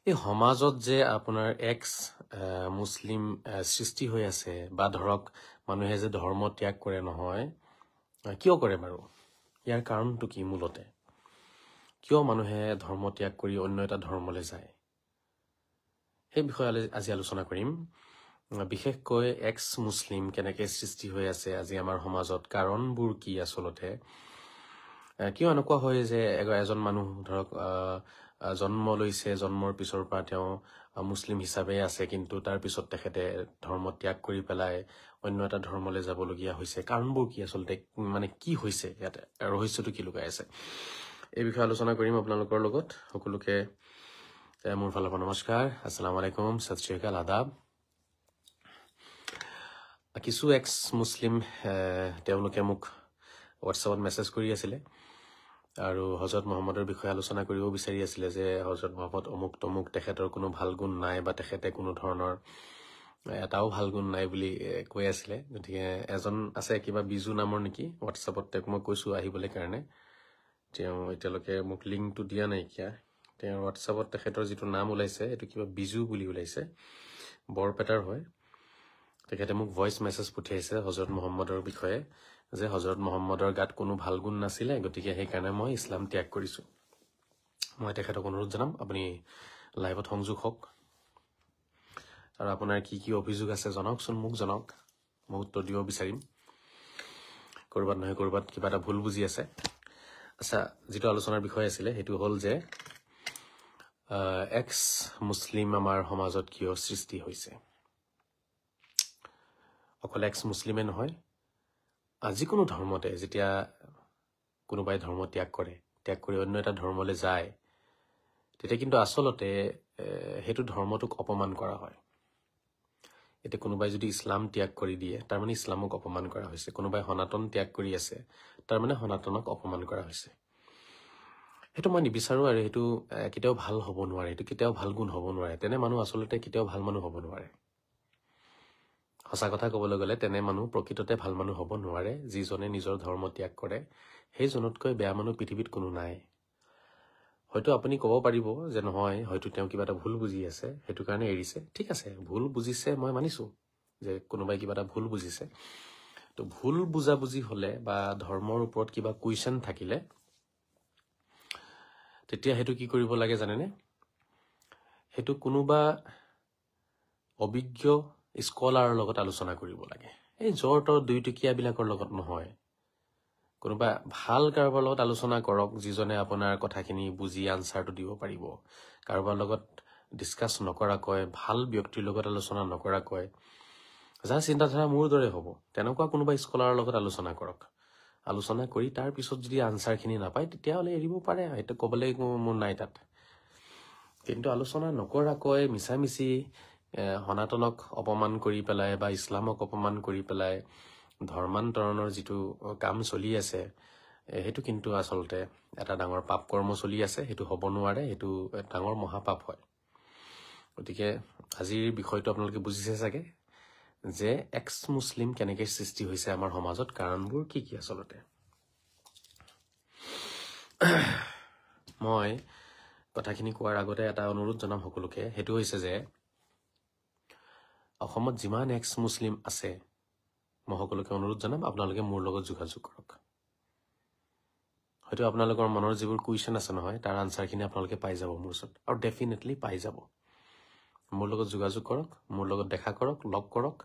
এই সমাজত যে আপোনাৰ এক্স মুছলিম সৃষ্টি হৈ আছে বা ধৰক মানুহে যে ধৰ্ম ত্যাগ কৰে নহয় কিয় কৰে বাৰু ইয়াৰ কাৰণটো কি মূলতে কিয় মানুহে ধৰ্ম ত্যাগ কৰি অন্য এটা ধৰ্মলৈ যায় এই বিষয়ে আজি আলোচনা কৰিম বিশেষকৈ এক্স মুছলিম কেনেকৈ সৃষ্টি হৈ আছে আজি আমাৰ সমাজত কাৰণবোৰ কি আচলতে কিয় এনেকুৱা হয় যে এজন মানুহ ধৰক জন্ম লৈছে জন্মৰ পিছৰ পৰা তেওঁ মুছলিম হিচাপে আছে কিন্তু তাৰ পিছত তেখেতে ধৰ্ম ত্যাগ কৰি পেলাই অন্য এটা ধৰ্মলৈ যাবলগীয়া হৈছে কাৰণবোৰ কি আচলতে মানে কি হৈছে ইয়াতে ৰহস্যটো কি লুকাই আছে এই বিষয়ে আলোচনা কৰিম আপোনালোকৰ লগত সকলোকে মোৰ ফালৰ পৰা নমস্কাৰ আসসালামু আলাইকুম সত শ্ৰী আকাল আদাব কিছু এক্স মুছলিম তেওঁলোকে মোক হোৱাটছএপত মেছেজ কৰি আছিলে আৰু হযৰত মুহাম্মদৰ বিষয়ে আলোচনা কৰিব বিচাৰি আছিলে যে হযৰত মুহাম্মদ অমুক তমুক তেখেতৰ কোনো ভাল গুণ নাই বা তেখেতে কোনো ধৰণৰ এটাও ভাল গুণ নাই বুলি কৈ আছিলে গতিকে এজন আছে কিবা বিজু নামৰ নেকি হোৱাটছএপত তেওঁক মই কৈছো আহিবলৈ কাৰণে তেওঁ এতিয়ালৈকে মোক লিংকটো দিয়া নাইকিয়া তেওঁৰ হোৱাটছএপত তেখেতৰ যিটো নাম ওলাইছে এইটো কিবা বিজু বুলি ওলাইছে বৰপেটাৰ হয় তেখেতে মোক ভয়েস মেছেজ পঠিয়াইছে হযৰত মুহাম্মদৰ বিষয়ে যে হযৰত মুহাম্মদৰ গাত কোনো ভাল গুণ নাছিলে গতিকে সেই কাৰণে মই ইছলাম ত্যাগ কৰিছো মই তেখেতক অনুৰোধ জনাম আপুনি লাইভত সংযোগ হওক আৰু আপোনাৰ কি কি অভিযোগ আছে জনাওকচোন মোক জনাওক মই উত্তৰ দিব বিচাৰিম কৰবাত নহয় কৰবাত কিবা এটা ভুল বুজি আছে আচ্ছা যেটো আলোচনাৰ বিষয় আছিল হেতু হল যে এক্স মুছলিম আমাৰ সমাজত কিয় সৃষ্টি হৈছে অকল এক্স মুছলিমে নহয় যিকোনো ধৰ্মতে যেতিয়া কোনোবাই ধৰ্ম ত্যাগ কৰি অন্য এটা ধৰ্মলৈ যায় তেতিয়া কিন্তু আচলতে হেতু ধৰ্মটোক অপমান কৰা হয় এতে কোনোবাই যদি ইছলাম ত্যাগ কৰি দিয়ে তাৰ মানে ইছলামক অপমান কৰা হৈছে কোনোবাই সনাতন ত্যাগ কৰি আছে তাৰ মানে সনাতনক অপমান কৰা হৈছে হেতু মই নিবিচাৰো আৰু হেতু কেতিয়াও ভাল হ'ব নোৱাৰে হেতু কেতিয়াও ভাল গুণ হ'ব নোৱাৰে তেনে মানুহ আচলতে কেতিয়াও ভাল মানুহ হ'ব নোৱাৰে সঁচা কথা ক'বলৈ গ'লে তেনে মানুহ প্ৰকৃততে ভাল মানুহ হ'ব নোৱাৰে যিজনে নিজৰ ধৰ্ম ত্যাগ কৰে সেই জনতকৈ বেয়া মানুহ পৃথিৱীত কোনো নাই হয়তো আপুনি ক'ব পাৰিব যে নহয় হয়তো তেওঁ কিবা এটা ভুল বুজি আছে হেতু কাৰণে এৰিছে ঠিক আছে ভুল বুজিছে মই মানিছো যে কোনোবাই কিবা এটা ভুল বুজিছে তো ভুল বুজা বুজি হলে বা ধৰ্মৰ ওপৰত কিবা কুৱেশ্যন থাকিলে তেতিয়া হেতু কি কৰিব লাগে জানেনে হেতু কোনোবা অভিজ্ঞ স্কলাৰৰ লগত আলোচনা কৰিব লাগে এই জৰ্টৰ দুইটকীয়া বিলাকৰ লগত নহয় কোনোবা ভাল কাৰোবাৰ লগত আলোচনা কৰক যিজনে আপোনাৰ কথাখিনি বুজি আনসাৰটো দিব পাৰিব কাৰোবাৰ লগত ডিসকাস নকৰাকৈ ভাল ব্যক্তিৰ লগত আলোচনা নকৰাকৈ যাৰ চিন্তাধাৰা মোৰ দৰে হ'ব তেনেকুৱা কোনোবা স্কলাৰৰ লগত আলোচনা কৰক আলোচনা কৰি তাৰ পিছত যদি আনসাৰখিনি নাপায় তেতিয়া হলে এৰিব পাৰে এটা কবলৈ মোৰ নাই তাত কিন্তু আলোচনা নকৰাকৈ মিছামিছি সনাতনক অপমান কৰি পেলাই বা ইছলামক অপমান কৰি পেলাই ধৰ্মান্তৰণৰ যিটো কাম চলি আছে হেতু কিন্তু আচলতে এটা ডাঙৰ পাপ কৰ্ম চলি আছে হেতু হ'ব নোৱাৰে হেতু ডাঙৰ মহাপাপ হয় গতিকে আজিৰ বিষয়টো আপোনালোকে বুজিছে চাগে যে এক্স মুছলিম কেনেকৈ সৃষ্টি হৈছে আমাৰ সমাজত কাৰণবোৰ কি কি আচলতে মই কথাখিনি কোৱাৰ আগতে এটা অনুৰোধ জনাম সকলোকে হেতু হৈছে যে অসমত যিমান এক্স মুছলিম আছে মই সকলোকে অনুৰোধ জনাম আপোনালোকে মোৰ লগত যোগাযোগ কৰক হয়তো আপোনালোকৰ মনৰ যিবোৰ কুৱেশ্যন আছে নহয় তাৰ আনসাৰখিনি আপোনালোকে পাই যাব মোৰ ওচৰত আৰু ডেফিনেটলি পাই যাব মোৰ লগত যোগাযোগ কৰক মোৰ লগত দেখা কৰক লগ কৰক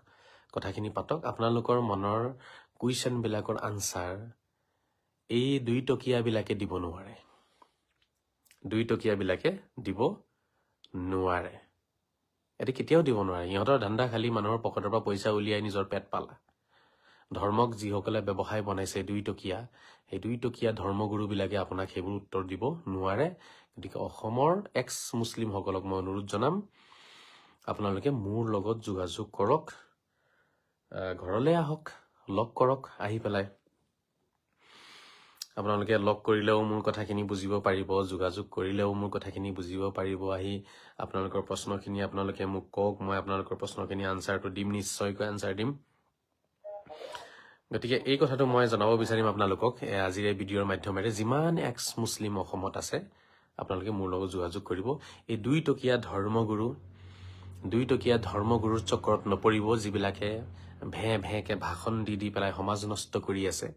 কথাখিনি পাতক আপোনালোকৰ মনৰ কুৱেশ্যন বিলাকৰ আনসাৰ এই দুইটকীয়া বিলাকে দিব নোৱাৰে দুইটকীয়া বিলাকে দিব নোৱাৰে এটি কেতিয়াও দিব নোৱাৰে ইহঁতৰ ধান্দা খালি মানুহৰ পকেটৰ পৰা পইচা উলিয়াই নিজৰ পেট পালা ধৰ্মক যিসকলে ব্যৱসায় বনাইছে দুইটকীয়া এই দুইটকীয়া ধৰ্মগুৰু বিলাকে আপোনাক সেইবোৰ উত্তৰ দিব নোৱাৰে গতিকে অসমৰ এক্স মুছলিম সকলক মই অনুৰোধ জনাম আপোনালোকে মোৰ লগত যোগাযোগ কৰক ঘৰলৈ আহক লগ কৰক আহি পেলাই আপোনালোকে লগ কৰিলেও মোৰ কথাখিনি বুজিব পাৰিব যোগাযোগ কৰিলেও মোৰ কথাখিনি বুজিব পাৰিব আহি আপোনালোকৰ প্ৰশ্নখিনি আপোনালোকে মোক কওক মই আপোনালোকৰ প্ৰশ্নখিনি আনসাৰটো দিম নিশ্চয়কৈ আনসাৰ দিম গতিকে এই কথাটো মই জনাব বিচাৰিম আপোনালোকক আজিৰ এই ভিডিঅ'ৰ মাধ্যমেৰে যিমান এক্স মুছলিম অসমত আছে আপোনালোকে মোৰ লগত যোগাযোগ কৰিব এই 2 টকীয়া ধৰ্মগুৰুৰ চক্ৰত নপৰিব যিবিলাকে ভেঁকে ভাষণ দি পেলাই সমাজ নষ্ট কৰি আছে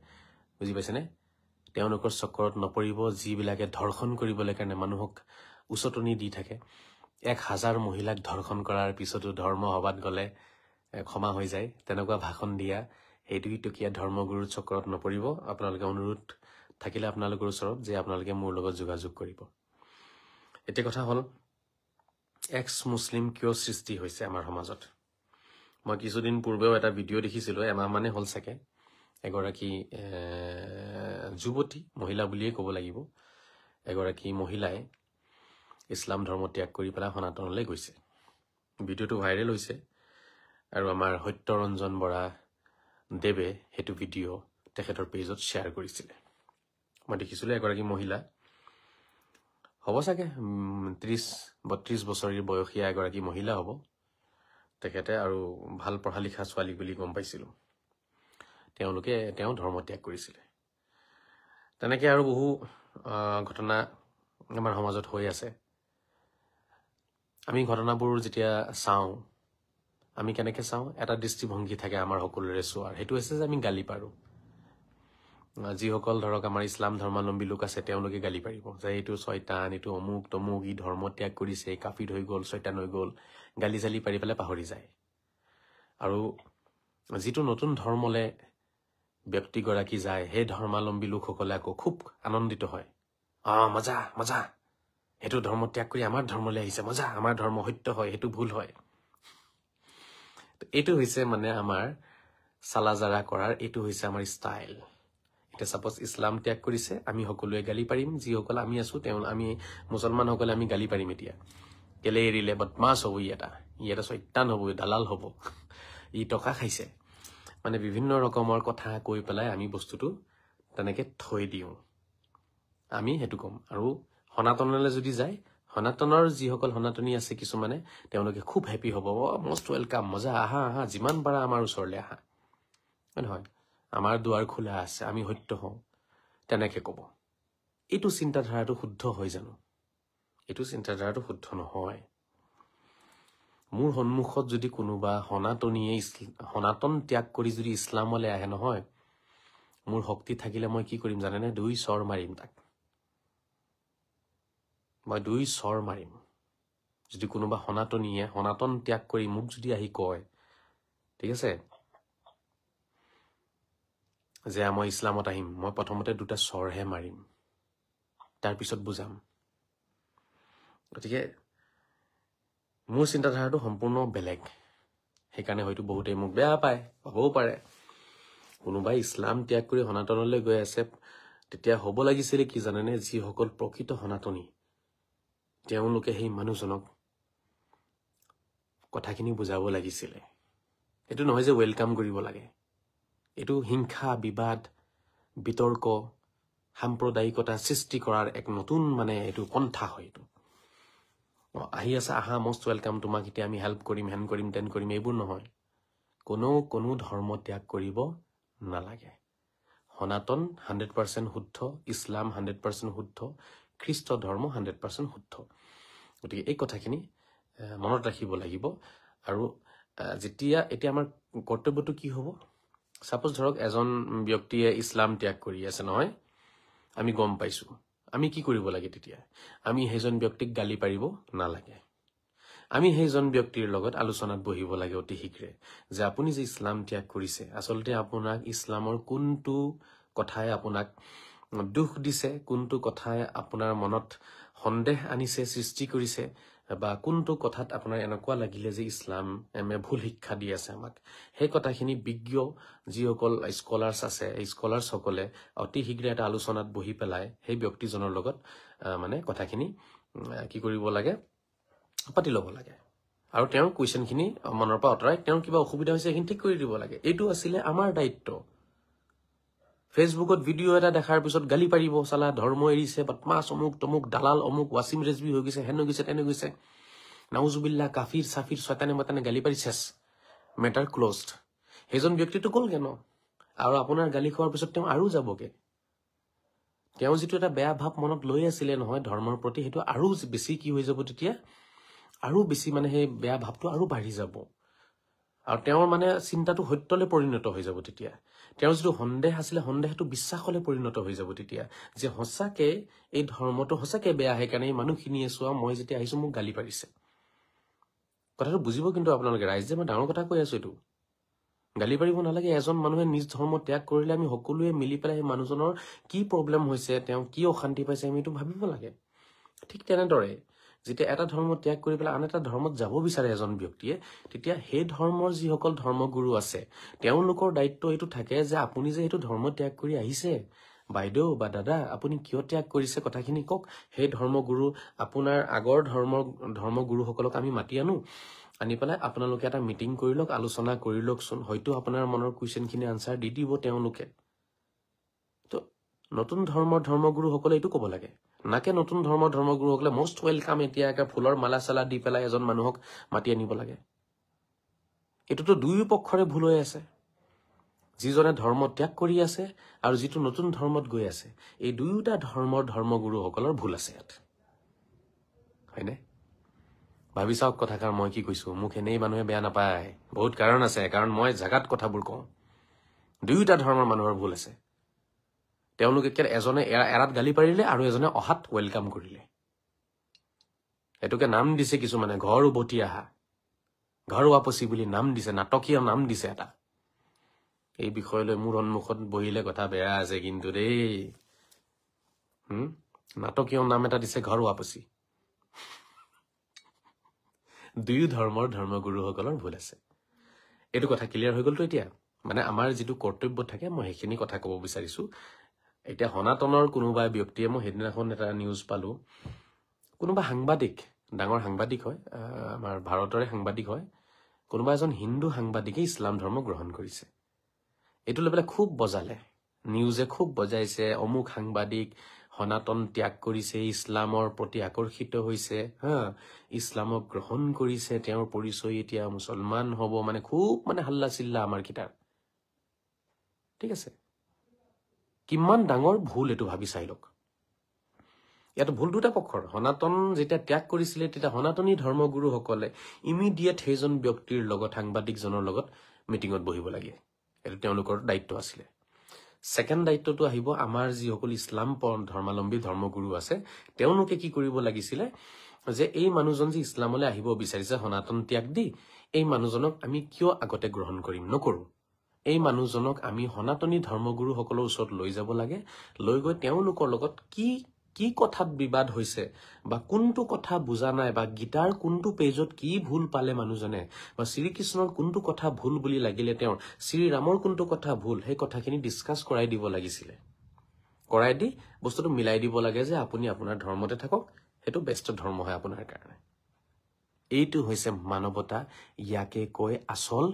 বুজি পাইছেনে তেওঁলোকৰ চক্ৰত নপৰিব যিবিলাকে ধৰ্ষণ কৰিবলৈ কাৰণে মানুহক উচতনি দি থাকে 1000 মহিলাক ধৰ্ষণ কৰাৰ পিছতো ধৰ্ম সভাত গলে ক্ষমা হৈ যায় তেনেকুৱা ভাষণ দিয়া এই 2 টকীয়া ধৰ্মগুৰুৰ চক্ৰত নপৰিব আপোনালোকে অনুৰোধ থাকিলে আপোনালোকৰ ওচৰত যে আপোনালোকে মোৰ লগত যোগাযোগ কৰিব এতিয়া কথা হল এক্স মুছলিম কিয় সৃষ্টি হৈছে আমাৰ সমাজত মই কিছুদিন পূৰ্বেও এটা ভিডিঅ' দেখিছিলো এমাহ মানে হল চাগে এগৰাকী যুৱতী মহিলা বুলিয়ে ক'ব লাগিব এগৰাকী মহিলাই ইছলাম ধৰ্ম ত্যাগ কৰি পেলাই সনাতনলৈ গৈছে ভিডিঅ'টো ভাইৰেল হৈছে আৰু আমাৰ সত্যৰঞ্জন বৰা দেৱে হেতু ভিডিঅ' তেখেতৰ পেজত শ্বেয়াৰ কৰিছিলে মই দেখিছিলো এগৰাকী মহিলা হ'ব চাগে 30-32 বছৰীয়া বয়সীয়া এগৰাকী মহিলা হ'ব তেখেতে আৰু ভাল পঢ়া লিখা ছোৱালী বুলি গম পাইছিলো তেওঁ ধৰ্ম ত্যাগ কৰিছিলে তেনেকৈ আৰু বহু ঘটনা আমাৰ সমাজত হৈ আছে আমি ঘটনাবোৰ যেতিয়া চাওঁ আমি কেনেকৈ চাওঁ এটা দৃষ্টিভংগী থাকে আমাৰ সকলোৰে চোৱাৰ সেইটো হৈছে যে আমি গালি পাৰো যিসকল ধৰক আমাৰ ইছলাম ধৰ্মাৱলম্বী লোক আছে তেওঁলোকে গালি পাৰিব যে এইটো শয়তান এইটো অমুক তমুক ই ধৰ্ম ত্যাগ কৰিছে কাফিৰ হৈ গ'ল শয়তান হৈ গ'ল গালি জালি পাৰি পেলাই পাহৰি যায় আৰু যিটো নতুন ধৰ্মলে ব্যক্তিগৰাকী যায় সেই ধৰ্মাৱলম্বী লোকসকলে আকৌ খুব আনন্দিত হয় মজা মজা সেইটো ধৰ্ম ত্যাগ কৰি আমাৰ ধৰ্মলৈ আহিছে মজা আমাৰ ধৰ্ম সত্য হয় সেইটো ভুল হয় এইটো হৈছে মানে আমাৰ চালাজাৰা কৰাৰ এইটো হৈছে আমাৰ ষ্টাইল এতিয়া সাপোজ ইছলাম ত্যাগ কৰিছে আমি সকলোৱে গালি পাৰিম যিসকল আমি আছো আমি মুছলমানসকলে আমি গালি পাৰিম এতিয়া কেলে এৰিলে বদমাছ হ'ব ই এটা শয়তান হ'ব দালাল হ'ব ই টকা খাইছে মানে বিভিন্ন ৰকমৰ কথা কৈ পেলাই আমি বস্তুটো তেনেকে থৈ দিওঁ আমি হেতু কম আৰু সনাতনলৈ যদি যায় সনাতনৰ যিসকল সনাতনী আছে কিছুমানে তেওঁলোকে খুব হেপী হ'ব মষ্ট ওয়েলকাম মজা আহা যিমান পাৰা আমাৰ ওচৰলৈ আহা নহয় আমাৰ দুৱাৰ খোলা আছে আমি সত্য হওঁ তেনেকে ক'ব এইটো চিন্তাধাৰাটো শুদ্ধ হয় জানো এইটো চিন্তাধাৰাটো শুদ্ধ নহয় মোৰ সন্মুখত যদি কোনোবা সনাতন ত্যাগ কৰি যদি ইছলামলৈ আহে নহয় মোৰ শক্তি থাকিলে মই কি কৰিম জানেনে 2 চৰ মাৰিম তাক মই 2 চৰ মাৰিম যদি কোনোবা সনাতনীয়ে সনাতন ত্যাগ কৰি মোক যদি আহি কয় ঠিক আছে যে মই ইছলামত আহিম মই প্ৰথমতে 2টা চৰহে মাৰিম তাৰপিছত বুজাম গতিকে মোৰ চিন্তাধাৰাটো সম্পূৰ্ণ বেলেগ সেইকাৰণে হয়তো বহুতেই মোক বেয়া পায় হ'বও পাৰে কোনোবাই ইছলাম ত্যাগ কৰি সনাতনলৈ গৈ আছে তেতিয়া হ'ব লাগিছিল কি জানেনে যিসকল প্ৰকৃত সনাতনী তেওঁলোকে সেই মানুহজনক কথাখিনি বুজাব লাগিছিলে এইটো নহয় যে ওয়েলকাম কৰিব লাগে এইটো হিংসা বিবাদ বিতৰ্ক সাম্প্ৰদায়িকতা সৃষ্টি কৰাৰ এক নতুন মানে এইটো পন্থা হয় এইটো আহি আছে আহা মষ্ট ওয়েলকাম তোমাক এতিয়া আমি হেল্প কৰিম হেন কৰিম তেন কৰিম এইবোৰ নহয় কোনো ধৰ্ম ত্যাগ কৰিব নালাগে সনাতন 100% শুদ্ধ ইছলাম 100% শুদ্ধ খ্ৰীষ্ট ধৰ্ম 100% শুদ্ধ গতিকে এই কথাখিনি মনত ৰাখিব লাগিব আৰু এতিয়া আমাৰ কৰ্তব্যটো কি হ'ব সাপোজ ধৰক এজন ব্যক্তিয়ে ইছলাম ত্যাগ কৰি আছে নহয় আমি গম পাইছো আমি কি কৰিব লাগে তেতিয়া আমি সেইজন ব্যক্তিক গালি পাৰিব নালাগে আমি সেইজন ব্যক্তিৰ লগত আলোচনাত বহিব লাগে অতি শীঘ্ৰে যে আপুনি যে ইছলাম ত্যাগ কৰিছে আসলতে আপোনাক ইছলামৰ কোনটো কথাই আপোনাক দুখ দিছে কোনটো কথাই আপোনাৰ মনত সন্দেহ আনিছে সৃষ্টি কৰিছে বা কোনটো কথাত আপোনাৰ এনেকুৱা লাগিলে যে ইছলাম ভুল শিক্ষা দি আছে আমাক সেই কথাখিনি বিজ্ঞ যিসকল স্কলাৰ্ছ আছে এই স্কলাৰ্ছসকলে অতি শীঘ্ৰে এটা আলোচনাত বহি পেলাই সেই ব্যক্তিজনৰ লগত মানে কথাখিনি কি কৰিব লাগে পাতি ল'ব লাগে আৰু তেওঁৰ কুৱেশ্যনখিনি মনৰ পৰা আঁতৰাই তেওঁৰ কিবা অসুবিধা হৈছে সেইখিনি ঠিক কৰি দিব লাগে এইটো আছিলে আমাৰ দায়িত্ব ফেচবুকত ভিডিঅ' এটা দেখাৰ পিছত গালি পাৰিব চালা ধৰ্ম এৰিছে বদমাছ অমুক তমুক দালাল অমুক ৱাছিম ৰেজবি হৈ গৈছে হেন হৈ গৈছে তেনে গৈছে নাউজুবিল্লাহ কাফিৰ চাফিৰ শয়তানে মতানে গালি পাৰি চেছ মেটাৰ ক্লজড সেইজন ব্যক্তিটো গ'ল কেন আৰু আপোনাৰ গালি খোৱাৰ পিছত তেওঁ আৰু যাবগে তেওঁ যিটো এটা বেয়া ভাৱ মনত লৈ আছিলে নহয় ধৰ্মৰ প্ৰতি, সেইটো আৰু বেছি কি হৈ যাব তেতিয়া, আৰু বেছি মানে সেই বেয়া ভাৱটো আৰু বাঢ়ি যাব। আৰু তেওঁৰ মানে চিন্তাটো সত্যলৈ পৰিণত হৈ যাব তেতিয়া। তেওঁৰ যিটো সন্দেহ আছিলে, সন্দেহটো বিশ্বাসলৈ পৰিণত হৈ যাব তেতিয়া, যে সঁচাকে এই ধৰ্মটো সঁচাকে বেয়া, সেইকাৰণে এই মানুহখিনিয়ে চোৱা মই যেতিয়া আহিছো মোক গালি পাৰিছে। কথাটো বুজিব কিন্তু আপোনালোকে ৰাইজে, মই ডাঙৰ কথা কৈ আছো এইটো। গালি পাৰিব নালাগে। এজন মানুহে নিজ ধৰ্ম ত্যাগ কৰিলে আমি সকলোৱে মিলি পেলাই সেই মানুহজনৰ কি প্ৰব্লেম হৈছে, তেওঁ কি অশান্তি পাইছে, আমি এইটো ভাবিব লাগে। ঠিক তেনেদৰে যেতিয়া এটা ধৰ্ম ত্যাগ কৰি পেলাই আন এটা ধৰ্মত যাব বিচাৰে এজন ব্যক্তিয়ে, তেতিয়া সেই ধৰ্মৰ যিসকল ধৰ্মগুৰু আছে তেওঁলোকৰ দায়িত্ব এইটো থাকে যে আপুনি যে এইটো ধৰ্ম ত্যাগ কৰি আহিছে, বাইদেউ বা দাদা আপুনি কিয় ত্যাগ কৰিছে কথাখিনি কওক। সেই ধৰ্মগুৰু আপোনাৰ আগৰ ধৰ্মগুৰুসকলক আমি মাতি আনি পেলাই আপোনালোকে এটা মিটিং কৰি লওক, আলোচনা কৰি লওকচোন। হয়তো আপোনাৰ মনৰ কুৱেশ্যনখিনি আনচাৰ দি দিব তেওঁলোকে। তো নতুন ধৰ্মগুৰুসকলে এইটো ক'ব লাগে, নাকে নতুন ধৰ্মগুৰুসকলে মষ্ট ৱেলকাম এতিয়া একে ফুলৰ মালা চালা দি পেলাই এজন মানুহক মাতি আনিব লাগে। এইটোতো দুয়ো পক্ষৰে ভুল হৈ আছে। যিজনে ধৰ্ম ত্যাগ কৰি আছে আৰু যিটো নতুন ধৰ্মত গৈ আছে, এই দুয়োটা ধৰ্মগুৰুসকলৰ ভুল আছে ইয়াত, হয়নে? ভাবি চাওক কথাষাৰ মই কি কৈছো। মোক এনেই মানুহে বেয়া নাপায়, বহুত কাৰণ আছে, কাৰণ মই জাগাত কথাবোৰ কওঁ। দুয়োটা ধৰ্মৰ মানুহৰ ভুল আছে। তেওঁলোকে এজনে এৰাত গালি পাৰিলে আৰু এজনে অহাত ৱেলকাম কৰিলে। এইটোকে নাম দিছে কিছুমানে ঘৰ উভতি আহা, ঘৰ ৱাপচি বুলি নাম দিছে, নাটকীয় নাম দিছে এটা। এই বিষয়লৈ মোৰ সন্মুখত বহিলে কথা বেয়া আছে কিন্তু দেই। নাটকীয় নাম এটা দিছে ঘৰ ৱাপচি। দুয়ো ধৰ্মগুৰুসকলৰ ভুল আছে। এইটো কথা ক্লিয়াৰ হৈ গ'লতো এতিয়া। মানে আমাৰ যিটো কৰ্তব্য থাকে, মই সেইখিনি কথা ক'ব বিচাৰিছো। এতিয়া সনাতনৰ কোনোবা ব্যক্তিয়ে, মই সেইদিনাখন এটা নিউজ পালো, কোনোবা সাংবাদিক, ডাঙৰ সাংবাদিক হয়, আমাৰ ভাৰতৰে সাংবাদিক হয়, কোনোবা এজন হিন্দু সাংবাদিকে ইছলাম ধৰ্ম গ্ৰহণ কৰিছে। এইটো লৈ পেলাই খুব বজালে, নিউজে খুব বজাইছে, অমুক সাংবাদিক সনাতন ত্যাগ কৰিছে, ইছলামৰ প্ৰতি আকৰ্ষিত হৈছে, ইছলামক গ্ৰহণ কৰিছে, তেওঁৰ পৰিচয় এতিয়া মুছলমান হ'ব, মানে খুব মানে হাল্লা চিল্লা আমাৰ কিতাপ। ঠিক আছে, কিমান ডাঙৰ ভুল এইটো ভাবি চাই লওক। ইয়াত ভুল দুটা পক্ষৰ। সনাতন যেতিয়া ত্যাগ কৰিছিলে, তেতিয়া সনাতনী ধৰ্মগুৰুসকলে ইমিডিয়েট সেইজন ব্যক্তিৰ লগত, সাংবাদিকজনৰ লগত মিটিঙত বহিব লাগে। এইটো তেওঁলোকৰ দায়িত্ব আছিলে। ছেকেণ্ড দায়িত্বটো আহিব আমাৰ যিসকল ইছলাম ধৰ্মাৱলম্বী ধৰ্মগুৰু আছে, তেওঁলোকে কি কৰিব লাগিছিলে, যে এই মানুহজন যে ইছলামলৈ আহিব বিচাৰিছে সনাতন ত্যাগ দি, এই মানুহজনক আমি কিয় আগতে গ্ৰহণ কৰিম, নকৰো। এই মানুহজনক আমি সনাতনী ধৰ্মগুৰুসকলৰ ওচৰত লৈ যাব লাগে, লৈ গৈ তেওঁলোকৰ লগত কি কথাত বিবাদ হৈছে, বা কোনটো কথা বুজা নাই, বা গীতাৰ কোনটো পেজত কি ভুল পালে মানুহজনে, বা শ্ৰীকৃষ্ণৰ কোনটো কথা ভুল বুলি লাগিলে, তেওঁৰ শ্ৰীৰামৰ কোনটো কথা ভুল, সেই কথাখিনি ডিছকাছ কৰাই দিব লাগিছিলে। কৰাই দি বস্তুটো মিলাই দিব লাগে যে আপুনি আপোনাৰ ধৰ্মতে থাকক, সেইটো বেষ্ট ধৰ্ম হয় আপোনাৰ কাৰণে। এইটো হৈছে মানৱতা, ইয়াকে কয় আচল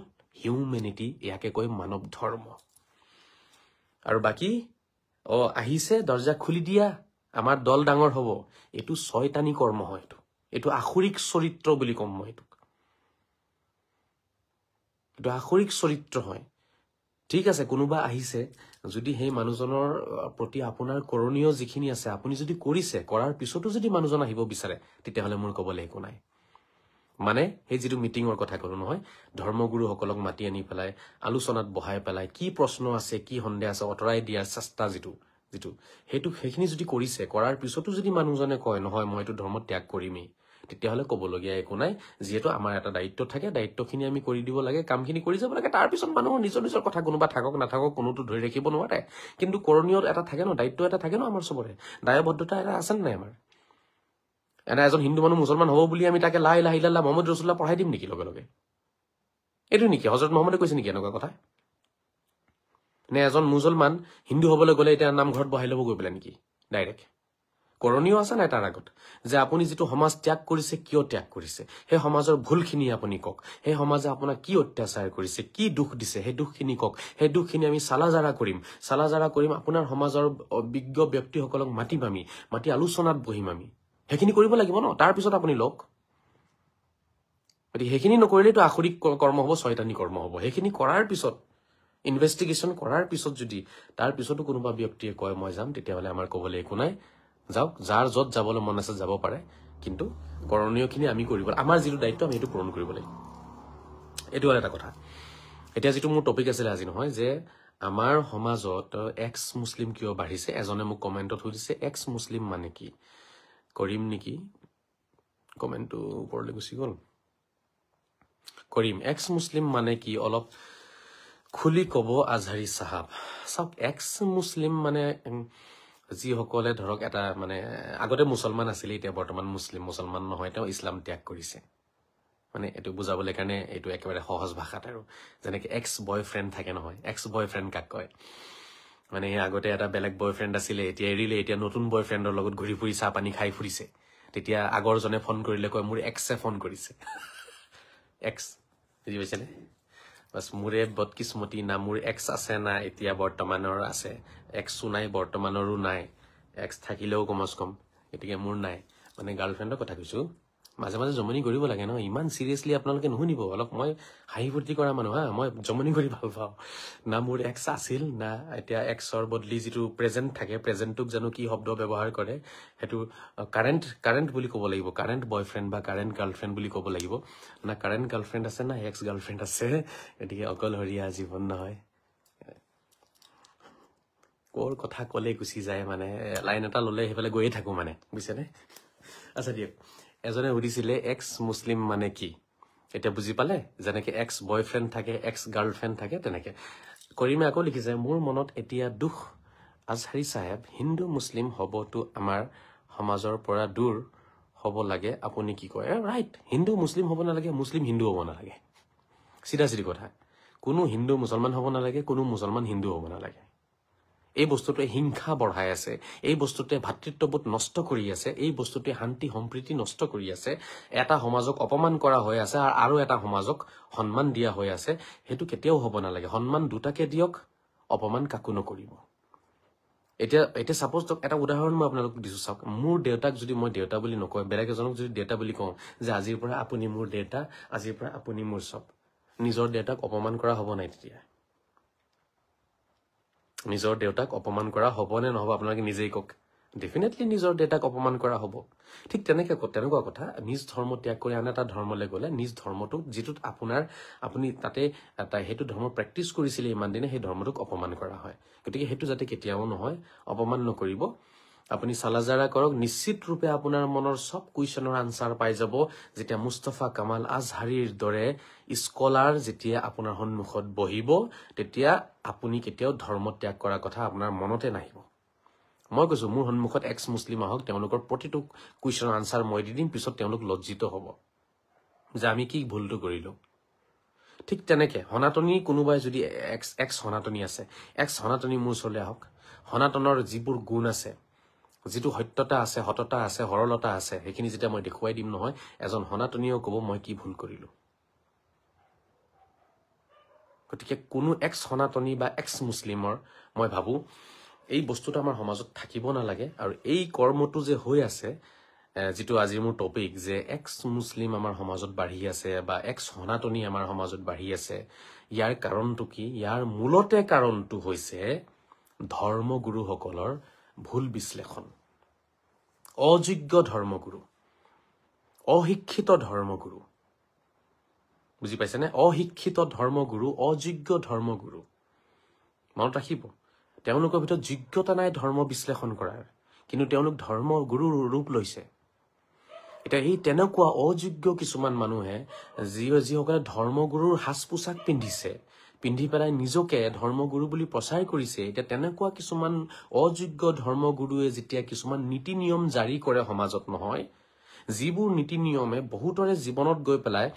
হিউমেনিটি, ইয়াকে কয় মানৱ ধৰ্ম। আৰু বাকী আহিছে দৰ্জা খুলি দিয়া, আমাৰ দল ডাঙৰ হ'ব, এইটো ছয়তানী কৰ্ম হয়। এইটো আসুৰিক চৰিত্ৰ বুলি ক'ম মই। এইটো আসুৰিক চৰিত্ৰ হয়। ঠিক আছে, কোনোবা আহিছে, যদি সেই মানুহজনৰ প্ৰতি আপোনাৰ কৰণীয় যিখিনি আছে আপুনি যদি কৰিছে, কৰাৰ পিছতো যদি মানুহজন আহিব বিচাৰে, তেতিয়াহ'লে মোৰ ক'বলৈ একো নাই। মানে সেই যিটো মিটিঙৰ কথা ক'লো নহয়, ধৰ্মগুৰুসকলক মাতি আনি পেলাই আলোচনাত বহাই পেলাই কি প্ৰশ্ন আছে, কি সন্দেহ আছে, আঁতৰাই দিয়াৰ চেষ্টা যিটো সেইখিনি যদি কৰিছে, কৰাৰ পিছতো যদি মানুহজনে কয় নহয় মই এইটো ধৰ্ম ত্যাগ কৰিমেই, তেতিয়াহ'লে ক'বলগীয়া একো নাই। যিহেতু আমাৰ এটা দায়িত্ব থাকে, দায়িত্বখিনি আমি কৰি দিব লাগে, কামখিনি কৰি যাব লাগে। তাৰপিছত মানুহৰ নিজৰ নিজৰ কথা, কোনোবা থাকক নাথাকক কোনোতো ধৰি ৰাখিব নোৱাৰে। কিন্তু কৰণীয় এটা থাকে ন, দায়িত্ব এটা থাকে ন আমাৰ চবৰে, দায়বদ্ধতা এটা আছে নাই আমাৰ? এজন হিন্দু মানুহ মুছলমান হ'ব বুলি আমি তাকে লা ইলাহা ইল্লাল্লাহ মুহাম্মদ ৰাছুলুল্লাহ পঢ়াই দিম নেকি লগে লগে? এইটো নেকি হযৰত মুহাম্মদে কৈছে নেকি এনেকুৱা কথা? নে এজন মুছলমান হিন্দু হ'বলৈ গ'লে এতিয়া নামঘৰত বহাই ল'ব গৈ পেলাই নেকি ডাইৰেক্ট? কৰণীয় আছে নাই তাৰ আগত, যে আপুনি যিটো সমাজ ত্যাগ কৰিছে, কিয় ত্যাগ কৰিছে, সেই সমাজৰ ভুলখিনি আপুনি কওক, সেই সমাজে আপোনাক কি অত্যাচাৰ কৰিছে, কি দুখ দিছে, সেই দুখখিনি কওক। সেই দুখখিনি আমি চালাজাৰা কৰিম, আপোনাৰ সমাজৰ অভিজ্ঞ ব্যক্তিসকলক মাতি আলোচনাত বহিম আমি। সেইখিনি কৰিব লাগিব ন, তাৰপিছত আপুনি লওক। গতিকে সেইখিনি নকৰিলেতো আসুৰিক কৰ্ম হ'ব, ছয়তানী কৰ্ম হ'ব। সেইখিনি কৰাৰ পিছত ইনভেষ্টিগেশ্যন কৰাৰ পিছত যদি তাৰ পিছতো কোনোবা ব্যক্তিয়ে কয় মই যাম, তেতিয়াহ'লে আমাৰ ক'বলৈ একো নাই, যাওক, যাৰ য'ত যাবলৈ মন আছে যাব পাৰে, কিন্তু কৰণীয়খিনি আমি কৰিব, আমাৰ যিটো দায়িত্ব আমি সেইটো পূৰণ কৰিব লাগিব। এইটো এটা কথা। এতিয়া যিটো মোৰ টপিক আছিলে আজি নহয়, যে আমাৰ সমাজত এক্স মুছলিম কিয় বাঢ়িছে। এজনে মোক কমেণ্টত সুধিছে এক্স মুছলিম মানে কি, কৰিম নেকি, কমেণ্টটো ওপৰলৈ গুচি গ'ল, কৰিম। এক্স মুছলিম মানে কি অলপ খুলি ক'ব আজহাৰী চাহাব। চাওক, এক্স মুছলিম মানে যিসকলে ধৰক এটা মানে আগতে মুছলমান আছিলে, এতিয়া বৰ্তমান মুছলমান নহয়, তেওঁ ইছলাম ত্যাগ কৰিছে। মানে এইটো বুজাবলৈ কাৰণে এইটো একেবাৰে সহজ ভাষাত আৰু, যেনেকে এক্স বয়ফ্ৰেণ্ড থাকে নহয়, এক্স বয়ফ্ৰেণ্ড কাক কয়, মানে আগতে এটা বেলেগ বয়ফ্ৰেণ্ড আছিলে, এতিয়া এৰিলে, এতিয়া নতুন বয়ফ্ৰেণ্ডৰ লগত ঘূৰি ফুৰি চাহ পানী খাই ফুৰিছে, তেতিয়া আগৰজনে ফোন কৰিলে কয় মোৰ এক্সে ফোন কৰিছে। এক্স, বুজি পাইছেনে? বাছ মোৰে বদকিস্মতি, না মোৰ এক্স আছে না এতিয়া বৰ্তমানৰ আছে, এক্সো নাই বৰ্তমানৰো নাই, এক্স থাকিলেও কমচ কম, গতিকে মোৰ নাই। মানে গাৰ্লফ্ৰেণ্ডৰ কথা কৈছো। মাজে মাজে জমনি কৰিব লাগে ন, ইমান চিৰিয়াছলি আপোনালোকে নুশুনিব, অলপ মই হাঁহি ফূৰ্তি কৰা মানুহ হা, মই জমনি কৰি ভাল পাওঁ। না মোৰ এক্স আছিল, না এতিয়া এক্সৰ বদলি যিটো প্ৰেজেণ্ট থাকে, প্ৰেজেণ্টটোক জানো কি শব্দ ব্যৱহাৰ কৰে, সেইটো কাৰেণ্ট বুলি ক'ব লাগিব, কাৰেণ্ট বয়ফ্ৰেণ্ড বা কাৰেণ্ট গাৰ্লফ্ৰেণ্ড বুলি ক'ব লাগিব। না কাৰেণ্ট গাৰ্লফ্ৰেণ্ড আছে না এক্স গাৰ্লফ্ৰেণ্ড আছে, গতিকে অকলশৰীয়া জীৱন নহয়। কৰ কথা ক'লে গুচি যায়, মানে লাইন এটা ল'লে সেইফালে গৈয়ে থাকো মানে, বুজিছেনে? আচ্ছা দিয়ক, এজনে সুধিছিলে এক্স মুছলিম মানে কি, এতিয়া বুজি পালে? যেনেকে এক্স বয়ফ্ৰেণ্ড থাকে, এক্স গাৰ্লফ্ৰেণ্ড থাকে, তেনেকে কৰিমে আকৌ লিখিছে মোৰ মনত এতিয়া দুখ আজহাৰী চাহেব, হিন্দু মুছলিম হ'বতো আমাৰ সমাজৰ পৰা দূৰ হ'ব লাগে, আপুনি কি কয়? ৰাইট, হিন্দু মুছলিম হ'ব নালাগে, মুছলিম হিন্দু হ'ব নালাগে, চিধা চিধি কথা। কোনো হিন্দু মুছলমান হ'ব নালাগে, কোনো মুছলমান হিন্দু হ'ব নালাগে। এই বস্তুটোৱে হিংসা বঢ়াই আছে, এই বস্তুটোৱে ভাতৃত্ববোধ নষ্ট কৰি আছে, এই বস্তুটোৱে শান্তি সম্প্ৰীতি নষ্ট কৰি আছে, এটা সমাজক অপমান কৰা হৈ আছে আৰু এটা সমাজক সন্মান দিয়া হৈ আছে। সেইটো কেতিয়াও হ'ব নালাগে। সন্মান দুটাকে দিয়ক, অপমান কাকো নকৰিব। এতিয়া সাপোজ এটা উদাহৰণ মই আপোনালোকক দিছো, চাওক, মোৰ দেউতাক যদি মই দেউতা বুলি নকয়, বেলেগ এজনক যদি দেউতা বুলি কওঁ, যে আজিৰ পৰা আপুনি মোৰ দেউতা, আজিৰ পৰা আপুনি মোৰ চব, নিজৰ দেউতাক অপমান কৰা হ'ব নাই? তেতিয়া নিজৰ দেউতাক অপমান কৰা হ'ব নে নহ'ব আপোনালোকে নিজেই কওক। ডেফিনেটলি নিজৰ দেউতাক অপমান কৰা হ'ব। ঠিক তেনেকুৱা কথা, নিজ ধৰ্ম ত্যাগ কৰি আন এটা ধৰ্মলৈ গ'লে নিজ ধৰ্মটোক, যিটোত আপুনি তাতে সেইটো ধৰ্ম প্ৰেক্টিচ কৰিছিলে ইমান দিনে, সেই ধৰ্মটোক অপমান কৰা হয়। গতিকে সেইটো যাতে কেতিয়াও নহয়, অপমান নকৰিব। আপুনি চালাজাৰা কৰক, নিশ্চিত ৰূপে আপোনাৰ মনৰ সব কুৱেশ্যনৰ আনচাৰ পাই যাব, যেতিয়া মুস্তফা কামাল আজহাৰীৰ দৰে স্কলাৰ যেতিয়া আপোনাৰ সন্মুখত বহিব, তেতিয়া আপুনি কেতিয়াও ধৰ্ম ত্যাগ কৰাৰ কথা আপোনাৰ মনতে নাহিব। মই কৈছো, মোৰ সন্মুখত এক্স মুছলিম আহক, তেওঁলোকৰ প্ৰতিটো কুৱেশ্যনৰ আনচাৰ মই দি দিম, পিছত তেওঁলোক লজ্জিত হ'ব যে আমি কি ভুলটো কৰিলো। ঠিক তেনেকে সনাতনী কোনোবাই যদি এক্স সনাতনী আছে, এক্স সনাতনী মোৰ ওচৰলৈ আহক, সনাতনৰ যিবোৰ গুণ আছে, যিটো সত্যতা আছে, সততা আছে, সৰলতা আছে, সেইখিনি যেতিয়া মই দেখুৱাই দিম নহয়, এজন সনাতনীয়েও ক'ব মই কি ভুল কৰিলো। গতিকে কোনো এক্স সনাতনী বা এক্স মুছলিমৰ মই ভাবো এই বস্তুটো আমাৰ সমাজত থাকিব নালাগে। আৰু এই কৰ্মটো যে হৈ আছে, যিটো আজিৰ মোৰ টপিক, যে এক্স মুছলিম আমাৰ সমাজত বাঢ়ি আছে বা এক্স সনাতনী আমাৰ সমাজত বাঢ়ি আছে, ইয়াৰ কাৰণটো কি? ইয়াৰ মূলতে কাৰণটো হৈছে ধৰ্মগুৰুসকলৰ ভুল বিশ্লেষণ। অযোগ্য ধৰ্মগুৰু, অশিক্ষিত ধৰ্মগুৰু, বুজি পাইছেনে? অশিক্ষিত ধৰ্মগুৰু, অযোগ্য ধৰ্মগুৰু। মনত ৰাখিব, তেওঁলোকৰ ভিতৰত যোগ্যতা নাই ধৰ্ম বিশ্লেষণ কৰাৰ, কিন্তু তেওঁলোক ধৰ্মগুৰুৰ ৰূপ লৈছে। এতিয়া এই তেনেকুৱা অযোগ্য কিছুমান মানুহে যিসকলে ধৰ্মগুৰুৰ সাজ পোছাক পিন্ধি পেলাই নিজকে ধৰ্মগুৰু বুলি প্ৰচাৰ কৰিছে, এতিয়া তেনেকুৱা কিছুমান অযোগ্য ধৰ্মগুৰুৱে যেতিয়া কিছুমান নীতি নিয়ম জাৰি কৰে সমাজত নহয়, যিবোৰ নীতি নিয়মে বহুতৰে জীৱনত গৈ পেলাই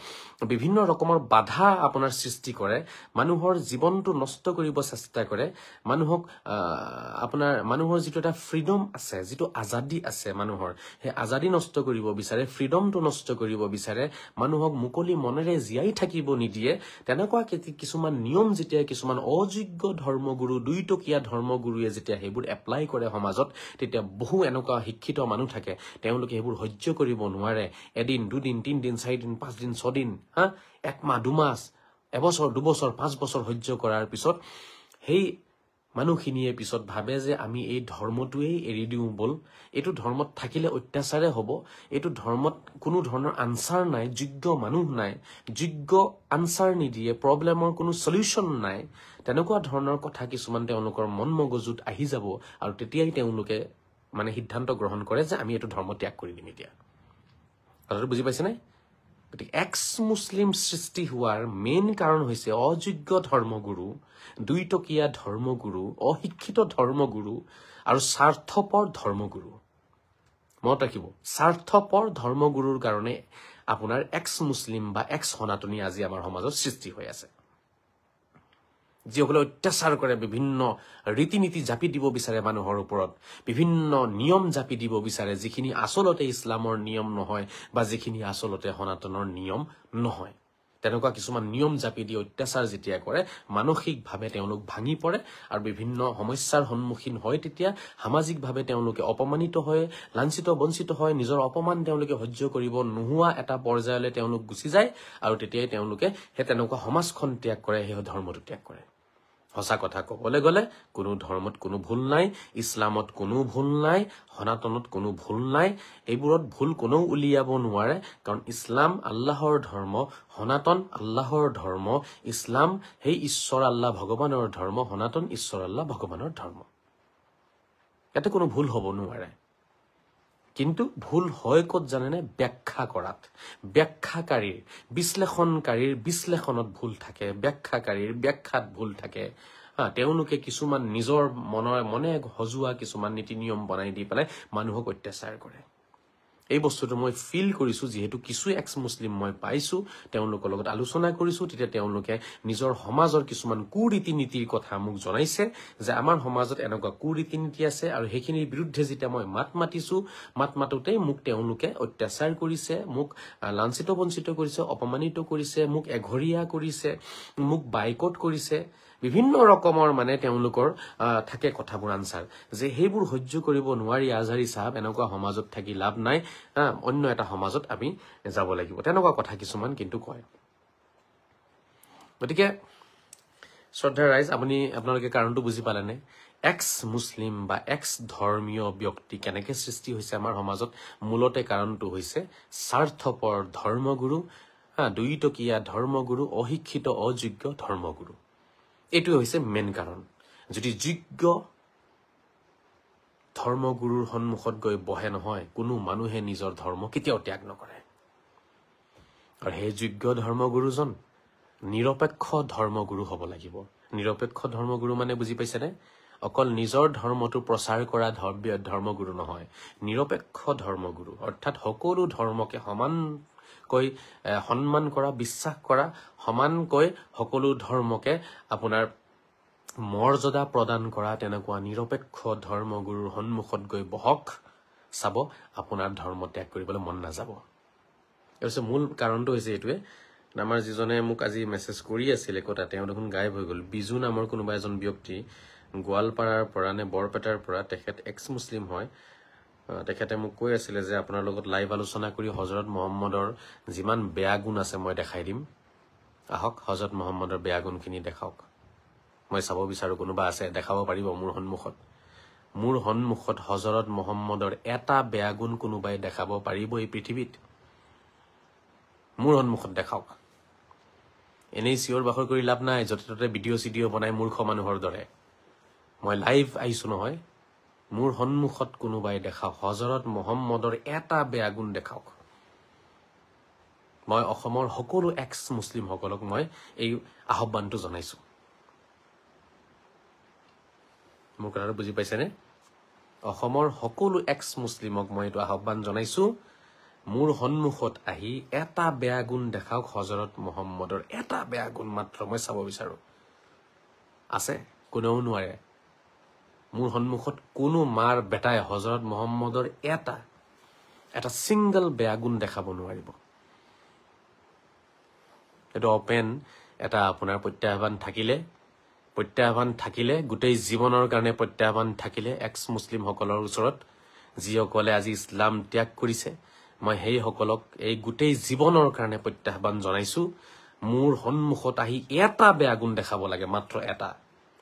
বিভিন্ন ৰকমৰ বাধা আপোনাৰ সৃষ্টি কৰে, মানুহৰ জীৱনটো নষ্ট কৰিব চেষ্টা কৰে, মানুহৰ যিটো এটা ফ্ৰীডম আছে, যিটো আজাদী আছে মানুহৰ, সেই আজাদী নষ্ট কৰিব বিচাৰে, ফ্ৰীডমটো নষ্ট কৰিব বিচাৰে, মানুহক মুকলি মনেৰে জীয়াই থাকিব নিদিয়ে। তেনেকুৱা কিছুমান নিয়ম যেতিয়া কিছুমান অযোগ্য ধৰ্মগুৰু, দুইটকীয়া ধৰ্মগুৰুৱে যেতিয়া সেইবোৰ এপ্লাই কৰে সমাজত, তেতিয়া বহু এনেকুৱা শিক্ষিত মানুহ থাকে, তেওঁলোকে সেইবোৰ সহ্য কৰিব নোৱাৰে। এদিন, দুদিন, 3 দিন, 4 দিন, 5 দিন, 6 দিন, 1 মাহ, 2 মাহ এবছৰ 2 বছৰ 5 বছৰ সহ্য কৰাৰ পিছত সেই মানুহখিনিয়ে পিছত ভাবে যে আমি এই ধৰ্মটোৱেই এৰি দিওঁ বল, এইটো ধৰ্মত থাকিলে অত্যাচাৰে হ'ব, এইটো ধৰ্মত কোনো ধৰণৰ আনচাৰ নাই, যোগ্য মানুহ নাই, যোগ্য আনচাৰ নিদিয়ে, প্ৰব্লেমৰ কোনো সলিউশ্যন নাই, তেনেকুৱা ধৰণৰ কথা কিছুমান তেওঁলোকৰ মন মগজুত আহি যাব আৰু তেতিয়াই তেওঁলোকে মানে সিদ্ধান্ত গ্ৰহণ কৰে যে আমি এইটো ধৰ্ম ত্যাগ কৰি দিম এতিয়া। কথাটো বুজি পাইছেনে? গতিকে এক্স মুছলিম সৃষ্টি হোৱাৰ মেইন কাৰণ হৈছে অযোগ্য ধৰ্মগুৰু, দুইটকীয়া ধৰ্মগুৰু, অশিক্ষিত ধৰ্মগুৰু আৰু স্বাৰ্থপৰ ধৰ্মগুৰু। মনত ৰাখিব, স্বাৰ্থপৰ ধৰ্মগুৰুৰ কাৰণে আপোনাৰ এক্স মুছলিম বা এক্স সনাতনী আজি আমাৰ সমাজত সৃষ্টি হৈ আছে, যিসকলে অত্যাচাৰ কৰে, বিভিন্ন ৰীতি নীতি জাপি দিব বিচাৰে মানুহৰ ওপৰত, বিভিন্ন নিয়ম জাপি দিব বিচাৰে যিখিনি আচলতে ইছলামৰ নিয়ম নহয় বা যিখিনি আচলতে সনাতনৰ নিয়ম নহয়। তেনেকুৱা কিছুমান নিয়ম জাপি দি অত্যাচাৰ যেতিয়া কৰে, মানসিকভাৱে তেওঁলোক ভাঙি পৰে আৰু বিভিন্ন সমস্যাৰ সন্মুখীন হয়। তেতিয়া সামাজিকভাৱে তেওঁলোকে অপমানিত হয়, লাঞ্ছিত বঞ্চিত হয়, নিজৰ অপমান তেওঁলোকে সহ্য কৰিব নোহোৱা এটা পৰ্যায়লৈ তেওঁলোক গুচি যায় আৰু তেতিয়াই তেওঁলোকে সেই তেনেকুৱা সমাজখন ত্যাগ কৰে, সেই ধৰ্মটো ত্যাগ কৰে। সঁচা কথা ক'বলৈ গ'লে কোনো ধৰ্মত কোনো ভুল নাই, ইছলামত কোনো ভুল নাই, সনাতনত কোনো ভুল নাই, এইবোৰত ভুল কোনেও উলিয়াব নোৱাৰে। কাৰণ ইছলাম আল্লাহৰ ধৰ্ম, সনাতন আল্লাহৰ ধৰ্ম, ইছলাম সেই ঈশ্বৰ আল্লাহ ভগৱানৰ ধৰ্ম, সনাতন ঈশ্বৰ আল্লাহ ভগৱানৰ ধৰ্ম। ইয়াতে কোনো ভুল হ'ব নোৱাৰে। কিন্তু ভুল হয় ক'ত জানেনে? ব্যাখ্যা কৰাত, ব্যাখ্যাকাৰীৰ, বিশ্লেষণকাৰীৰ বিশ্লেষণত ভুল থাকে, ব্যাখ্যাকাৰীৰ ব্যাখ্যাত ভুল থাকে। তেওঁলোকে কিছুমান নিজৰ মনে সজোৱা কিছুমান নীতি নিয়ম বনাই দি পেলাই মানুহক অত্যাচাৰ কৰে। এই বস্তুটো মই ফিল কৰিছো, যিহেতু কিছু এক্স মুছলিম মই পাইছো, তেওঁলোকৰ লগত আলোচনা কৰিছো, তেতিয়া তেওঁলোকে নিজৰ সমাজৰ কিছুমান কুৰীতি নীতিৰ কথা মোক জনাইছে যে আমাৰ সমাজত এনেকুৱা কুৰীতি নীতি আছে আৰু সেইখিনিৰ বিৰুদ্ধে যেতিয়া মই মাত মাতোতেই মোক তেওঁলোকে অত্যাচাৰ কৰিছে, মোক লাঞ্ছিত বঞ্চিত কৰিছে, অপমানিত কৰিছে, মোক এঘৰীয়া কৰিছে, মোক বাইকট কৰিছে, বিভিন্ন ৰকমৰ মানে তেওঁলোকৰ থাকে কথাবোৰ আনচাৰ, যে সেইবোৰ সহ্য কৰিব নোৱাৰি আজহাৰী সাহেব এনেকুৱা সমাজত থাকি লাভ নাই, অন্য এটা সমাজত আমি যাব লাগিব, তেনেকুৱা কথা কিছুমান কিন্তু কয়। গতিকে শ্ৰদ্ধা ৰাইজ, আপোনালোকে কাৰণটো বুজি পালেনে? এক্স মুছলিম বা এক্স ধৰ্মীয় ব্যক্তি কেনেকে সৃষ্টি হৈছে আমাৰ সমাজত? মূলতে কাৰণটো হৈছে স্বাৰ্থপৰ ধৰ্মগুৰু, দুইটকীয়া ধৰ্মগুৰু, অশিক্ষিত অযোগ্য ধৰ্মগুৰু। এইটোৱে হৈছে মেইন কাৰণ। যদি যোগ্য ধৰ্মগুৰুৰ সন্মুখত গৈ বহে নহয়, কোনো মানুহে নিজৰ ধৰ্ম কেতিয়াও ত্যাগ নকৰে। আৰু সেই যোগ্য ধৰ্মগুৰুজন নিৰপেক্ষ ধৰ্মগুৰু হ'ব লাগিব। নিৰপেক্ষ ধৰ্মগুৰু মানে বুজি পাইছেনে? অকল নিজৰ ধৰ্মটো প্ৰচাৰ কৰা ধৰ্মগুৰু নহয়, নিৰপেক্ষ ধৰ্মগুৰু, অৰ্থাৎ সকলো ধৰ্মকে সমানকৈ সন্মান কৰা, বিশ্বাস কৰা, সমানকৈ সকলো ধৰ্মকে আপোনাৰ মৰ্যাদা প্ৰদান কৰা, তেনেকুৱা নিৰপেক্ষ ধৰ্মগুৰুৰ সন্মুখত গৈ বহক, চাব আপোনাৰ ধৰ্ম ত্যাগ কৰিবলৈ মন নাযাব। মূল কাৰণটো হৈছে এইটোৱে। আমাৰ যিজনে মোক আজি মেছেজ কৰি আছিল একতা, তেওঁ দেখোন গায়ব হৈ গ'ল। বিজু নামৰ কোনোবা এজন ব্যক্তি গোৱালপাৰাৰ পৰা নে বৰপেটাৰ পৰা, তেখেত এক্স মুছলিম হয়। তেখেতে মোক কৈ আছিলে যে আপোনাৰ লগত লাইভ আলোচনা কৰি হজৰত মহম্মদৰ যিমান বেয়া গুণ আছে মই দেখাই দিম, আহক হজৰত মহম্মদৰ বেয়া গুণখিনি দেখাওক। মই চাব বিচাৰো কোনোবা আছে, দেখাব পাৰিব মোৰ সন্মুখত? মোৰ সন্মুখত হজৰত মহম্মদৰ এটা বেয়া গুণ কোনোবাই দেখাব পাৰিব এই পৃথিৱীত? মোৰ সন্মুখত দেখাওক। এনেই চিঞৰ বাখৰ কৰি লাভ নাই, য'তে ত'তে ভিডিঅ' চিডিঅ' বনাই মূৰ্খ মানুহৰ দৰে। মই লাইভ আহিছো নহয়, মোৰ সন্মুখত কোনোবাই দেখাওক, হজৰত মহম্মদৰ এটা বেয়া গুণ দেখাওক। মই অসমৰ সকলো এক্স মুছলিমসকলক মই এই আহ্বানটো জনাইছো। মোৰ কথাটো বুজি পাইছেনে? অসমৰ সকলো এক্স মুছলিমক মই এইটো আহ্বান জনাইছো, মোৰ সন্মুখত আহি এটা বেয়া গুণ দেখাওক, হজৰত মহম্মদৰ এটা বেয়া গুণ মাত্ৰ মই চাব বিচাৰো। আছে? কোনেও নোৱাৰে। মোৰ সন্মুখত কোনো মাৰ বেটাই হজৰত মহম্মদৰ এটা ছিংগল বেয়া গুণ দেখাব নোৱাৰিব। এইটো অপেন এটা আপোনাৰ প্ৰত্যাহ্বান থাকিলে, গোটেই জীৱনৰ কাৰণে প্ৰত্যাহ্বান থাকিলে এক্স মুছলিমসকলৰ ওচৰত, যিসকলে আজি ইছলাম ত্যাগ কৰিছে, মই সেইসকলক এই গোটেই জীৱনৰ কাৰণে প্ৰত্যাহ্বান জনাইছো। মোৰ সন্মুখত আহি এটা বেয়া গুণ দেখাব লাগে, মাত্ৰ এটা,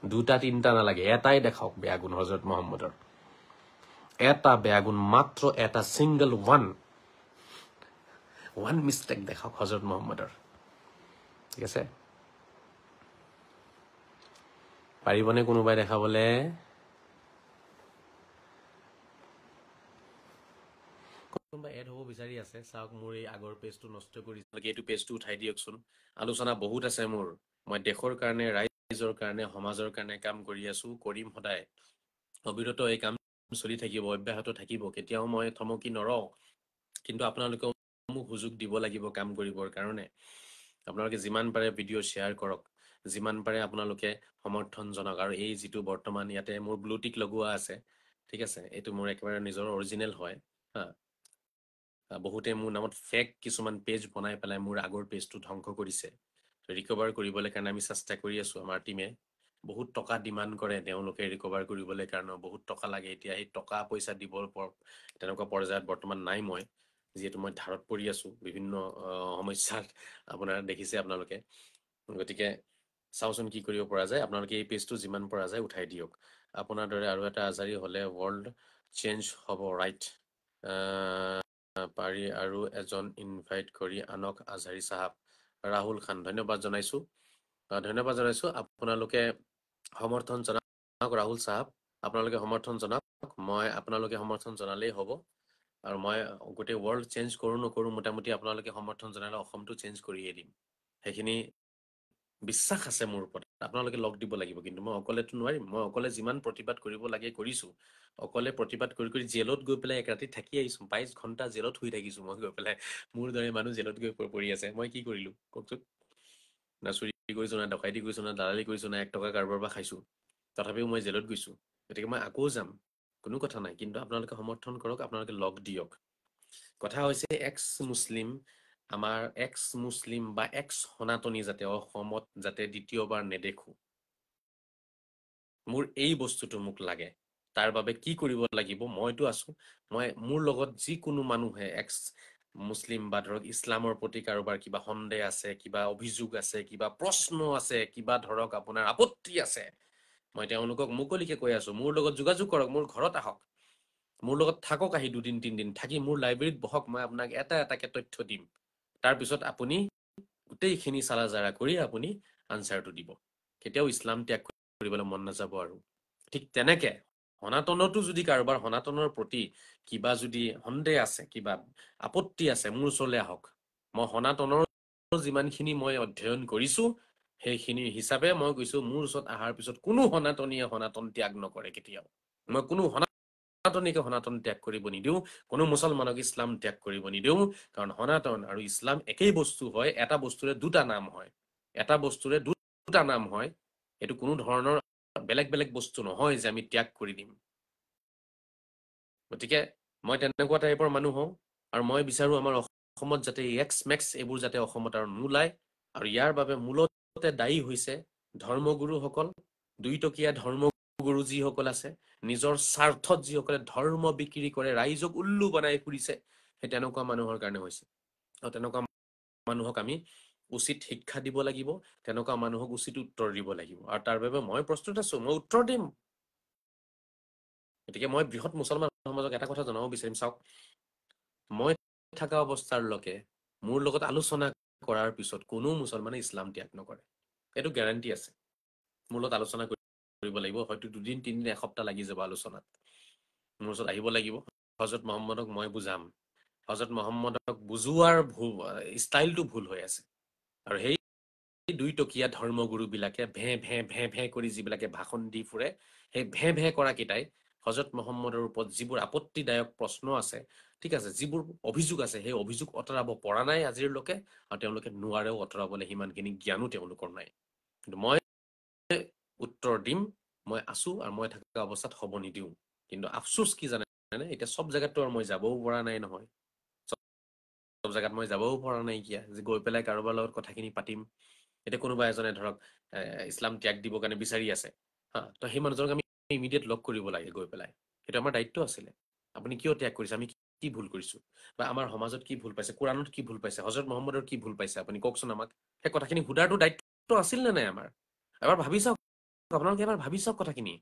দুটা তিনিটা নালাগে, এটাই দেখাওক বেয়া গুণ হজৰত মহম্মদৰ, এটা বেয়া গুণ, মাত্ৰ এটা, ছিংগল ওৱান মিষ্টেক দেখাওক হজৰত মহম্মদৰ। ঠিক আছে, পাৰিবনে কোনোবাই দেখাবলে? কোনোবা এড হ'ব বিচাৰি আছে? চাওক, মোৰ এই আগৰ পেজটো নষ্ট কৰিছে, এইটো পেজটো উঠাই দিয়কচোন। আলোচনা বহুত আছে মোৰ, মই দেশৰ কাৰণে, ৰাইজৰ কাৰণে, সমাজৰ কাৰণে কাম কৰি আছো, কৰিম সদায়, অবিৰত এই কাম চলি থাকিব, অব্যাহত থাকিব, কেতিয়াও মই থমকি নৰওঁ। কিন্তু আপোনালোকেও মোক সুযোগ দিব লাগিব কাম কৰিবৰ কাৰণে। আপোনালোকে যিমান পাৰে ভিডিঅ' শ্বেয়াৰ কৰক, যিমান পাৰে আপোনালোকে সমৰ্থন জনাওক। আৰু এই যিটো বৰ্তমান ইয়াতে মোৰ ব্লুটিক লগোৱা আছে, ঠিক আছে, এইটো মোৰ একেবাৰে নিজৰ অৰিজিনেল হয়। হা, বহুতে মোৰ নামত ফেক কিছুমান পেজ বনাই পেলাই মোৰ আগৰ পেজটো ধ্বংস কৰিছে। ৰিকভাৰ কৰিবলৈ কাৰণে আমি চেষ্টা কৰি আছো। আমাৰ টিমে বহুত টকা ডিমাণ্ড কৰে, তেওঁলোকে ৰিকভাৰ কৰিবলৈ কাৰণে বহুত টকা লাগে। এতিয়া সেই টকা পইচা দিবৰ তেনেকুৱা পৰ্যায়ত বৰ্তমান নাই মই, যিহেতু মই ধাৰত পৰি আছো বিভিন্ন সমস্যাত, আপোনাৰ দেখিছে আপোনালোকে। গতিকে চাওচোন কি কৰিব পৰা যায়। আপোনালোকে এই পেজটো যিমান পৰা যায় উঠাই দিয়ক। আপোনাৰ দৰে আৰু এটা আজাৰী হ'লে ৱৰ্ল্ড চেঞ্জ হ'ব, ৰাইট? পাৰি আৰু এজন ইনভাইট কৰি আনক আজহাৰী চাহাব। ৰাহুল খান, ধন্যবাদ জনাইছো, ধন্যবাদ জনাইছো। আপোনালোকে সমৰ্থন জনাওক ৰাহুল চাহাব, আপোনালোকে সমৰ্থন জনাওক। মই আপোনালোকে সমৰ্থন জনালেই হ'ব। আৰু মই গোটেই ৱৰ্ল্ড চেঞ্জ কৰোঁ নকৰোঁ, মোটামুটি আপোনালোকে সমৰ্থন জনালে অসমটো চেঞ্জ কৰিয়ে দিম, সেইখিনি বিশ্বাস আছে মোৰ ওপৰত। আপোনালোকে লগ দিব লাগিব, কিন্তু মই অকলেতো নোৱাৰিম। মই অকলে যিমান প্ৰতিবাদ কৰিব লাগে কৰিছো, অকলে প্ৰতিবাদ কৰি কৰি জেলত গৈ পেলাই এক ৰাতি থাকি আহিছো, 22 ঘণ্টা জেলত শুই থাকিছো মই গৈ পেলাই। মোৰ দৰে মানুহ জেলত গৈ পৰি আছে, মই কি কৰিলো কওকচোন? না চুৰি কৰিছো, না ডকাইতি কৰিছো, না দালালি কৰিছো, না 1 টকা কাৰোবাৰ পৰা খাইছো, তথাপিও মই জেলত গৈছো। গতিকে মই আকৌ যাম, কোনো কথা নাই। কিন্তু আপোনালোকে সমৰ্থন কৰক, আপোনালোকে লগ দিয়ক। কথা হৈছে এক্স মুছলিম, আমাৰ এক্স মুছলিম বা এক্স সনাতনী যাতে অসমত যাতে দ্বিতীয়বাৰ নেদেখো, মোৰ এই বস্তুটো মোক লাগে। তাৰ বাবে কি কৰিব লাগিব? মইতো আছো, মোৰ লগত যিকোনো মানুহে এক্স মুছলিম বা ধৰক ইছলামৰ প্ৰতি কাৰোবাৰ কিবা সন্দেহ আছে, কিবা অভিযোগ আছে, কিবা প্ৰশ্ন আছে, কিবা ধৰক আপোনাৰ আপত্তি আছে, মই তেওঁলোকক মুকলিকে কৈ আছো, মোৰ লগত যোগাযোগ কৰক, মোৰ ঘৰত আহক, মোৰ লগত থাকক, আহি 2 দিন 3 দিন থাকি মোৰ লাইব্ৰেৰীত বহক, মই আপোনাক এটা এটাকে তথ্য দিম। তাৰপিছত আপুনি গোটেইখিনি চালাজাৰা কৰি আপুনি আনচাৰটো দিব। কেতিয়াও ইছলাম ত্যাগ কৰিবলৈ মন নাযাব। আৰু ঠিক তেনেকে সনাতনতো যদি কাৰোবাৰ সনাতনৰ প্ৰতি কিবা যদি সন্দেহ আছে, কিবা আপত্তি আছে, মোৰ ওচৰলৈ আহক। মই সনাতনৰ যিমানখিনি মই অধ্যয়ন কৰিছো, সেইখিনি হিচাপে মই কৈছো, মোৰ ওচৰত অহাৰ পিছত কোনো সনাতনীয়ে সনাতন ত্যাগ নকৰে কেতিয়াও। মই কোনো সনাতনীকে সনাতন ত্যাগ কৰিব নিদিওঁ, কোনো মুছলমানক ইছলাম ত্যাগ কৰিব নিদিওঁ। কাৰণ সনাতন আৰু ইছলাম একেই বস্তু হয়, এটা বস্তুৰে দুটা নাম হয়, এটা বস্তুৰে দুটা নাম হয়। এইটো কোনো ধৰণৰ বেলেগ বেলেগ বস্তু নহয় যে আমি ত্যাগ কৰি দিম। গতিকে মই তেনেকুৱা টাইপৰ মানুহ হওঁ, আৰু মই বিচাৰো আমাৰ অসমত যাতে এক্স মেক্স এইবোৰ যাতে অসমত আৰু নোলায়। আৰু ইয়াৰ বাবে মূলতে দায়ী হৈছে ধৰ্মগুৰুসকল, 2 টকীয়া ধৰ্মগুৰু যিসকল আছে, নিজৰ স্বাৰ্থত যিসকলে ধৰ্ম বিক্ৰী কৰে, ৰাইজক উল্লু বনাই ফুৰিছে, সেই তেনেকুৱা মানুহৰ কাৰণে হৈছে। আৰু তেনেকুৱা মানুহক আমি উচিত শিক্ষা দিব লাগিব, তেনেকুৱা মানুহক উচিত উত্তৰ দিব লাগিব। আৰু তাৰ বাবে মই প্ৰস্তুত আছো, মই উত্তৰ দিম। গতিকে মই বৃহৎ মুছলমান সমাজক এটা কথা জনাব বিচাৰিম, চাওক, মই থকা অৱস্থাৰলৈকে মোৰ লগত আলোচনা কৰাৰ পিছত কোনো মুছলমানে ইছলাম ত্যাগ নকৰে, এইটো গ্যাৰাণ্টি আছে। মোৰ লগত আলোচনা কৰিব লাগিব, হয়তো 2 দিন 3 দিন এসপ্তাহ লাগি যাব আলোচনাত। মোৰ ওচৰত আহিব লাগিব, হজৰত মহম্মদক মই বুজাম। হজৰত মহম্মদক বুজোৱাৰ ষ্টাইলটো ভুল হৈ আছে। আৰু সেই 2 টকীয়া ধৰ্মগুৰু বিলাকে ভে ভে ভে ভে কৰি যিবিলাকে ভাষণ দি ফুৰে, সেই ভে ভে কৰা কেইটাই হজৰত মহম্মদৰ ওপৰত যিবোৰ আপত্তিদায়ক প্ৰশ্ন আছে, ঠিক আছে, যিবোৰ অভিযোগ আছে, সেই অভিযোগ আঁতৰাব পৰা নাই আজিলৈকে, আৰু তেওঁলোকে নোৱাৰেও আঁতৰাবলৈ, সিমানখিনি জ্ঞানো তেওঁলোকৰ নাই। কিন্তু মই উত্তৰ দিম, মই আছো, আৰু মই থকা অৱস্থাত হ'ব নিদিওঁ। কিন্তু আফচোচ কি জানে, এতিয়া চব জেগাতো আৰু মই যাবও পৰা নাই নহয়, চব জেগাত মই যাবও পৰা নাইকিয়া যে গৈ পেলাই কাৰোবাৰ লগত কথাখিনি পাতিম। এতিয়া কোনোবা এজনে ধৰক ইছলাম ত্যাগ দিবৰ কাৰণে বিচাৰি আছে, হা, তো সেই মানুহজনক আমি ইমিডিয়েট লগ কৰিব লাগে গৈ পেলাই, সেইটো আমাৰ দায়িত্ব আছিলে। আপুনি কিয় ত্যাগ কৰিছে, আমি কি ভুল কৰিছো বা আমাৰ সমাজত কি ভুল পাইছে, কোৰাণত কি ভুল পাইছে, হজৰত মহম্মদৰ কি ভুল পাইছে, আপুনি কওকচোন আমাক। সেই কথাখিনি সোধাৰটো দায়িত্ব আছিল নে নাই আমাৰ? এবাৰ ভাবি চাওক, আপোনালোকে এবাৰ ভাবি চাওক কথাখিনি।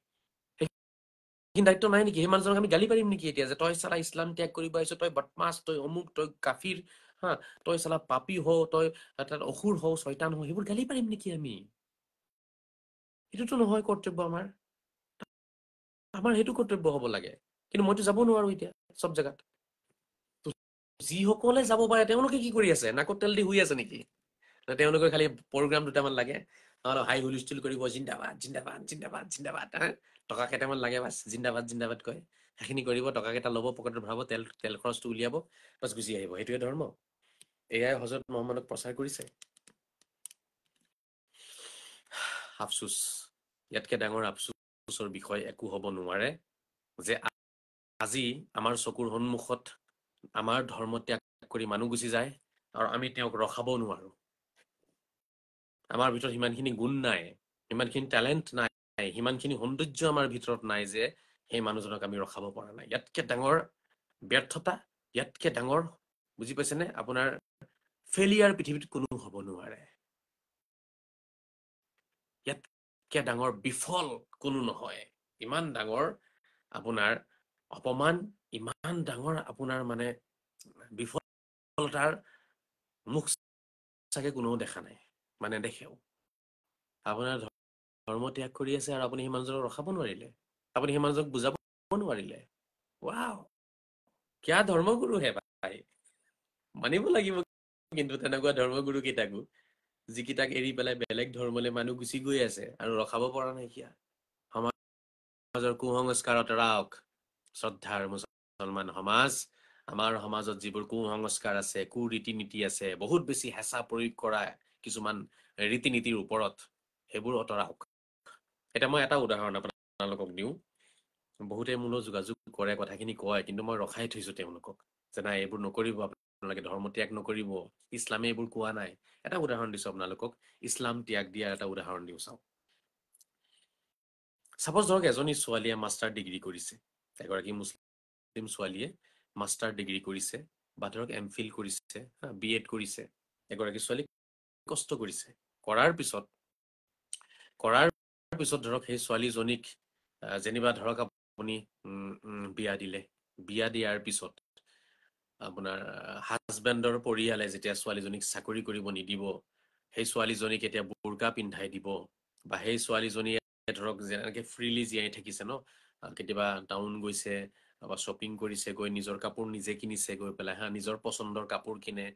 সেইখিনি দায়িত্ব নাই নেকি? সেই মানুহজনক আমি গালি পাৰিম নেকি এতিয়া যে তই চালা ইছলাম ত্যাগ কৰিব আহিছ, তই বদমাছ, তই অমুক, তই কাফিৰ, হা, তই চালা পাপী হও, তই তাত অসুৰ হও, শয়তান হও, সেইবোৰ গালি পাৰিম নেকি আমি? সেইটোতো নহয় কৰ্তব্য আমাৰ। আমাৰ সেইটো কৰ্তব্য হ'ব লাগে, কিন্তু মইতো যাব নোৱাৰো এতিয়া চব জেগাত। যিসকলে যাব পাৰে তেওঁলোকে কি কৰি আছে? নাকত তেল দি শুই আছে নেকি? তেওঁলোকৰ খালি প্ৰগ্ৰাম দুটামান লাগে, অলপ হাই হুলস্থুল কৰিব, জিন্দাবাদ জিন্দাবাদ জিন্দাবাদ জিন্দাবাদ, টকা কেইটামান লাগে বাছ, জিন্দাবাদ জিন্দাবাদ কয়, সেইখিনি কৰিব, টকা কেইটা ল'ব, পকেটত ভৰাব, তেল খৰচটো উলিয়াব, বাছ গুচি আহিব। সেইটোৱে ধৰ্ম? এয়াই হজৰত মহম্মদক প্ৰচাৰ কৰিছে। আফচোচ, ইয়াতকে ডাঙৰ আফচোচৰ বিষয় একো হ'ব নোৱাৰে যে আজি আমাৰ চকুৰ সন্মুখত আমাৰ ধৰ্ম ত্যাগ কৰি মানুহ গুচি যায় আৰু আমি তেওঁক ৰখাবও নোৱাৰো। আমাৰ ভিতৰত সিমানখিনি গুণ নাই, সিমানখিনি টেলেণ্ট নাই, সিমানখিনি সৌন্দৰ্য আমাৰ ভিতৰত নাই যে সেই মানুহজনক আমি ৰখাব পৰা নাই। ইয়াতকে ডাঙৰ ব্যৰ্থতা, ইয়াতকে ডাঙৰ, বুজি পাইছেনে, আপোনাৰ ফেলিয়াৰ পৃথিৱীত কোনো হ'ব নোৱাৰে। ইয়াতকে ডাঙৰ বিফল কোনো নহয়। ইমান ডাঙৰ আপোনাৰ অপমান, ইমান ডাঙৰ আপোনাৰ মানে বিফলতাৰ মুখ চাগে কোনেও দেখা নাই, মানে দেখেও। আপোনাৰ ধৰ্ম ত্যাগ কৰি আছে আৰু আপুনি সেই মানুহজনক ৰখাব নোৱাৰিলে, আপুনি সেই মানুহজনক বুজাব নোৱাৰিলে। ৱাও, কিয়া ধৰ্মগুৰু হে ভাই। মানিব লাগিব কিন্তু তেনেকুৱা ধৰ্মগুৰু কেইটাকো, যিকেইটাক এৰি পেলাই বেলেগ ধৰ্মলৈ মানুহ গুচি গৈ আছে আৰু ৰখাব পৰা নাইকিয়া। সমাজৰ কুসংস্কাৰত ৰাওক শ্ৰদ্ধাৰ মুছলমান সমাজ। আমাৰ সমাজত যিবোৰ কুসংস্কাৰ আছে, কুৰীতি নীতি আছে, বহুত বেছি হেঁচা প্ৰয়োগ কৰা কিছুমান ৰীতি নীতিৰ ওপৰত, সেইবোৰ আঁতৰাওক। এতিয়া মই এটা উদাহৰণ আপোনালোকক দিওঁ। বহুতে মোলৈ যোগাযোগ কৰে, কথাখিনি কয়, কিন্তু মই ৰখাই থৈছো তেওঁলোকক যে নাই, এইবোৰ নকৰিব, আপোনালোকে ধৰ্ম ত্যাগ নকৰিব, ইছলামে এইবোৰ কোৱা নাই। এটা উদাহৰণ দিছো আপোনালোকক, ইছলাম ত্যাগ দিয়াৰ এটা উদাহৰণ দিওঁ চাওক। চাপোজ ধৰক এজনী ছোৱালীয়ে মাষ্টাৰ ডিগ্ৰী কৰিছে, এগৰাকী মুছলিম ছোৱালীয়ে মাষ্টাৰ ডিগ্ৰী কৰিছে, বা ধৰক এমফিল কৰিছে, BEd কৰিছে, এগৰাকী ছোৱালী কষ্ট কৰিছে, কৰাৰ পিছত ধৰক সেই ছোৱালীজনীক যেনিবা ধৰক আপুনি বিয়া দিলে, বিয়া দিয়াৰ পিছত আপোনাৰ হাজবেণ্ডৰ পৰিয়ালে যেতিয়া ছোৱালীজনীক চাকৰি কৰিব নিদিব, সেই ছোৱালীজনীক এতিয়া বুৰ্কা পিন্ধাই দিব, বা সেই ছোৱালীজনীয়ে ধৰক যেনেকে ফ্ৰীলি জীয়াই থাকিছে ন, কেতিয়াবা টাউন গৈছে বা শ্বপিং কৰিছে, গৈ নিজৰ কাপোৰ নিজে কিনিছে, গৈ পেলাই নিজৰ পচন্দৰ কাপোৰ কিনে,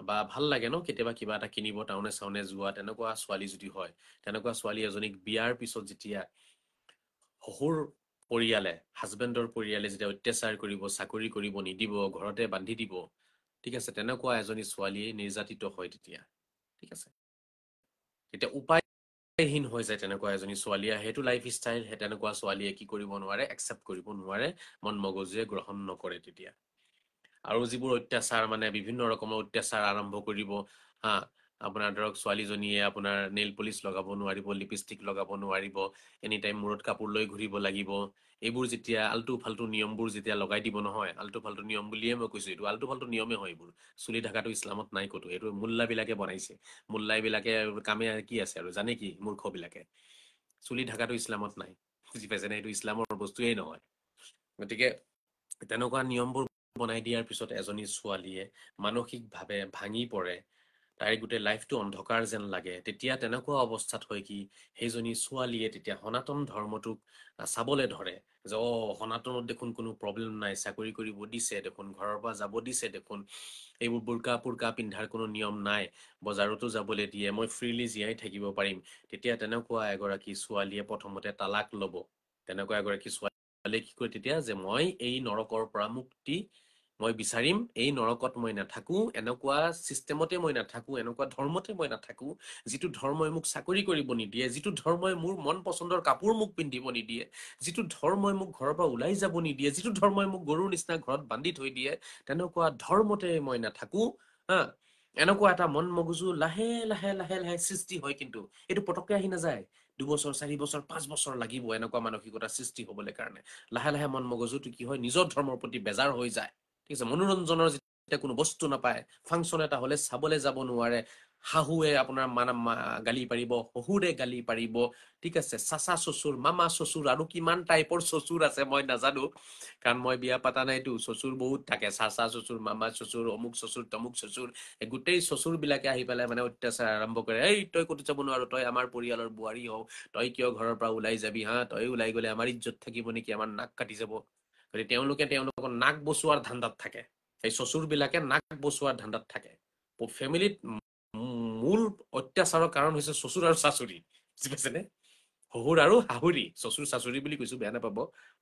বা ভাল লাগে ন কেতিয়াবা কিবা এটা কিনিব, টাউনে চাউনে যোৱা, তেনেকুৱা ছোৱালী যদি হয়, তেনেকুৱা ছোৱালী এজনীক বিয়াৰ পিছত যেতিয়া শহুৰ পৰিয়ালে, হাজবেণ্ডৰ পৰিয়ালে যেতিয়া অত্যাচাৰ কৰিব, চাকৰি কৰিব নিদিব, ঘৰতে বান্ধি দিব, ঠিক আছে, তেনেকুৱা এজনী ছোৱালীয়ে নিৰ্যাতিত হয় তেতিয়া, ঠিক আছে, তেতিয়া উপায়হীন হৈ যায় তেনেকুৱা এজনী ছোৱালীয়ে। সেইটো লাইফ ষ্টাইল তেনেকুৱা ছোৱালীয়ে কি কৰিব নোৱাৰে, একচেপ্ট কৰিব নোৱাৰে, মন মগজুৱে গ্ৰহণ নকৰে তেতিয়া। আৰু যিবোৰ অত্যাচাৰ, মানে বিভিন্ন ৰকমৰ অত্যাচাৰ আৰম্ভ কৰিব, হা, আপোনাৰ ধৰক ছোৱালীজনীয়ে আপোনাৰ নেইল পলিচ লগাব নোৱাৰিব, লিপষ্টিক লগাব নোৱাৰিব, এনি টাইম মূৰত কাপোৰ লৈ ঘূৰিব লাগিব, এইবোৰ যেতিয়া আল্টু ফাল্টু নিয়মবোৰ যেতিয়া লগাই দিব নহয়, আল্টু ফাল্টু নিয়ম বুলিয়ে মই কৈছো, এইটো আল্টু ফাল্টু নিয়মে হয় এইবোৰ। চুলি ঢাকাটো ইছলামত নাই ক'তো, এইটো মোল্লাবিলাকে বনাইছে। মোল্লাবিলাকে কামে কি আছে আৰু, জানে কি মূৰ্খবিলাকে, চুলি ঢাকাটো ইছলামত নাই, বুজি পাইছে নে, এইটো ইছলামৰ বস্তুৱেই নহয়। গতিকে তেনেকুৱা নিয়মবোৰ বনাই দিয়াৰ পিছত এজনী ছোৱালীয়ে মানসিকভাৱে ভাঙি পৰে, তাইৰ গোটেই লাইফটো অন্ধকাৰ যেন লাগে, তেতিয়া তেনেকুৱা অৱস্থাত হয় কি, সেইজনী ছোৱালীয়ে তেতিয়া সনাতন ধৰ্মটোক চাবলৈ ধৰে, যে সনাতনত দেখোন কোনো প্ৰব্লেম নাই, চাকৰি কৰিব দিছে দেখোন, ঘৰৰ পৰা যাব দিছে দেখোন, এইবোৰ বুৰ্কা পিন্ধাৰ কোনো নিয়ম নাই, বজাৰতো যাবলৈ দিয়ে, মই ফ্ৰীলি জীয়াই থাকিব পাৰিম। তেতিয়া তেনেকুৱা এগৰাকী ছোৱালীয়ে প্ৰথমতে তালাক ল'ব। তেনেকুৱা এগৰাকী ছোৱালীয়ে কি কয় তেতিয়া, যে মই এই নৰকৰ পৰা মুক্তি মই বিচাৰিম, এই নৰকত মই নাথাকো, এনেকুৱা চিষ্টেমতে মই নাথাকো, এনেকুৱা ধৰ্মতে মই নাথাকো, যিটো ধৰ্মই মোক চাকৰি কৰিব নিদিয়ে, যিটো ধৰ্মই মোৰ মন পচন্দৰ কাপোৰ মোক পিন্ধিব নিদিয়ে, যিটো ধৰ্মই মোক ঘৰৰ পৰা ওলাই যাব নিদিয়ে, যিটো ধৰ্মই মোক গৰুৰ নিচিনা ঘৰত বান্ধি থৈ দিয়ে, তেনেকুৱা ধৰ্মতে মই নাথাকো, হা, এনেকুৱা এটা মন মগজু লাহে লাহে লাহে লাহে সৃষ্টি হয়। কিন্তু এইটো পটককে আহি নাযায়, 2 বছৰ 4 বছৰ 5 বছৰ লাগিব এনেকুৱা মানসিকতা সৃষ্টি হবলৈ কাৰণে। লাহে লাহে মন মগজুটো কি হয়, নিজৰ ধৰ্মৰ প্ৰতি বেজাৰ হৈ যায়, ঠিক আছে মনোৰঞ্জনৰ যেতিয়া কোনো বস্তু নাপায় ফাংচন এটা হলে চাবলৈ যাব নোৱাৰে শাহুৱে আপোনাৰ গালি পাৰিব শহুৰে গালি পাৰিব ঠিক আছে চাচা চচুৰ মামা চচুৰ আৰু কিমান টাইপৰ চচুৰ আছে মই নাজানো কাৰণ মই বিয়া পাতা নাইতো চচুৰ বহুত থাকে চাচা চচুৰ মামা চচুৰ অমুক চচুৰ তমুক চচুৰ এই গোটেই চচুৰ বিলাকে আহি পেলাই মানে অত্যাচাৰ আৰম্ভ কৰে এই তই ক'তো যাব নোৱাৰো তই আমাৰ পৰিয়ালৰ বোৱাৰী হও তই কিয় ঘৰৰ পৰা ওলাই যাবি হা তই ওলাই গলে আমাৰ ইজ্জত থাকিব নেকি আমাৰ নাক কাটি যাব গতিকে তেওঁলোকৰ নাক বচোৱাৰ ধান্দাত থাকে এই চচুৰ বিলাকে নাক বচোৱাৰ ধান্দাত থাকে ফেমিলিত মূল অত্যাচাৰৰ কাৰণ হৈছে চচুৰ আৰু চাচুৰি বুজি পাইছেনে শহুৰ আৰু শাহুৰি চচুৰ চাচুৰি বুলি কৈছো বেয়া নাপাব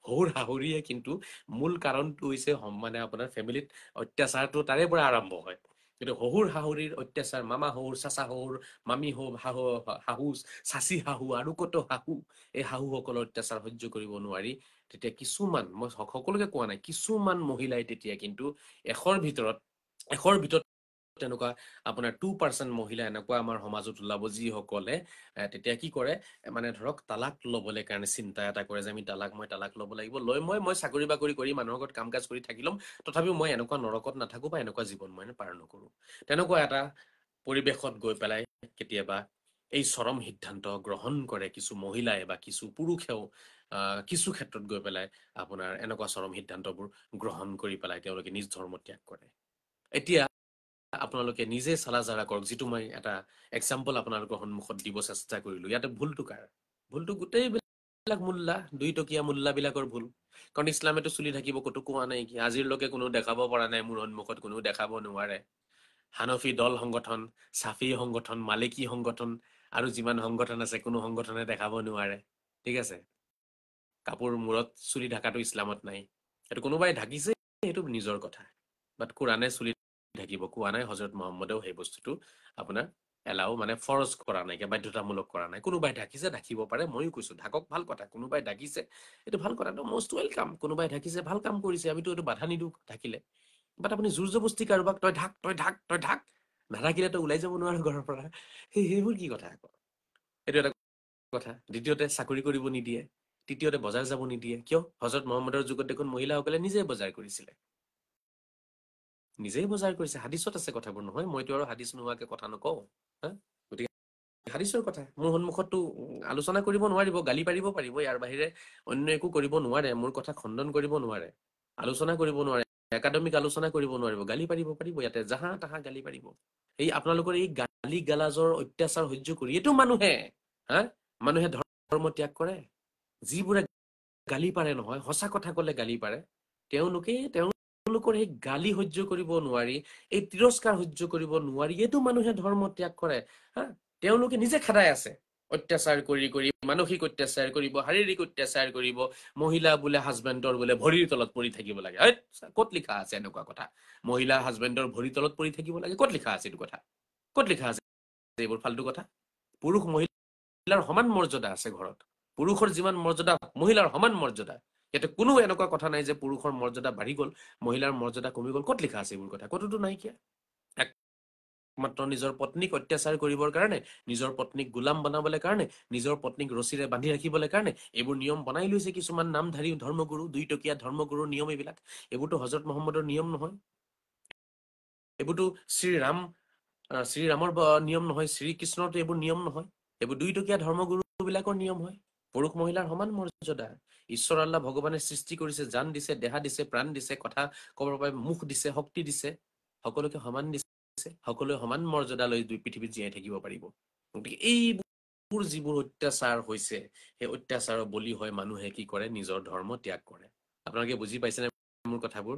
শহুৰ শাহুৰিয়ে কিন্তু মূল কাৰণটো হৈছে মানে আপোনাৰ ফেমিলিত অত্যাচাৰটো তাৰে পৰা আৰম্ভ হয় কিন্তু শহুৰ শাহুৰিৰ অত্যাচাৰ মামা শহুৰ চাচা শহুৰ মামী শাহু চাচী শাহু আৰু কত শাহু এই শাহুসকলৰ অত্যাচাৰ সহ্য কৰিব নোৱাৰি তেতিয়া কিছুমান মই সকলোকে কোৱা নাই কিছুমান মহিলাই তেতিয়া কিন্তু এশৰ ভিতৰত তেনেকুৱা আপোনাৰ 2% মহিলা এনেকুৱা আমাৰ সমাজত ওলাব যিসকলে তেতিয়া কি কৰে মানে ধৰক তালাক ল'বলৈ কাৰণে চিন্তা এটা কৰে যে মই তালাক ল'ব লাগিব লৈ মই চাকৰি বাকৰি কৰি মানুহৰ ঘৰত কাম কাজ কৰি থাকি ল'ম তথাপিও মই এনেকুৱা নৰকত নাথাকো বা এনেকুৱা জীৱন মই পাৰ নকৰো তেনেকুৱা এটা পৰিৱেশত গৈ পেলাই কেতিয়াবা এই চৰম সিদ্ধান্ত গ্ৰহণ কৰে কিছু মহিলাই বা কিছু পুৰুষেও কিছু ক্ষেত্ৰত গৈ পেলাই আপোনাৰ এনেকুৱা চৰম সিদ্ধান্তবোৰ গ্ৰহণ কৰি পেলাই তেওঁলোকে নিজ ধৰ্ম ত্যাগ কৰে এতিয়া আপোনালোকে নিজে চালা জাৰা কৰক যিটো মই এটা এক্সাম্পল আপোনালোকৰ সন্মুখত দিব চেষ্টা কৰিলো ইয়াতে ভুলটো কাৰ ভুলটো গোটেইবিলাক মোল্লা 2 টকীয়া মোল্লাবিলাকৰ ভুল কাৰণ ইছলামেতো চলি থাকিব কতো কোৱা নাই কি আজিলৈকে কোনো দেখাব পৰা নাই মোৰ সন্মুখত কোনো দেখাব নোৱাৰে হানফি দল সংগঠন সাফি সংগঠন মালিকী সংগঠন আৰু যিমান সংগঠন আছে কোনো সংগঠনে দেখাব নোৱাৰে ঠিক আছে কাপোৰ মূৰত চুলি ঢাকাটো ইছলামত নাই এইটো কোনোবাই ঢাকিছে এইটো নিজৰ কথা বাট কোৰাণে চুলি ঢাকিব কোৱা নাই হযৰত মুহাম্মদেও সেই বস্তুটো আপোনাৰ এলাও মানে ফৰজ কৰা নাই বাধ্যতামূলক কৰা নাই কোনোবাই ঢাকিছে ঢাকিব পাৰে মইও কৈছো ঢাকক ভাল কথা কোনোবাই ঢাকিছে এইটো ভাল কথাটো মোষ্ট ওয়েলকাম কোনোবাই ঢাকিছে ভাল কাম কৰিছে আমিতো এইটো বাধা নিদিও ঢাকিলে বাট আপুনি জোৰ জবস্তি কাৰোবাক তই ঢাক নাঢাকিলেতো ওলাই যাব নোৱাৰো ঘৰৰ পৰা সেইবোৰ কি কথা আকৌ এইটো এটা কথা দ্বিতীয়তে চাকৰি কৰিব নিদিয়ে তৃতীয়তে বজাৰ যাব নিদিয়ে কিয় হযৰত মুহাম্মদৰ যুগত দেখোন মহিলাসকলে নিজে বজাৰ কৰিছিলে নিজেই বজাৰ কৰিছে হাদিছত আছে কথাবোৰ নহয় মইতো আৰু হাদিছ নোহোৱাকে কথা নকওঁ গতিকে হাদিছৰ কথা মোৰ সন্মুখততো আলোচনা কৰিব নোৱাৰিব গালি পাৰিব পাৰিব ইয়াৰ বাহিৰে অন্য একো কৰিব নোৱাৰে মোৰ কথা খণ্ডন কৰিব নোৱাৰে আলোচনা কৰিব নোৱাৰে একাডেমিক আলোচনা কৰিব নোৱাৰিব গালি পাৰিব ইয়াতে জাহা তাহা গালি পাৰিব এই আপোনালোকৰ এই গালি গালাজৰ অত্যাচাৰ সহ্য কৰি এইটো মানুহে ধৰ্ম ত্যাগ কৰে যিবোৰে গালি পাৰে নহয় সঁচা কথা কলে গালি পাৰে তেওঁলোকৰ এই গালি সহ্য কৰিব নোৱাৰি এই তিৰস্কাৰ সহ্য কৰিব নোৱাৰি এইটো মানুহে ধৰ্ম ত্যাগ কৰে তেওঁলোকে নিজে খাদাই আছে অত্যাচাৰ কৰি মানসিক অত্যাচাৰ কৰিব শাৰীৰিক অত্যাচাৰ কৰিব মহিলা বোলে হাজবেণ্ডৰ বোলে ভৰিৰ তলত পৰি থাকিব লাগে ক'ত লিখা আছে এনেকুৱা কথা মহিলা হাজবেণ্ডৰ ভৰিৰ তলত পৰি থাকিব লাগে ক'ত লিখা আছে এইটো কথা ক'ত লিখা আছে এইবোৰ ফাল্টু কথা পুৰুষ মহিলাৰ সমান মৰ্যাদা আছে ঘৰত পুৰুষৰ যিমান মৰ্যাদা মহিলাৰ সমান মৰ্যাদা ইয়াতে কোনো এনেকুৱা কথা নাই যে পুৰুষৰ মৰ্যাদা বাঢ়ি গ'ল মহিলাৰ মৰ্যাদা কমি গ'ল ক'ত লিখা আছে এইবোৰ কথা ক'তোতো নাইকিয়া মাত্ৰ নিজৰ পত্নীক অত্যাচাৰ কৰিবৰ কাৰণে নিজৰ পত্নীক গোলাম বনাবলৈ কাৰণে নিজৰ পত্নীক ৰছীৰে বান্ধি ৰাখিবলৈ কাৰণে এইবোৰ নিয়ম বনাই লৈছে কিছুমান নামধাৰী ধৰ্মগুৰু 2 টকীয়া ধৰ্মগুৰুৰ নিয়ম এইবোৰতো হযৰত মুহাম্মদৰ নিয়ম নহয় এইবোৰতো শ্ৰীৰামৰ নিয়ম নহয় শ্ৰীকৃষ্ণৰতো এইবোৰ নিয়ম নহয় এইবোৰ 2 টকীয়া ধৰ্মগুৰু বিলাকৰ নিয়ম হয় পুৰুষ মহিলাৰ সমান মৰ্যাদা ঈশ্বৰ আল্লাহ ভগৱানে সৃষ্টি কৰিছে জান দিছে দেহা দিছে প্ৰাণ দিছে কথা ক'বৰ বাবে মুখ দিছে শক্তি দিছে সকলোকে সমান দিছে সকলোৱে সমান মৰ্যাদা লৈ পৃথিৱীত জীয়াই থাকিব পাৰিব গতিকে এইবোৰ যিবোৰ অত্যাচাৰ হৈছে সেই অত্যাচাৰৰ বলি হৈ মানুহে কি কৰে নিজৰ ধৰ্ম ত্যাগ কৰে আপোনালোকে বুজি পাইছেনে মোৰ কথাবোৰ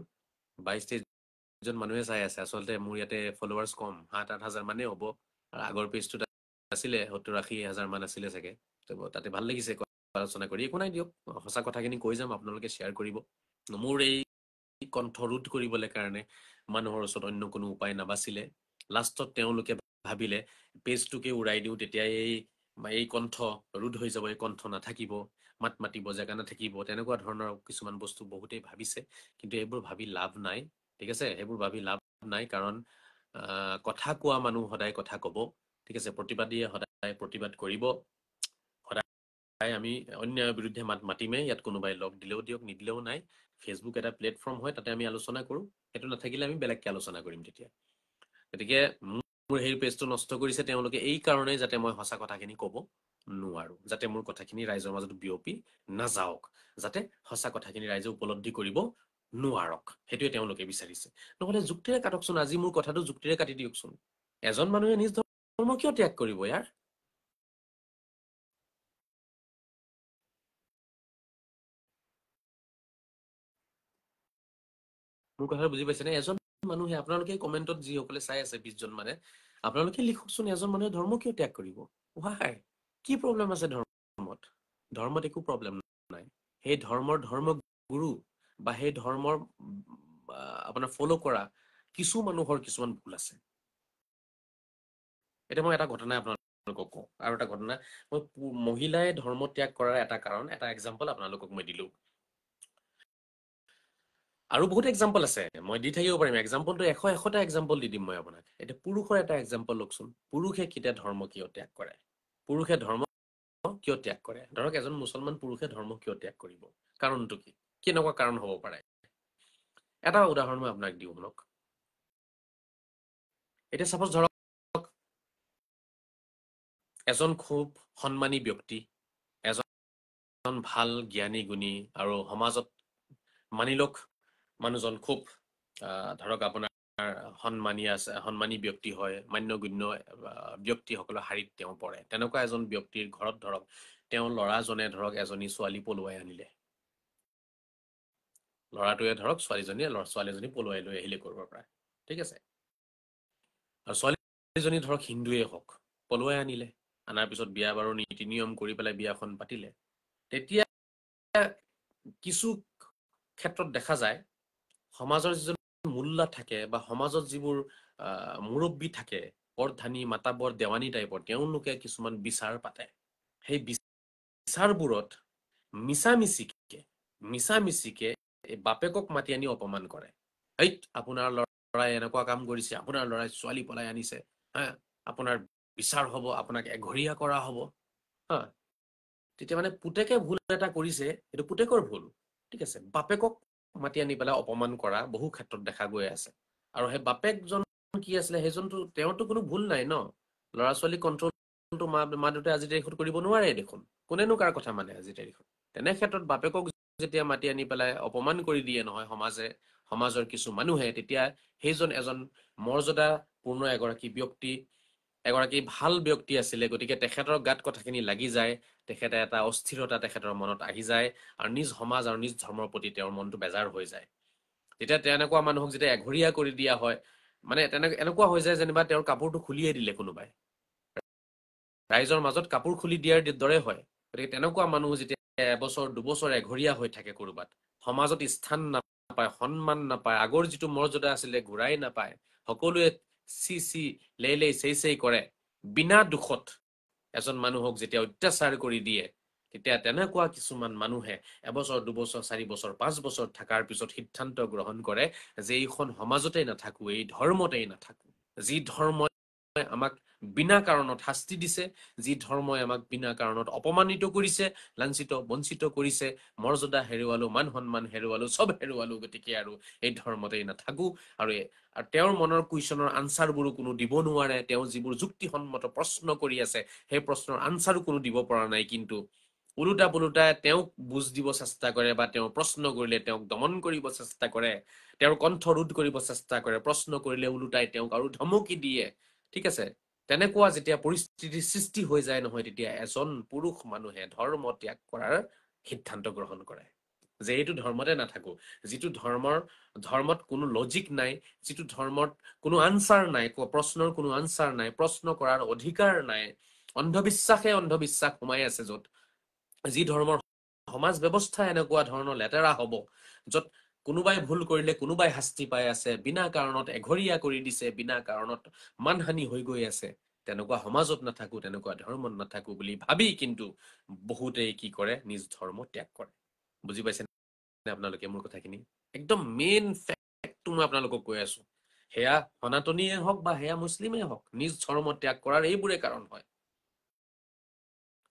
22-23 জন মানুহে চাই আছে আচলতে মোৰ ইয়াতে ফলোৱাৰ্স কম 7-8 হাজাৰ মানে হ'ব আৰু আগৰ পেজটোত আছিলে 70-80 হাজাৰ মান আছিলে চাগে তাতে ভাল লাগিছে আলোচনা কৰি একো নাই দিয়ক সঁচা কথাখিনি কৈ যাম আপোনালোকে শ্বেয়াৰ কৰিব মোৰ এই কণ্ঠ ৰোধ কৰিবলৈ কাৰণে মানুহৰ ওচৰত অন্য কোনো উপায় নাবাছিলে লাষ্টত তেওঁলোকে ভাবিলে পেজটোকে উৰাই দিও তেতিয়া এই কণ্ঠ ৰোধ হৈ যাব এই কণ্ঠ নাথাকিব মাত মাতিব জেগা নাথাকিব তেনেকুৱা ধৰণৰ কিছুমান বস্তু বহুতেই ভাবিছে কিন্তু এইবোৰ ভাবি লাভ নাই ঠিক আছে এইবোৰ ভাবি লাভ নাই কাৰণ কথা কোৱা মানুহ সদায় কথা ক'ব ঠিক আছে প্ৰতিবাদীয়ে সদায় প্ৰতিবাদ কৰিব সদায় আমি অন্যায়ৰ বিৰুদ্ধে মাত মাতিমে ইয়াত কোনোবাই লগ দিলেও দিয়ক নিদিলেও নাই ফেচবুক এটা প্লেটফৰ্ম হয়, তাতে আমি আলোচনা কৰোঁ। সেইটো নাথাকিলে আমি বেলেগকৈ আলোচনা কৰিম তেতিয়া। গতিকে মোৰ সেই পেজটো নষ্ট কৰিছে তেওঁলোকে এই কাৰণেই, যাতে মই সঁচা কথাখিনি ক'ব নোৱাৰো, যাতে মোৰ কথাখিনি ৰাইজৰ মাজত বিয়পি নাযাওক, যাতে সঁচা কথাখিনি ৰাইজে উপলব্ধি কৰিব নোৱাৰক, সেইটোৱে তেওঁলোকে বিচাৰিছে। নহ'লে যুক্তিৰে কাটকচোন, আজি মোৰ কথাটো যুক্তিৰে কাটি দিয়কচোন। এজন মানুহে নিজ ধৰ্ম কিয় ত্যাগ কৰিব ইয়াৰ? মোৰ কথা বুজি পাইছেনে? এজন মানুহে, আপোনালোকে কমেণ্টত যিসকলে চাই আছে 20 জন মানে, আপোনালোকে লিখকচোন, এজন মানুহে ধৰ্ম কিয় ত্যাগ কৰিব? Why? কি প্ৰব্লেম আছে ধৰ্মত? ধৰ্মত একো প্ৰব্লেম নাই। সেই ধৰ্মগুৰু বা সেই ধৰ্মৰ আপোনাৰ ফ'ল' কৰা কিছু মানুহৰ কিছুমান ভুল আছে। এতিয়া মই এটা ঘটনা আপোনালোকক কওঁ, আৰু এটা ঘটনা, মই মহিলাই ধৰ্ম ত্যাগ কৰাৰ এটা কাৰণ, এটা এক্সাম্পল আপোনালোকক মই দিলোঁ। আৰু বহুত এক্সাম্পল আছে, মই দি থাকিব পাৰিম। এক্সাম্পলটো এশটা এক্সাম্পল দি দিম মই আপোনাক। এতিয়া পুৰুষৰ এটা এক্সাম্পল লওকচোন। পুৰুষে কেতিয়া ধৰ্ম কিয় ত্যাগ কৰে? পুৰুষে ধৰ্ম কিয় ত্যাগ কৰে? ধৰক এজন মুছলমান পুৰুষে ধৰ্ম কিয় ত্যাগ কৰিব? কাৰণটো কি? কেনেকুৱা কাৰণ হ'ব পাৰে? এটা উদাহৰণ মই আপোনাক দিওঁ শুনক। এতিয়া চাপোজ ধৰক এজন খুব সন্মানী ব্যক্তি, এজন ভাল জ্ঞানী গুণী আৰু সমাজত মানি লওক মানুহজন খুব ধৰক আপোনাৰ সন্মানী ব্যক্তি হয়, মান্যগণ্য ব্যক্তিসকলৰ শাৰীত তেওঁ পৰে। তেনেকুৱা এজন ব্যক্তিৰ ঘৰত ধৰক তেওঁৰ ল'ৰাজনে ধৰক এজনী ছোৱালী পলুৱাই আনিলে। ল'ৰাটোৱে ধৰক ছোৱালীজনী পলুৱাই লৈ আহিলে ক'ৰবাৰ পৰা, ঠিক আছে। আৰু ছোৱালীজনী ধৰক হিন্দুৱে হওক, পলুৱাই আনিলে। আনাৰ পিছত বিয়া বাৰু নীতি নিয়ম কৰি পেলাই বিয়াখন পাতিলে। তেতিয়া কিছু ক্ষেত্ৰত দেখা যায়, সমাজৰ যিজন মূল্য থাকে বা সমাজত যিবোৰ মুৰব্বী থাকে, বৰধানী মাতাবৰ দেৱানী টাইপৰ, তেওঁলোকে কিছুমান বিচাৰ পাতে। সেই বিচাৰবোৰত মিছামিছিকে এই বাপেকক মাতি আনি অপমান কৰে। আপোনাৰ ল'ৰাই এনেকুৱা কাম কৰিছে, আপোনাৰ ল'ৰাই ছোৱালী পলাই আনিছে, হা, আপোনাৰ বিচাৰ হ'ব, আপোনাক এঘৰীয়া কৰা হ'ব, হা। তেতিয়া মানে পুতেকে ভুল এটা কৰিছে, সেইটো পুতেকৰ ভুল, ঠিক আছে। বাপেকক মাতি আনি পেলাই অপমান কৰা বহু ক্ষেত্ৰত দেখা গৈ আছে। আৰু সেই বাপেকজন কি আছিলে, সেইজনটো, তেওঁৰতো কোনো ভুল নাই ন। ল'ৰা ছোৱালী কণ্ট্ৰলটো মা দেউতাই আজি তাৰিখত কৰিব নোৱাৰে দেখোন। কোনেনো কাৰ কথা মানে আজি তাৰিখত? তেনে ক্ষেত্ৰত বাপেকক যেতিয়া মাতি আনি পেলাই অপমান কৰি দিয়ে নহয় সমাজৰ কিছু মানুহে, তেতিয়া সেইজন এজন মৰ্যাদাপূৰ্ণ এগৰাকী ব্যক্তি, এগৰাকী ভাল ব্যক্তি আছিলে। গতিকে তেখেতৰ গাত কথাখিনি লাগি যায়, তেখেতে এটা অস্থিৰতা তেখেতৰ মনত আহি যায়, আৰু নিজ সমাজ আৰু নিজ ধৰ্মৰ প্ৰতি তেওঁৰ মনটো বেজাৰ হৈ যায়। তেতিয়া তেনেকুৱা মানুহক যেতিয়া এঘৰীয়া কৰি দিয়া হয়, মানে এনেকুৱা হৈ যায় যেনিবা তেওঁৰ কাপোৰটো খুলিয়ে দিলে কোনোবাই, ৰাইজৰ মাজত কাপোৰ খুলি দিয়াৰ দৰে হয়। গতিকে তেনেকুৱা মানুহ যেতিয়া এবছৰ দুবছৰ এঘৰীয়া হৈ থাকে ক'ৰবাত, সমাজত স্থান নাপায়, সন্মান নাপায়, আগৰ যিটো মৰ্যাদা আছিলে ঘূৰাই নাপায়, সকলোৱে চি লেই চেই কৰে, বিনা দুখত এজন মানুহক যেতিয়া অত্যাচাৰ কৰি দিয়ে, তেতিয়া তেনেকুৱা কিছুমান মানুহে এবছৰ দুবছৰ 4 বছৰ 5 বছৰ থকাৰ পিছত সিদ্ধান্ত গ্ৰহণ কৰে যে এইখন সমাজতেই নাথাকো, এই ধৰ্মতেই নাথাকো। যি ধৰ্মই আমাক বিনা কাৰণত শাস্তি দিছে, যি ধৰ্মই আমাক বিনা কাৰণত অপমানিত কৰিছে, লাঞ্ছিত বঞ্চিত কৰিছে, মৰ্যাদা হেৰুৱালো, মান সন্মান হেৰুৱালো, চব হেৰুৱালো, গতিকে আৰু এই ধৰ্মতেই নাথাকো। আৰু তেওঁৰ মনৰ কুৱেশ্যনৰ আনচাৰবোৰো কোনো দিব নোৱাৰে। তেওঁ যিবোৰ যুক্তিসন্মত প্ৰশ্ন কৰি আছে, সেই প্ৰশ্নৰ আনচাৰো কোনো দিব পৰা নাই। কিন্তু ওলোটা তেওঁক বুজ দিব চেষ্টা কৰে, বা তেওঁ প্ৰশ্ন কৰিলে তেওঁক দমন কৰিব চেষ্টা কৰে, তেওঁৰ কণ্ঠ ৰোধ কৰিব চেষ্টা কৰে, প্ৰশ্ন কৰিলে ওলোটাই তেওঁক আৰু ধমকি দিয়ে, ঠিক আছে। তেনেকুৱা যেতিয়া পৰিস্থিতিৰ সৃষ্টি হৈ যায় নহয়, তেতিয়া এজন পুৰুষ মানুহে ধৰ্ম ত্যাগ কৰাৰ সিদ্ধান্ত গ্ৰহণ কৰে, যে এইটো ধৰ্মতে নাথাকো। যিটো ধৰ্মত কোনো লজিক নাই, যিটো ধৰ্মত কোনো আনচাৰ নাই, প্ৰশ্নৰ কোনো আনচাৰ নাই, প্ৰশ্ন কৰাৰ অধিকাৰ নাই, অন্ধবিশ্বাস সোমাই আছে, য'ত যি ধৰ্মৰ সমাজ ব্যৱস্থা এনেকুৱা ধৰণৰ লেতেৰা হ'ব, য'ত কোনোবাই ভুল কৰিলে কোনোবাই শাস্তি পাই আছে, বিনা কাৰণত এঘৰীয়া কৰি দিছে, বিনা কাৰণত মানহানি হৈ গৈ আছে, তেনেকুৱা সমাজত নাথাকো, তেনেকুৱা ধৰ্মত নাথাকো বুলি ভাবি কিন্তু বহুতেই কি কৰে, নিজ ধৰ্ম ত্যাগ কৰে। বুজি পাইছে আপোনালোকে মোৰ কথাখিনি? একদম মেইন ফেক্টটো মই আপোনালোকক কৈ আছো। সেয়া সনাতনীয়ে হওক বা সেয়া মুছলিমেই হওক, নিজ ধৰ্ম ত্যাগ কৰাৰ এইবোৰে কাৰণ হয়।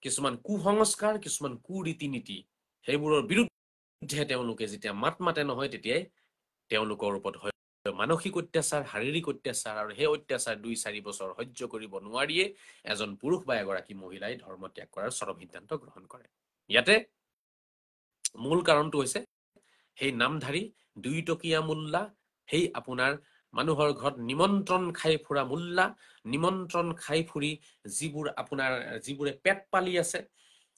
কিছুমান কুসংস্কাৰ, কিছুমান কুৰীতি নীতি, সেইবোৰৰ বিৰুদ্ধে তেওঁলোকে যেতিয়া মাত মাতে নহয় তেতিয়াই তেওঁলোকৰ ওপৰত হয় মানসিক অত্যাচাৰ, শাৰীৰিক অত্যাচাৰ, আৰু সেই অত্যাচাৰ 2-4 বছৰ সহ্য কৰিব নোৱাৰিয়ে এজন পুৰুষ বা এগৰাকী মহিলাই ধৰ্ম ত্যাগ কৰাৰ চৰম সিদ্ধান্ত গ্ৰহণ কৰে। ইয়াতে মূল কাৰণটো হৈছে সেই নামধাৰী 2 টকীয়া মোল্লা, সেই আপোনাৰ মানুহৰ ঘৰত নিমন্ত্ৰণ খাই ফুৰা মোল্লা, নিমন্ত্ৰণ খাই ফুৰি যিবোৰে পেট পালি আছে,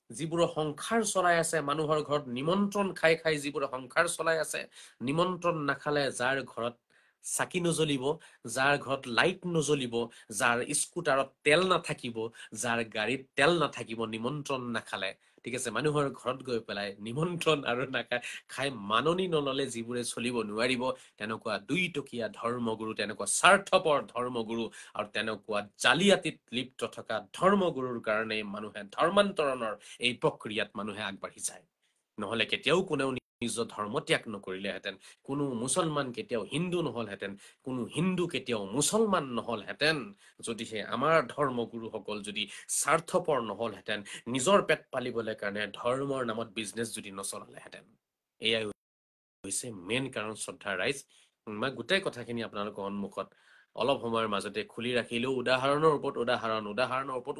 যিবোৰে সংসাৰ চলাই আছে, মানুহৰ ঘৰত নিমন্ত্ৰণ খাই খাই যিবোৰে সংসাৰ চলাই আছে, নিমন্ত্ৰণ নাখালে যাৰ ঘৰত চাকি নজ্বলিব, যাৰ ঘৰত লাইট নজ্বলিব, যাৰ স্কুটাৰত তেল নাথাকিব, যাৰ গাড়ীত তেল নাথাকিব, নিমন্ত্ৰণ নাখালে, ঠিক আছে, মানুহৰ ঘৰত গৈ পেলাই নিমন্ত্ৰণ আৰু নাখায় খাই মাননি নললে যিবোৰে চলিব নোৱাৰিব, তেনেকুৱা 2 টকীয়া ধৰ্মগুৰু, তেনেকুৱা স্বাৰ্থপৰ ধৰ্মগুৰু আৰু তেনেকুৱা জালিয়াতিত লিপ্ত থকা ধৰ্মগুৰুৰ কাৰণে মানুহে ধৰ্মান্তৰণৰ এই প্ৰক্ৰিয়াত মানুহে আগবাঢ়ি যায়। নহলে কেতিয়াও কোনেও নিজৰ ধৰ্ম ত্যাগ নকৰিলেহেঁতেন, কোনো মুছলমান কেতিয়াও হিন্দু নহলহেঁতেন, কোনো হিন্দু কেতিয়াও মুছলমান নহলহেঁতেন, যদিহে আমাৰ ধৰ্মগুৰুসকল যদি স্বাৰ্থপৰ নহলহেঁতেন, নিজৰ পেট পালিবলৈ কাৰণে ধৰ্মৰ নামত বিজনেছ যদি নচলালেহেঁতেন। এয়াই হৈছে মেইন কাৰণ। শ্ৰদ্ধা ৰাইজ, মই গোটেই কথাখিনি আপোনালোকৰ সন্মুখত অলপ সময়ৰ মাজতে খুলি ৰাখিলেও উদাহৰণৰ ওপৰত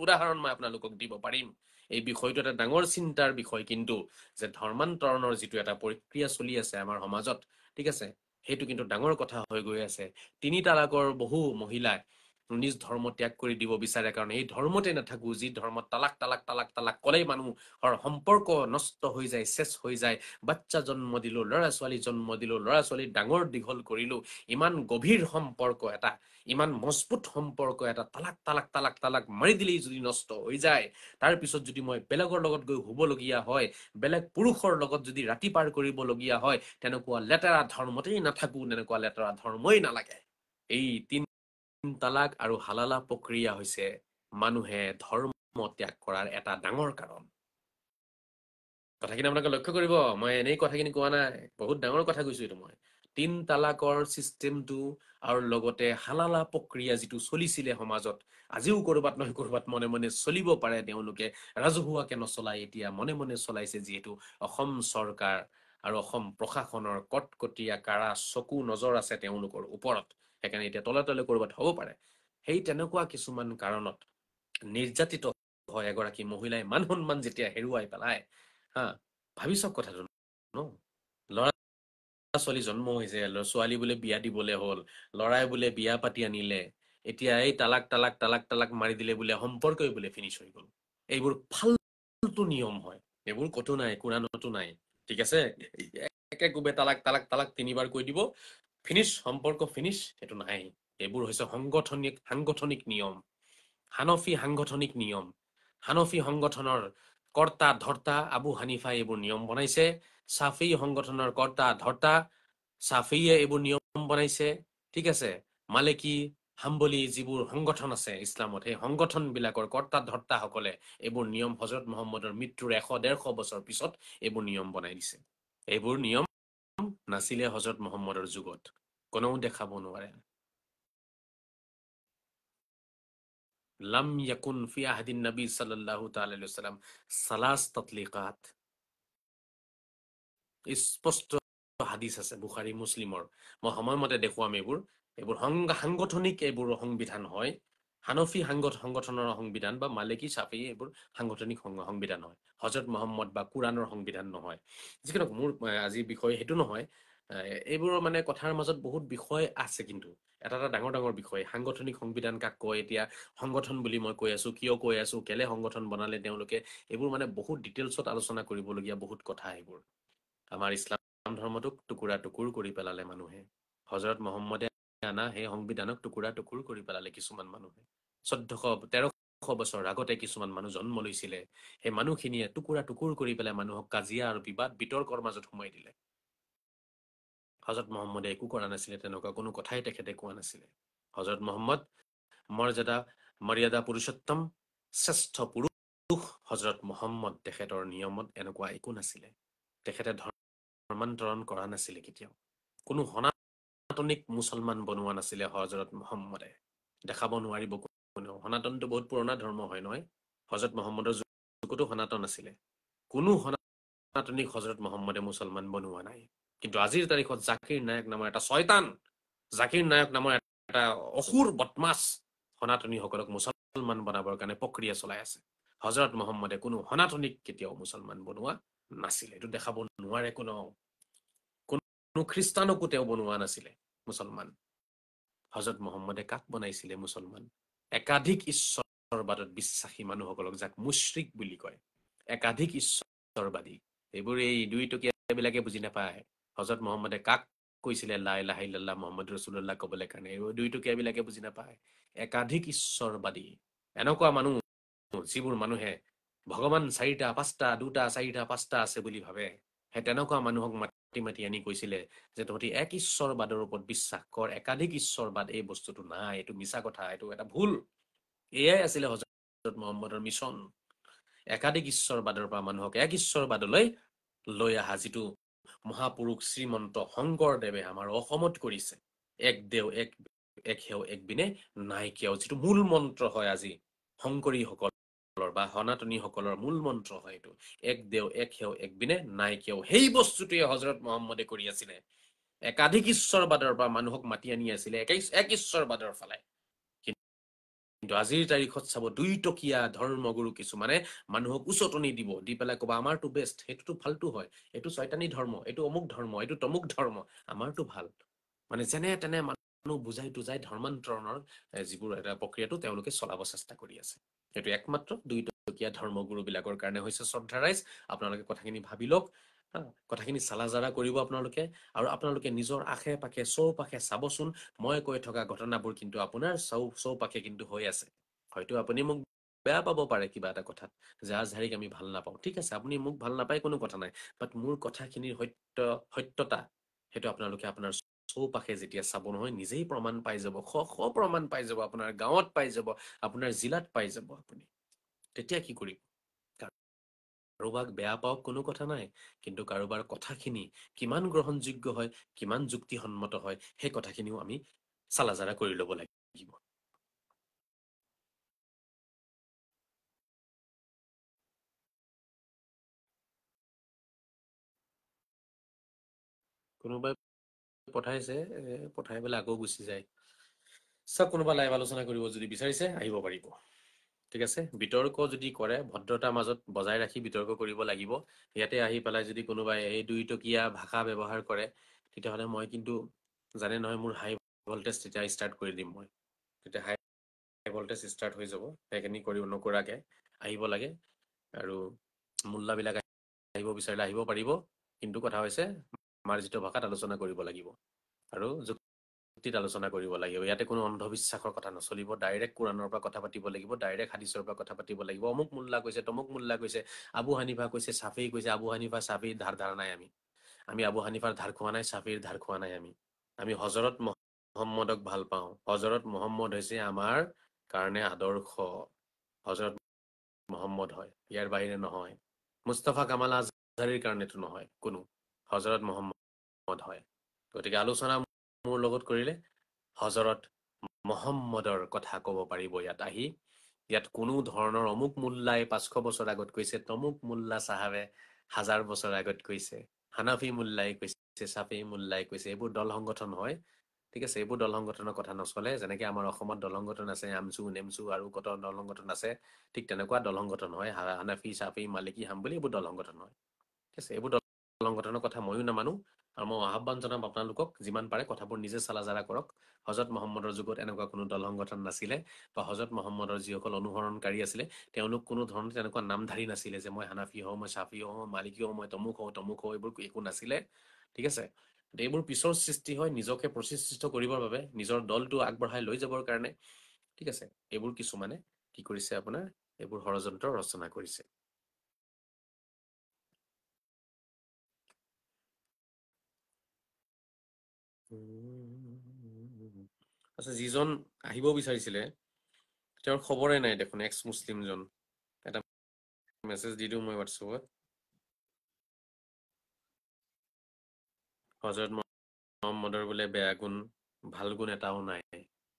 উদাহৰণ মই আপোনালোকক দিব পাৰিম। এই বিষয়টো এটা ডাঙৰ চিন্তাৰ বিষয়, কিন্তু যে ধৰ্মান্তৰণৰ যিটো এটা প্ৰক্ৰিয়া চলি আছে আমাৰ সমাজত, ঠিক আছে, সেইটো কিন্তু ডাঙৰ কথা হৈ গৈ আছে। 3 তালাকৰ বহু মহিলাই নিজ ধৰ্ম ত্যাগ কৰি দিব বিচাৰে, কাৰণ এই ধৰ্মতে নাথাকো, যি ধৰ্মত তালাক তালাক তালাক তালাক কলেই মানুহৰ সম্পৰ্ক নষ্ট হৈ যায়, শেষ হৈ যায়, বাচ্চা জন্ম দিলো, ল'ৰা ছোৱালী জন্ম দিলো, ল'ৰা ছোৱালী ডাঙৰ দীঘল কৰিলো, ইমান গভীৰ সম্পৰ্ক এটা, ইমান মজবুত সম্পৰ্ক এটা তালাক তালাক তালাক তালাক মাৰি দিলেই যদি নষ্ট হৈ যায়, তাৰ পিছত যদি মই বেলেগৰ লগত গৈ শুবলগীয়া হয়, বেলেগ পুৰুষৰ লগত যদি ৰাতি পাৰ কৰিবলগীয়া হয়, তেনেকুৱা লেতেৰা ধৰ্মতেই নাথাকো, তেনেকুৱা লেতেৰা ধৰ্মই নালাগে। এই 3 তালাক আৰু হালালা প্ৰক্ৰিয়া হৈছে মানুহে ধৰ্ম ত্যাগ কৰাৰ এটা ডাঙৰ কাৰণ। কথাখিনি আপোনালোকে লক্ষ্য কৰিব, মই এনেই কথাখিনি কোৱা নাই, বহুত ডাঙৰ কথা কৈছো এইটো মই। 3 তালাকৰ চিষ্টেমটো আৰু লগতে হালালা প্ৰক্ৰিয়া যিটো চলিছিলে সমাজত, আজিও কৰবাত নহয় কৰবাত মনে মনে চলিব পাৰে, তেওঁলোকে ৰাজহুৱাকে নচলাই, এতিয়া মনে মনে চলাইছে, যিহেতু অসম চৰকাৰ আৰু অসম প্ৰশাসনৰ কটকটীয়া কাৰা চকু নজৰ আছে তেওঁলোকৰ ওপৰত, সেইকাৰণে এতিয়া তলে তলে কৰবাত হ'ব পাৰে। সেই তেনেকুৱা কিছুমান কাৰণত নিৰ্যাতিত হয় এগৰাকী মহিলাই, মান সন্মান যেতিয়া হেৰুৱাই পেলায়, হা, ভাবি চাওক কথাটো ন। ল'ৰা ছোৱালী জন্ম হৈছে, ছোৱালী বোলে বিয়া দিবলৈ হ'ল, ল'ৰাই বোলে বিয়া পাতি আনিলে, এতিয়া এই তালাক তালাক তালাক তালাক মাৰি দিলে বোলে সম্পৰ্কই বোলে ফিনিছ হৈ গ'ল। এইবোৰ ফাল্টু নিয়ম হয়, এইবোৰ ক'তো নাই, কোৰাণতো নাই, ঠিক আছে। একে কোবে তালাক তালাক তালাক 3 বাৰ কৈ দিব, ফিনিছ, সম্পৰ্ক ফিনিছ, সেইটো নাই। এইবোৰ হৈছে সাংগঠনিক নিয়ম, হানফি সাংগঠনিক নিয়ম। হানফি সংগঠনৰ কৰ্তা ধৰ্তা আবু হানিফাই এইবোৰ নিয়ম বনাইছে, ছাফি সংগঠনৰ কৰ্তা ধৰ্তা ছাফিয়ে এইবোৰ নিয়ম বনাইছে, ঠিক আছে। মালিকী হাম্বলি যিবোৰ সংগঠন আছে ইছলামত, সেই সংগঠন বিলাকৰ কৰ্তা ধৰ্তাসকলে এইবোৰ নিয়ম হজৰত মুহাম্মদৰ মৃত্যুৰ 100-150 বছৰ পিছত এইবোৰ নিয়ম বনাই দিছে। এইবোৰ নিয়ম নাছিলে হজৰত মুহাম্মদৰ যুগত, কোনেও দেখাব নোৱাৰে। লাম ইয়াকুন ফি আহদিন নবী সাল্লাল্লাহু তাআলা আলাইহি ওয়াসাল্লাম সালাস তাতলিকাত। স্পষ্ট হাদিস আছে বুখাৰী মুছলিমৰ, মই সময়মতে দেখুৱাম। এইবোৰ সাংগঠনিক এইবোৰ সংবিধান হয়। হানফি সংগঠনৰ সংবিধান বা মালিকী ছাফি এইবোৰ সাংগঠনিক সংবিধান হয়, হজৰত মুহাম্মদ বা কুৰাণৰ সংবিধান নহয়। যিকি নহওক, মোৰ আজিৰ বিষয় সেইটো নহয়। এইবোৰৰ মানে কথাৰ মাজত বহুত বিষয় আছে, কিন্তু এটা এটা ডাঙৰ ডাঙৰ বিষয়। সাংগঠনিক সংবিধান কাক কয়, এতিয়া সংগঠন বুলি মই কৈ আছো, কিয় কৈ আছো, কেলে সংগঠন বনালে তেওঁলোকে, এইবোৰ মানে বহুত ডিটেইলছত আলোচনা কৰিবলগীয়া বহুত কথা। এইবোৰ আমাৰ ইছলাম ধৰ্মটোক টুকুৰা টুকুৰ কৰি পেলালে মানুহে, হজৰত মুহাম্মদে আনা সেই সংবিধানক টুকুৰা টুকুৰ কৰি পেলালে কিছুমান মানুহে। 1400-1300 বছৰ আগতে কিছুমান মানুহ জন্ম লৈছিলে, সেই মানুহখিনিয়ে টুকুৰা টুকুৰ কৰি পেলাই মানুহক কাজিয়া আৰু বিতৰ্কৰ মাজত সোমাই দিলে। হজৰত মুহাম্মদে একো কৰা নাছিলে, তেনেকুৱা কোনো কথাই তেখেতে কোৱা নাছিলে। হজৰত মুহাম্মদ মৰ্যাদা পুৰুষোত্তম, শ্ৰেষ্ঠ পুৰুষ হজৰত মুহাম্মদ, তেখেতৰ নিয়মত এনেকুৱা একো নাছিলে। তেখেতে ধৰ্মান্তৰণ কৰা নাছিলে কেতিয়াও, কোনো সনাতনিক মুছলমান বনোৱা নাছিলে হজৰত মুহাম্মদে, দেখাব নোৱাৰিব কোনেও। সনাতনটো বহুত পুৰণা ধৰ্ম হয় নহয়, হজৰত মুহাম্মদৰ যুগতো সনাতন আছিলে। কোনো সনাতনীক হজৰত মহম্মদে মুছলমান বনোৱা নাই। কিন্তু আজিৰ তাৰিখত জাকিৰ নায়ক নামৰ এটা শয়তান, জাকিৰ নায়ক নামৰ এটা অসুৰ বদমাছ সনাতনীসকলক মুছলমান বনাবৰ কাৰণে প্ৰক্ৰিয়া চলাই আছে। হজৰত মহম্মদে কোনো সনাতনীক কেতিয়াও মুছলমান বনোৱা নাছিলে। এইটো দেখাব নোৱাৰে কোনো খ্ৰীষ্টানকো তেওঁ বনোৱা নাছিলে মুছলমান। হজৰত মহম্মদে কাক বনাইছিলে মুছলমান? একাধিক ঈশ্বৰবাদত বিশ্বাসী মানুহসকলক, যাক মুশ্ৰিক বুলি কয়, একাধিক ঈশ্বৰবাদী। এইবোৰ এই দুইটকীয়াবিলাকে বুজি নাপায়। হজৰত মহম্মদে কাক কৈছিলে লা ইলাহা ইল্লাল্লাহ মুহাম্মাদুৰ ৰাসূলুল্লাহ ক'বলৈ কাৰণে? এইবোৰ দুইটকীয়াবিলাকে বুজি নাপায়। একাধিক ঈশ্বৰবাদী, এনেকুৱা মানুহ যিবোৰ মানুহে ভগৱান 4টা 5টা 2টা 4টা 5টা আছে বুলি ভাবে, সেই তেনেকুৱা মানুহক মাতি মাতি আনি কৈছিলে যে তহঁতি এক ঈশ্বৰবাদৰ ওপৰত বিশ্বাস কৰ, একাধিক ঈশ্বৰবাদ এই বস্তুটো নাই, এইটো মিছা কথা, এইটো এটা ভুল। এয়াই আছিলে হজৰত মহম্মদৰ মিছন, একাধিক ঈশ্বৰবাদৰ পৰা মানুহক এক ঈশ্বৰবাদলৈ লৈ অহা, যিটো মহাপুৰুষ শ্ৰীমন্ত শংকৰদেৱে আমাৰ অসমত কৰিছে। এক দেও এক হেও এক বিনে নাইকিয়াও, যিটো মূল মন্ত্ৰ হয় আজি শংকৰীসকলৰ বা সনাতনীসকলৰ মূল মন্ত্ৰ হয় এইটো, এক দেও এক হেও এক বিনে নাইকিয়াও। সেই বস্তুটোৱে হজৰত মহম্মদে কৰি আছিলে। একাধিক ঈশ্বৰবাদৰ পৰা মানুহক মাতি আনি আছিলে এক ঈশ্বৰবাদৰ ফালে। কিন্তু আজিৰ তাৰিখত চাব, দুইটকীয়া ধৰ্মগুৰু কিছুমানে মানুহক উচতনি দিব, দি পেলাই ক'বা আমাৰটো বেষ্ট, সেইটোতো ফাল্টু হয়, এইটো চৈতানী ধৰ্ম, এইটো অমুক ধৰ্ম, এইটো তমুক ধৰ্ম, আমাৰটো ভাল। মানে যেনে তেনে মানুহ বুজাই টুজাই ধৰ্মান্তৰণৰ যিবোৰ এটা প্ৰক্ৰিয়াটো তেওঁলোকে চলাব চেষ্টা কৰি আছে। এইটো একমাত্ৰ দুইটকীয়া ধৰ্মগুৰুবিলাকৰ কাৰণে হৈছে। শ্ৰদ্ধা ৰাইজ, আপোনালোকে কথাখিনি ভাবি লওক, কথাখিনি চালাজাৰা কৰিব আপোনালোকে, আৰু আপোনালোকে নিজৰ আশে পাশে চৌপাশে চাবচোন। মই কৈ থকা ঘটনাবোৰ কিন্তু আপোনাৰ চৌপাশে কিন্তু হৈ আছে। হয়তো আপুনি মোক বেয়া পাব পাৰে কিবা এটা কথাত, যাৰ ঝাৰিক আমি ভাল নাপাওঁ, ঠিক আছে, আপুনি মোক ভাল নাপায়, কোনো কথা নাই, বাট মোৰ কথাখিনিৰ সত্যতা সেইটো আপোনালোকে আপোনাৰ চৌপাশে যেতিয়া চাব নহয়, নিজেই প্ৰমাণ পাই যাব, প্ৰমাণ পাই যাব, আপোনাৰ গাঁৱত পাই যাব, আপোনাৰ জিলাত পাই যাব আপুনি। তেতিয়া কি কৰিব? কাৰোবাক বেয়া পাওক, কোনো কথা নাই, কিন্তু কাৰোবাৰ কথাখিনি কিমান গ্ৰহণযোগ্য হয়, কিমান যুক্তিসন্মত হয়, সেই কথাখিনিও আমি চালাজাৰা কৰি ল'ব লাগিব। কোনোবাই পঠাইছে, পঠাই পেলাই আকৌ গুচি যায়। চব কোনোবা লাইভ আলোচনা কৰিব যদি বিচাৰিছে আহিব পাৰিব, ঠিক আছে। বিতৰ্ক যদি কৰে, ভদ্ৰতাৰ মাজত বজাই ৰাখি বিতৰ্ক কৰিব লাগিব। ইয়াতে আহি পেলাই যদি কোনোবাই এই দুইটকীয়া ভাষা ব্যৱহাৰ কৰে, তেতিয়াহ'লে মই কিন্তু জানে নহয়, মোৰ হাই ভল্টেজ তেতিয়া ষ্টাৰ্ট কৰি দিম। মই তেতিয়া হাই ভল্টেজ ষ্টাৰ্ট হৈ যাব। সেইখিনি কৰিব নকৰাকৈ আহিব লাগে, আৰু মোল্লাবিলাক আহিব বিচাৰিলে আহিব পাৰিব, কিন্তু কথা হৈছে মাৰ্জিত ভাষাত আলোচনা কৰিব লাগিব আৰু যুক্তিত আলোচনা কৰিব লাগিব। ইয়াতে কোনো অন্ধবিশ্বাসৰ কথা নচলিব, ডাইৰেক্ট কোৰাণৰ পৰা কথা পাতিব লাগিব, ডাইৰেক্ট হাদিছৰ পৰা কথা পাতিব লাগিব। অমুক মোল্লা কৈছে, তমুক মোল্লা কৈছে, আবু হানিফা কৈছে, ছাফি কৈছে। আবু হানিফা ছাফিৰ ধাৰ নাই। আমি আবু হানিফাৰ ধাৰ খোৱা নাই, ছাফিৰ ধাৰ খোৱা নাই। আমি হজৰত মহম্মদক ভাল পাওঁ। হজৰত মহম্মদ হৈছে আমাৰ কাৰণে আদৰ্শ। হজৰত মহম্মদ হয়, ইয়াৰ বাহিৰে নহয়। মুস্তাফা কামাল আজহাৰীৰ কাৰণেতো নহয় কোনো, হজৰত মহম্মদ হয়। গতিকে আলোচনা মোৰ লগত কৰিলে হজৰত মহম্মদৰ কথা ক'ব পাৰিব ইয়াত আহি। ইয়াত কোনো ধৰণৰ অমুক মোল্লাই 500 বছৰ আগত কৈছে, তমুক মোল্লা চাহাবে 1000 বছৰ আগত কৈছে, হানাফি মোল্লাই কৈছে, ছাফি মোল্লাই কৈছে, এইবোৰ দল সংগঠন হয়, ঠিক আছে। এইবোৰ দল সংগঠনৰ কথা নচলে। যেনেকে আমাৰ অসমত দল সংগঠন আছে, আমচু নেমচু আৰু কত দল সংগঠন আছে, ঠিক তেনেকুৱা দল সংগঠন হয়। হানাফি ছাফি মালিকী হাম্বলী এইবোৰ দল সংগঠন হয়, ঠিক আছে। এইবোৰ দল সংগঠনৰ কথা ময়ো নামানো, আৰু মই আহ্বান জনাম আপোনালোকক, যিমান পাৰে কথাবোৰ নিজে চালাজাৰা কৰক। হজৰত মহম্মদৰ যুগত এনেকুৱা কোনো দল সংগঠন নাছিলে, বা হজৰত মহম্মদৰ যিসকল অনুসৰণকাৰী আছিলে তেওঁলোক কোনো ধৰণৰ তেনেকুৱা নামধাৰী নাছিলে যে মই হানাফি হওঁ, মই ছাফি হওঁ, মালিকী হওঁ, মই তমুক হওঁ, এইবোৰ একো নাছিলে, ঠিক আছে। এইবোৰ পিছৰ সৃষ্টি হয় নিজকে প্ৰতিষ্ঠিত কৰিবৰ বাবে, নিজৰ দলটো আগবঢ়াই লৈ যাবৰ কাৰণে, ঠিক আছে। এইবোৰ কিছুমানে কি কৰিছে আপোনাৰ, এইবোৰ ষড়যন্ত্ৰ ৰচনা কৰিছে। আচ্ছা, যিজন আহিব বিচাৰিছিলে তেওঁৰ খবৰে নাই দেখোন, এক্স মুছলিমজন। এটা মেছেজ দি দিওঁ মই হোৱাটছএপত। হজৰত মহম্মদৰ বোলে বেয়া গুণ ভাল গুণ এটাও নাই।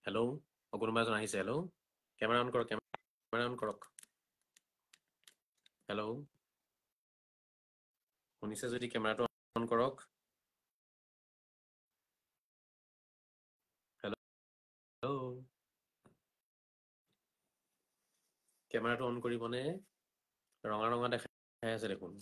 হেল্ল', কোনোবা এজন আহিছে। হেল্ল', কেমেৰা অন কৰক, কেমেৰা অন কৰক। হেল্ল', শুনিছে যদি কেমেৰাটো অন কৰক। হেল্ল', কেমেৰাটো অন কৰিবনে? ৰঙা ৰঙা দেখাই আছে দেখোন।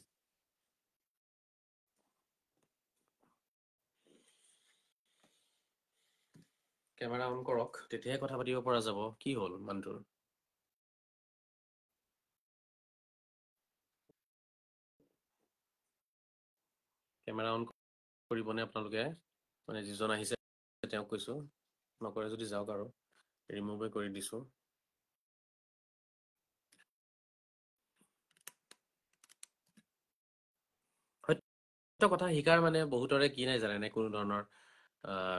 কেমেৰা অন কৰক, তেতিয়াহে কথা পাতিব পৰা যাব। কি হ'ল মানুহটোৰ? কেমেৰা অন কৰিবনে আপোনালোকে? মানে যিজন আহিছে তেওঁক কৈছোঁ, নকৰে যদি যাওক আৰু, ৰিমুভে কৰি দিছোঁ। সত্য কথা শিকাৰ মানে বহুতৰে কি নাই জানেনে? কোনো ধৰণৰ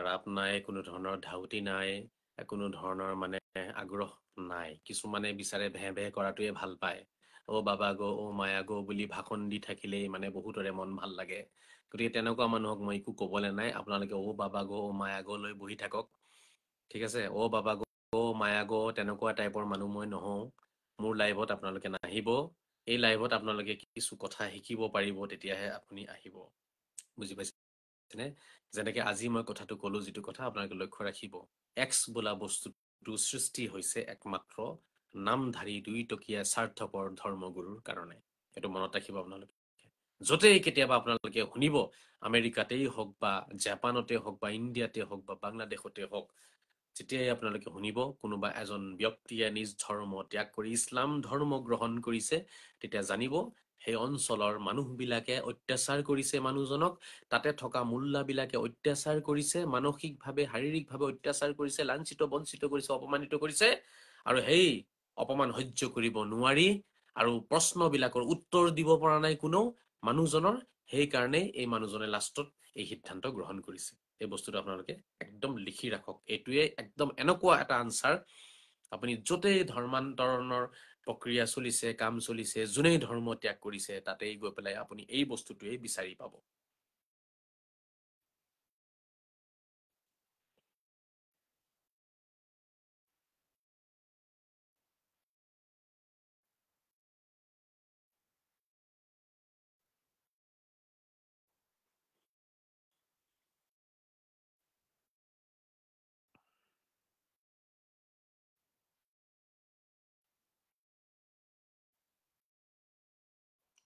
ৰাপ নাই, কোনো ধৰণৰ ধাউতি নাই, কোনো ধৰণৰ মানে আগ্ৰহ নাই। কিছুমানে বিচাৰে ভে ভে কৰাটোৱে ভাল পায়। অ' বাবা গো, অ' মায়া গো বুলি ভাষণ দি থাকিলেই মানে বহুতৰে মন ভাল লাগে। গতিকে তেনেকুৱা মানুহক মই একো ক'বলৈ নাই। আপোনালোকে অ' বাবা গো, অ' মায়া গো লৈ বহি থাকক। ঠিক আছে? অ' বাবা গো, অ' মায়া গো তেনেকুৱা টাইপৰ মানুহ মই নহওঁ। মোৰ লাইভত আপোনালোকে নাহিব। এই লাইভত আপোনালোকে কিছু কথা শিকিব পাৰিব, তেতিয়াহে আপুনি আহিব। বুজি পাইছেনে? যেনেকে আজি মই কথাটো ক'লো, যিটো কথা আপোনালোকে লক্ষ্য ৰাখিব। এক্স বোলা বস্তুটো সৃষ্টি হৈছে একমাত্ৰ নামধাৰী দুইটকীয়া স্বাৰ্থপৰ ধৰ্মগুৰুৰ কাৰণে। এইটো মনত ৰাখিব আপোনালোকে। য'তেই কেতিয়াবা আপোনালোকে শুনিব, আমেৰিকাতেই হওক বা জাপানতে হওক বা ইণ্ডিয়াতে হওক বা বাংলাদেশতে হওক, যেতিয়াই আপোনালোকে শুনিব কোনোবা এজন ব্যক্তিয়ে নিজ ধৰ্ম ত্যাগ কৰি ইছলাম ধৰ্ম গ্ৰহণ কৰিছে, তেতিয়া জানিব সেই অঞ্চলৰ মানুহবিলাকে অত্যাচাৰ কৰিছে মানুহজনক, তাতে থকা মোল্লাবিলাকে অত্যাচাৰ কৰিছে, মানসিকভাৱে শাৰীৰিকভাৱে অত্যাচাৰ কৰিছে, লাঞ্ছিত বঞ্চিত কৰিছে, অপমানিত কৰিছে, আৰু সেই অপমান সহ্য কৰিব নোৱাৰি আৰু প্ৰশ্নবিলাকৰ উত্তৰ দিব পৰা নাই কোনেও মানুহজনৰ, সেইকাৰণে এই মানুহজনে লাষ্টত এই সিদ্ধান্ত গ্ৰহণ কৰিছে। এই বস্তুটো আপোনালোকে একদম লিখি ৰাখক। এইটোৱে একদম এনেকুৱা এটা আনচাৰ, আপুনি য'তেই ধৰ্মান্তৰণৰ প্ৰক্ৰিয়া চলিছে, কাম চলিছে, যোনেই ধৰ্ম ত্যাগ কৰিছে, তাতেই গৈ পেলাই আপুনি এই বস্তুটোৱেই বিচাৰি পাব।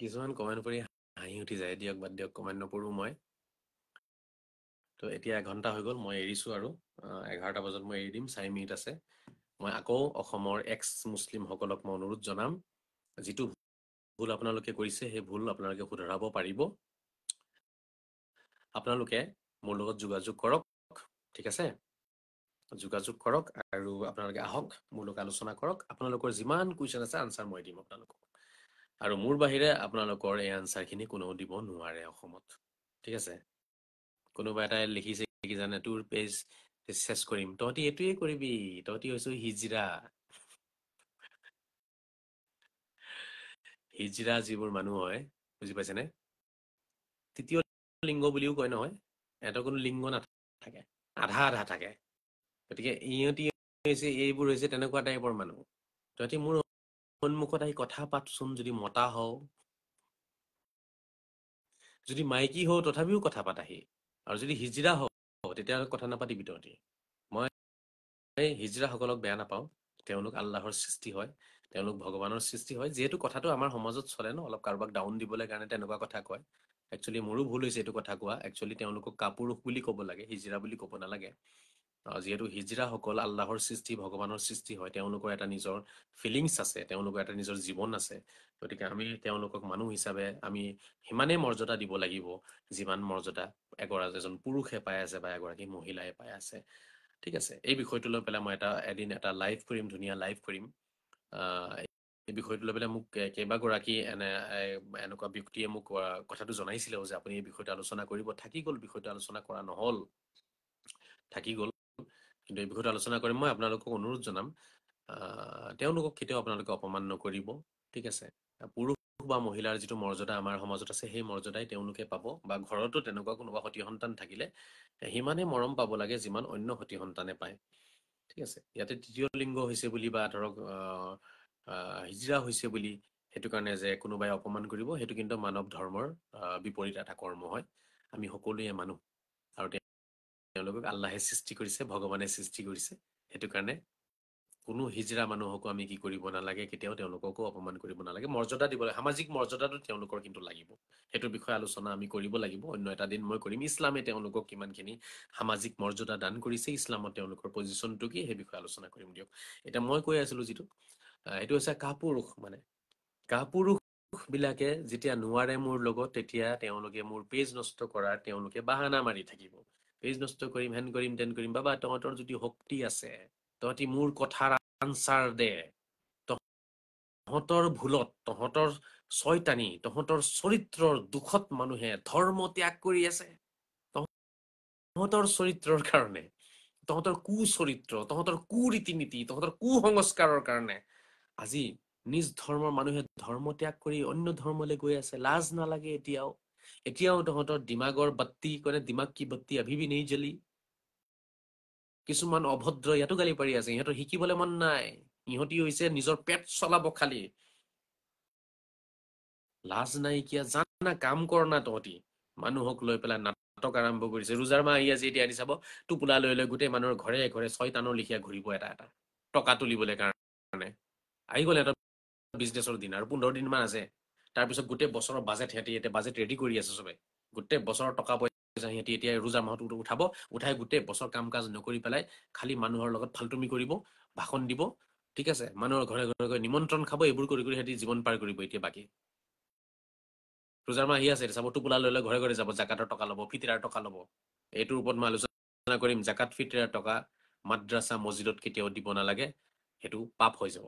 কিছুমান কমেণ্ট কৰি হাঁহি উঠি যায়। দিয়ক বাদ দিয়ক, কমেণ্ট নপঢ়ো মই। তো এতিয়া এঘণ্টা হৈ গ'ল, মই এৰিছোঁ আৰু 11টা বজাত মই এৰি দিম, 4 মিনিট আছে। মই আকৌ অসমৰ এক্স মুছলিমসকলক মই অনুৰোধ জনাম, যিটো ভুল আপোনালোকে কৰিছে সেই ভুল আপোনালোকে শুধৰাব পাৰিব। আপোনালোকে মোৰ লগত যোগাযোগ কৰক, ঠিক আছে? যোগাযোগ কৰক আৰু আপোনালোকে আহক, মোৰ লগত আলোচনা কৰক। আপোনালোকৰ যিমান কুৱেশ্যন আছে আনচাৰ মই দিম আপোনালোকক। আৰু মোৰ বাহিৰে আপোনালোকৰ এই আনচাৰখিনি কোনেও দিব নোৱাৰে অসমত, ঠিক আছে? কোনোবা এটাই লিখিছে কি জানে, তোৰ পেজ চেছ কৰিম। তহঁতি এইটোৱে কৰিবি, তহঁতি হৈছ হিজৰা। হিজৰা যিবোৰ মানুহ হয়, বুজি পাইছেনে? তৃতীয় লিংগ বুলিও কয় নহয়, এটা কোনো লিংগ নাথাকে, আধা আধা থাকে। গতিকে ইহঁতি হৈছে, এইবোৰ হৈছে তেনেকুৱা টাইপৰ মানুহ। তহঁতি মোৰ সন্মুখত আহি কথা পাতচোন, যদি মতা হও, যদি মাইকী হও তথাপিও কথা পাতাহি। আৰু যদি হিজৰা হও তেতিয়াহ'লে কথা নাপাতিবি তহঁতি। মই হিজৰাসকলক বেয়া নাপাওঁ, তেওঁলোক আল্লাহৰ সৃষ্টি হয়, তেওঁলোক ভগৱানৰ সৃষ্টি হয়। যিহেতু কথাটো আমাৰ সমাজত চলে ন, অলপ কাৰোবাক ডাউন দিবলৈ কাৰণে তেনেকুৱা কথা কয়। একচুৱেলি মোৰো ভুল হৈছে এইটো কথা কোৱা। একচুৱেলি তেওঁলোকক কাপুৰুষ বুলি ক'ব লাগে, হিজৰা বুলি ক'ব নালাগে। যিহেতু হিজৰাসকল আল্লাহৰ সৃষ্টি, ভগৱানৰ সৃষ্টি হয়, তেওঁলোকৰ এটা নিজৰ ফিলিংছ আছে, তেওঁলোকৰ এটা নিজৰ জীৱন আছে। গতিকে আমি তেওঁলোকক মানুহ হিচাপে আমি সিমানেই মৰ্যাদা দিব লাগিব, যিমান মৰ্যাদা এজন পুৰুষে পাই আছে বা এগৰাকী মহিলাই পাই আছে। ঠিক আছে? এই বিষয়টো লৈ পেলাই মই এদিন এটা লাইভ কৰিম, ধুনীয়া লাইভ কৰিম। এই বিষয়টো লৈ পেলাই মোক কেইবাগৰাকী এনেকুৱা ব্যক্তিয়ে মোক কথাটো জনাইছিলেও যে আপুনি এই বিষয়টো আলোচনা কৰিব। থাকি গ'ল, বিষয়টো আলোচনা কৰা নহ'ল, থাকি গ'ল। কিন্তু এই বিষয়টো আলোচনা কৰিম। মই আপোনালোকক অনুৰোধ জনাম, তেওঁলোকক কেতিয়াও আপোনালোকে অপমান নকৰিব, ঠিক আছে? পুৰুষ বা মহিলাৰ যিটো মৰ্যাদা আমাৰ সমাজত আছে, সেই মৰ্যাদাই তেওঁলোকে পাব। বা ঘৰতো তেনেকুৱা কোনোবা সতি সন্তান থাকিলে সিমানেই মৰম পাব লাগে, যিমান অন্য সতি সন্তানে পায়, ঠিক আছে? ইয়াতে তৃতীয় লিংগ হৈছে বুলি বা ধৰক হিজৰা হৈছে বুলি সেইটো কাৰণে যে কোনোবাই অপমান কৰিব, সেইটো কিন্তু মানৱ ধৰ্মৰ বিপৰীত এটা কৰ্ম হয়। আমি সকলোৱে মানুহ, আৰু তেওঁলোকক আল্লাহে সৃষ্টি কৰিছে, ভগৱানে সৃষ্টি কৰিছে। সেইটো কাৰণে কোনো হিজৰা মানুহকো আমি কি কৰিব নালাগে, কেতিয়াও তেওঁলোককো অপমান কৰিব নালাগে, মৰ্যাদা দিব লাগে। সামাজিক মৰ্যাদাটো তেওঁলোকৰ কিন্তু লাগিব। সেইটো বিষয়ে আলোচনা আমি কৰিব লাগিব, অন্য এটা দিন মই কৰিম। ইছলামে তেওঁলোকক কিমানখিনি সামাজিক মৰ্যাদা দান কৰিছে, ইছলামত তেওঁলোকৰ পজিশ্যনটো কি, সেই বিষয়ে আলোচনা কৰিম দিয়ক। এতিয়া মই কৈ আছিলোঁ যিটো, সেইটো হৈছে কাপুৰুষ। মানে কাপুৰুষ বিলাকে যেতিয়া নোৱাৰে মোৰ লগত, তেতিয়া তেওঁলোকে মোৰ পেজ নষ্ট কৰাৰ তেওঁলোকে বাহানা মাৰি থাকিব। পেজ নষ্ট কৰিম, হেন কৰিম, তেন কৰিম। বাবা, তহঁতৰ যদি শক্তি আছে, তহঁতি মোৰ কথাৰ আনচাৰ দে। তহঁতৰ ভুলত, তহঁতৰ ছয়তানি, তহঁতৰ চৰিত্ৰৰ দুখত মানুহে ধৰ্ম ত্যাগ কৰি আছে। তহঁতৰ চৰিত্ৰৰ কাৰণে, তহঁতৰ কুচৰিত্ৰ, তহঁতৰ কুৰীতি নীতি, তহঁতৰ কুসংস্কাৰৰ কাৰণে আজি নিজ ধৰ্মৰ মানুহে ধৰ্ম ত্যাগ কৰি অন্য ধৰ্মলৈ গৈ আছে। লাজ নালাগে এতিয়াও তহঁতৰ দিমাগৰ বাত্তি কৰে, দিমাগ কি বাত্তি अभी भी नहीं जली। কিছুমান অভদ্ৰ ইয়াতো গালি পাৰি আছে, ইহঁতৰ শিকিবলৈ মন নাই, ইহঁতি হৈছে নিজৰ পেট চলাব খালি। লাজ নাইকিয়া, জানা কাম কৰ না তহঁতি। মানুহক লৈ পেলাই নাটক আৰম্ভ কৰিছে। ৰোজাৰ মাহ আহি আছে, এতিয়া আনি চাব, টোপোলা লৈ লৈ গোটেই মানুহৰ ঘৰে ঘৰে ছয়তানৰ লিখীয়া ঘূৰিব এটা এটা টকা তুলিবলৈ কাৰণে। আহি গ'ল এটা বিজনেছৰ দিন, আৰু 15 দিনমান আছে। তাৰপিছত গোটেই বছৰৰ বাজেট সিহঁতি এতিয়া বাজেট ৰেডি কৰি আছে চবে। গোটেই বছৰৰ টকা পইচা সিহঁতি এতিয়া ৰোজাৰ মাহত উঠাব, উঠাই গোটেই বছৰ কাম কাজ নকৰি পেলাই খালি মানুহৰ লগত ফাল্টুমি কৰিব, ভাষণ দিব, ঠিক আছে, মানুহৰ ঘৰে ঘৰে গৈ নিমন্ত্ৰণ খাব, এইবোৰ কৰি কৰি সিহঁতি জীৱন পাৰ কৰিব এতিয়া। বাকী ৰোজাৰ মাহ আহি আছে, চাব, টোপোলা লৈ লৈ ঘৰে ঘৰে যাব, জাকাতৰ টকা ল'ব, ফিতৰাৰ টকা ল'ব। এইটোৰ ওপৰত মই আলোচনা কৰিম। জাকাত ফিতৰাৰ টকা মাদ্ৰাছা মছজিদত কেতিয়াও দিব নালাগে, সেইটো পাপ হৈ যাব।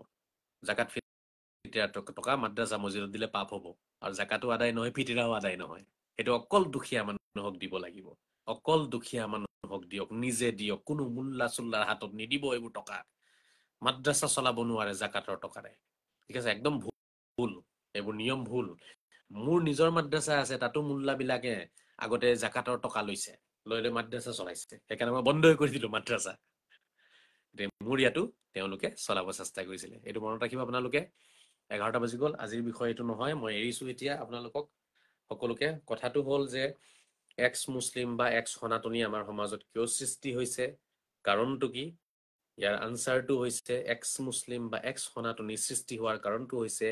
জাকাত ফিতৰাৰ টকা মাদ্ৰাছা মছজিদত দিলে পাপ হ'ব, আৰু জাকাতো আদায় নহয়, ফিতৰাও আদায় নহয়। সেইটো অকল দুখীয়া মানুহক দিব লাগিব, অকল দুখীয়া মানুহক দিয়ক, নিজে দিয়ক, কোনো মুল্লা চুল্লাৰ হাতত নিদিব এইবোৰ টকা। মাদ্ৰাছা চলাব নোৱাৰে জাকাতৰ টকাৰে, ঠিক আছে, একদম ভুল, এইবোৰ নিয়ম ভুল। মোৰ নিজৰ মাদ্ৰাছা আছে, তাতো মুল্লাবিলাকে আগতে জাকাতৰ টকা লৈছে, লৈ লৈ মাদ্ৰাছা চলাইছে। সেইকাৰণে মই বন্ধই কৰি দিলোঁ মাদ্ৰাছা। মোৰ ইয়াতো তেওঁলোকে চলাব চেষ্টা কৰিছিলে। এইটো মনত ৰাখিব আপোনালোকে। 11টা বাজি গ'ল, আজিৰ বিষয় এইটো নহয়, মই এৰিছোঁ এতিয়া আপোনালোকক সকলোকে। কথাটো হ'ল যে এক্স মুছলিম বা এক্স সনাতনী আমাৰ সমাজত কিয় সৃষ্টি হৈছে, কাৰণটো কি? ইয়াৰ আনচাৰটো হৈছে, এক্স মুছলিম বা এক্স সনাতনী সৃষ্টি হোৱাৰ কাৰণটো হৈছে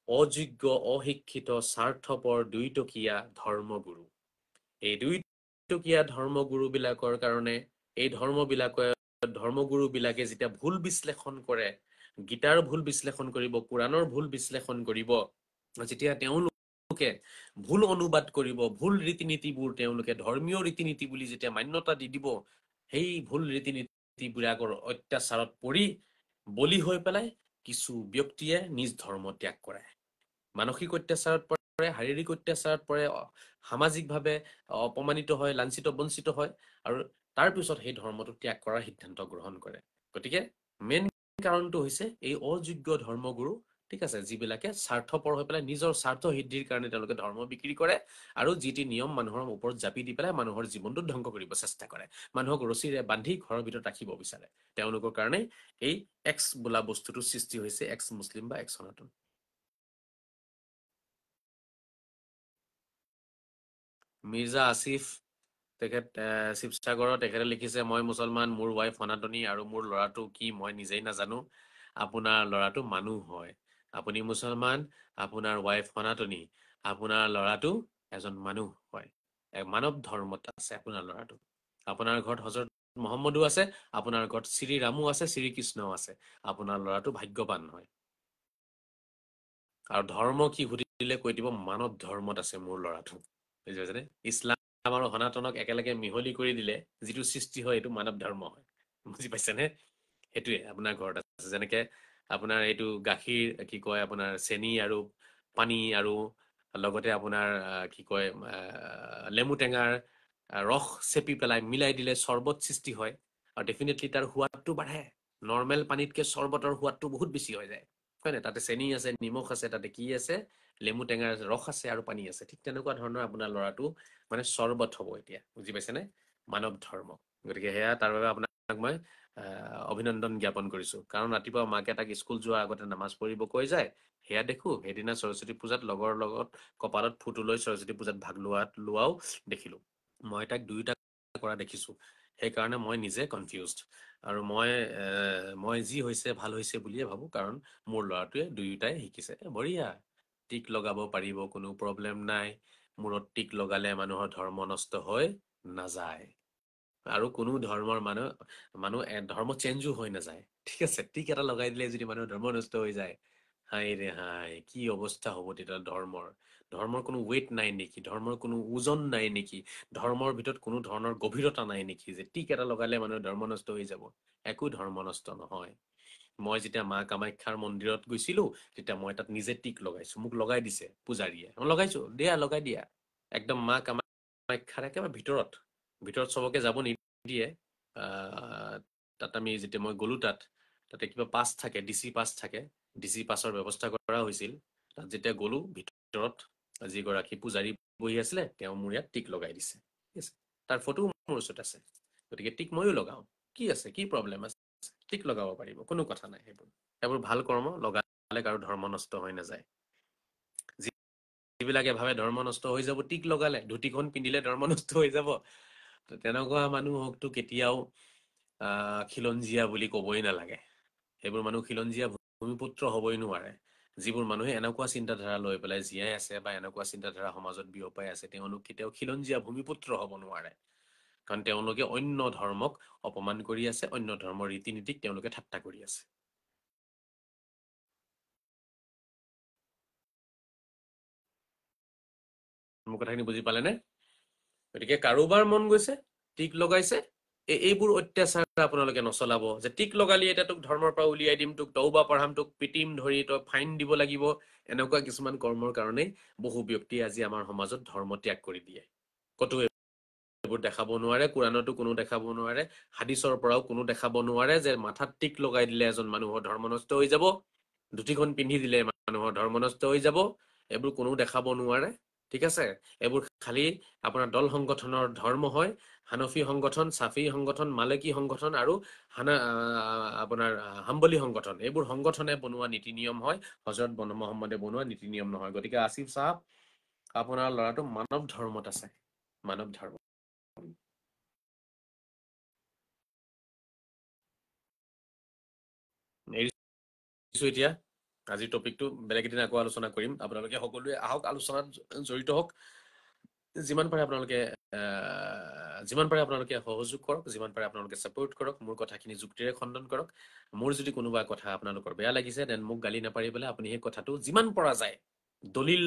অযোগ্য, অশিক্ষিত, স্বাৰ্থপৰ, দুইটকীয়া ধৰ্মগুৰু। এই দুইটকীয়া ধৰ্মগুৰুবিলাকৰ কাৰণে এই ধৰ্মগুৰুবিলাকে যেতিয়া ভুল বিশ্লেষণ কৰে, গীতাৰ ভুল বিশ্লেষণ কৰিব, কোৰাণৰ ভুল বিশ্লেষণ কৰিব, যেতিয়া তেওঁলোকে ভুল অনুবাদ কৰিব, ভুল ৰীতি নীতিবোৰ তেওঁলোকে ধৰ্মীয় ৰীতি নীতি বুলি যেতিয়া মান্যতা দি দিব, সেই ভুল ৰীতি নীতিবিলাকৰ অত্যাচাৰত পৰি বলি হৈ পেলাই কিছু ব্যক্তিয়ে নিজ ধৰ্ম ত্যাগ কৰে। মানসিক অত্যাচাৰত পৰে, শাৰীৰিক অত্যাচাৰত পৰে, সামাজিকভাৱে অপমানিত হয়, লাঞ্ছিত বঞ্চিত হয়, আৰু তাৰপিছত সেই ধৰ্মটো ত্যাগ কৰাৰ সিদ্ধান্ত গ্ৰহণ কৰে। গতিকে মেইন কাৰণটো হৈছে এই অযোগ্য ধৰ্মগুৰু, ঠিক আছে, যিবিলাকে স্বাৰ্থপৰ হৈ পেলাই নিজৰ স্বাৰ্থ সিদ্ধিৰ কাৰণে তেওঁলোকে ধৰ্ম বিক্ৰী কৰে, আৰু যি টি নিয়ম মানুহৰ ওপৰত জাপি দি পেলাই মানুহৰ জীৱনটো ধ্বংস কৰিব চেষ্টা কৰে, মানুহক ৰছীৰে বান্ধি ঘৰৰ ভিতৰত ৰাখিব বিচাৰে। তেওঁলোকৰ কাৰণে এই এক্স বোলা বস্তুটো সৃষ্টি হৈছে, এক্স মুছলিম বা এক্স সনাতন। মিৰ্জা আসিফ, তেখেত শিৱসাগৰৰ, তেখেতে লিখিছে, মই মুছলমান, মোৰ ৱাইফ সনাতনী, আৰু মোৰ ল'ৰাটো কি মই নিজেই নাজানো। আপোনাৰ ল'ৰাটো মানুহ হয়, আপুনি মুছলমান, আপোনাৰ ৱাইফ সনাতনী, আপোনাৰ ল'ৰাটো এজন মানুহ হয়, মানৱ ধৰ্মত আছে আপোনাৰ ল'ৰাটো। আপোনাৰ ঘৰত হজৰত মহম্মদো আছে, আপোনাৰ ঘৰত শ্ৰীৰামো আছে, শ্ৰীকৃষ্ণও আছে। আপোনাৰ ল'ৰাটো ভাগ্যৱান হয়। আৰু ধৰ্ম কি সুধিলে কৈ দিব, মানৱ ধৰ্মত আছে মোৰ ল'ৰাটো। বুজি পাইছেনে? ইছলাম আৰু সনাতনক একেলগে মিহলি কৰি দিলে যিটো সৃষ্টি হয়, এইটো মানৱ ধৰ্ম হয়। বুজি পাইছেনে? সেইটোৱে আপোনাৰ ঘৰত আছে। যেনেকে আপোনাৰ এইটো গাখীৰ, কি কয়, আপোনাৰ চেনি আৰু পানী, আৰু লগতে আপোনাৰ কি কয়, লেমু টেঙাৰ ৰস চেপি পেলাই মিলাই দিলে চৰ্বত সৃষ্টি হয়, আৰু ডেফিনেটলি তাৰ সোৱাদটো বাঢ়ে। নৰ্মেল পানীতকৈ চৰ্বতৰ সোৱাদটো বহুত বেছি হৈ যায়, হয় নাই? তাতে চেনি আছে, নিমখ আছে, তাতে কি আছে, লেমু টেঙাৰ ৰস আছে, আৰু পানী আছে। ঠিক তেনেকুৱা ধৰণৰ আপোনাৰ ল'ৰাটো মানে চৰ্বত হ'ব এতিয়া। বুজি পাইছেনে? মানৱ ধৰ্ম। গতিকে সেয়া, তাৰ বাবে আপোনাক মই অভিনন্দন জ্ঞাপন কৰিছো। কাৰণ ৰাতিপুৱা মাকে তাক স্কুল যোৱাৰ আগতে নামাজ পঢ়িব কৈ যায়, সেয়া দেখো। সেইদিনা সৰস্বতী পূজাত লগৰ লগত কপালত ফুটো লৈ সৰস্বতী পূজাত ভাগ লোৱাও দেখিলো। মই তাক দুয়োটা কৰা দেখিছো। সেইকাৰণে মই নিজে কনফিউজড। আৰু মই যি হৈছে ভাল হৈছে বুলিয়ে ভাবো, কাৰণ মোৰ ল'ৰাটোৱে দুয়োটাই শিকিছে। বঢ়িয়া, টিক লগাব পাৰিব, কোনো প্ৰব্লেম নাই। মূৰত টিক লগালে মানুহৰ ধৰ্ম নষ্ট হৈ নাযায়। আৰু কোনো ধৰ্মৰ মানুহ ধৰ্ম চেঞ্জো হৈ নাযায়। ঠিক আছে, টিক এটা লগাই দিলে যদি মানুহৰ ধৰ্ম নষ্ট হৈ যায়, হাই ৰে হাই, কি অৱস্থা হ'ব তেতিয়া ধৰ্মৰ কোনো ৱেইট নাই নেকি? ধৰ্মৰ কোনো ওজন নাই নেকি? ধৰ্মৰ ভিতৰত কোনো ধৰণৰ গভীৰতা নাই নেকি যে টিক এটা লগালে মানুহৰ ধৰ্ম নষ্ট হৈ যাব? একো ধৰ্ম নষ্ট নহয়। মই যেতিয়া মা কামাখ্যাৰ মন্দিৰত গৈছিলো, তেতিয়া মই তাত নিজে টিক লগাইছো। মোক লগাই দিছে পূজাৰীয়ে, মই লগাইছো, লগাই দিয়া। একদম মা কামাখ্যাৰ একেবাৰে ভিতৰত চবকে যাব নিদিয়ে। তাত আমি যেতিয়া মই গ'লো, তাতে কিবা পাছ থাকে, ডিচি পাছ থাকে। ডিচি পাছৰ ব্যৱস্থা কৰা হৈছিল। তাত যেতিয়া গ'লো, ভিতৰত যিগৰাকী পূজাৰী বহি আছিলে, তেওঁ মোৰ ইয়াত টিক লগাই দিছে। ঠিক আছে, তাৰ ফটো মোৰ ওচৰত আছে। গতিকে টিক ময়ো লগাওঁ। কি আছে, কি প্ৰব্লেম আছে? টিক লগাব পাৰিব, কোনো কথা নাই। সেইবোৰ ভাল কৰ্ম, লগালে কাৰো ধৰ্ম নষ্ট হৈ নাযায়। যিবিলাকে ভাবে ধৰ্ম নষ্ট হৈ যাব টিক লগালে, ধুতিখন পিন্ধিলে ধৰ্ম নষ্ট হৈ যাব, তেনেকুৱা মানুহকতো কেতিয়াও খিলঞ্জীয়া বুলি ক'বই নালাগে। সেইবোৰ মানুহ খিলঞ্জীয়া ভূমিপুত্ৰ হ'বই নোৱাৰে। যিবোৰ মানুহে এনেকুৱা চিন্তাধাৰা লৈ পেলাই জীয়াই আছে বা এনেকুৱা চিন্তাধাৰা সমাজত বিয়পাই আছে, তেওঁলোক কেতিয়াও খিলঞ্জীয়া ভূমিপুত্ৰ হ'ব নোৱাৰে। কাৰণ তেওঁলোকে অন্য ধৰ্মক অপমান কৰি আছে, অন্য ধৰ্মৰ ৰীতি নীতিক তেওঁলোকে ঠাট্টা কৰি আছে। মোৰ কথাখিনি বুজি পালেনে? গতিকে কাৰোবাৰ মন গৈছে, টিক লগাইছে, এইবোৰ অত্যাচাৰ আপোনালোকে নচলাব। যে টিক লগালি এতিয়া তোক ধৰ্মৰ পৰা উলিয়াই দিম, তোক তওবা পঢ়াম, তোক পিটিম ধৰি, তই ফাইন দিব লাগিব। এনেকুৱা কিছুমান কৰ্মৰ কাৰণেই বহু ব্যক্তিয়ে আজি আমাৰ সমাজত ধৰ্ম ত্যাগ কৰি দিয়ে। কতো এইবোৰ দেখাব নোৱাৰে, কোৰাণতো কোনো দেখাব নোৱাৰে, হাদিছৰ পৰাও কোনো দেখাব নোৱাৰে যে মাথাত টিক লগাই দিলে এজন মানুহৰ ধৰ্ম নষ্ট হৈ যাব, ধুতিখন পিন্ধি দিলে মানুহৰ ধৰ্ম নষ্ট হৈ যাব। এইবোৰ কোনো দেখাব নোৱাৰে। ঠিক আছে, এইবোৰ খালি আপোনাৰ দল সংগঠনৰ ধৰ্ম হয়। হানফি সংগঠন, চাফি সংগঠন, মালিকী সংগঠন আৰু আপোনাৰ হাম্বলী সংগঠন, এইবোৰ সংগঠনে বনোৱা নীতি নিয়ম হয়। হজৰত মহম্মদে বনোৱা নীতি নিয়ম নহয়। গতিকে আসিফ সাহেব, আপোনাৰ ল'ৰাটো মানৱ ধৰ্মত আছে, মানৱ ধৰ্ম। এৰিছো এতিয়া। আজিৰ টপিকটো বেলেগ এদিন আকৌ আলোচনা কৰিম। আপোনালোকে সকলোৱে আহক, আলোচনাত জড়িত হওক। যিমান পাৰে আপোনালোকে সহযোগ কৰক, যিমান পাৰে আপোনালোকে ছাপোৰ্ট কৰক, মোৰ কথাখিনি যুক্তিৰে খণ্ডন কৰক। মোৰ যদি কোনোবা কথা আপোনালোকৰ বেয়া লাগিছে, দেন মোক গালি নাপাৰি পেলাই আপুনি সেই কথাটো যিমান পৰা যায় দলিল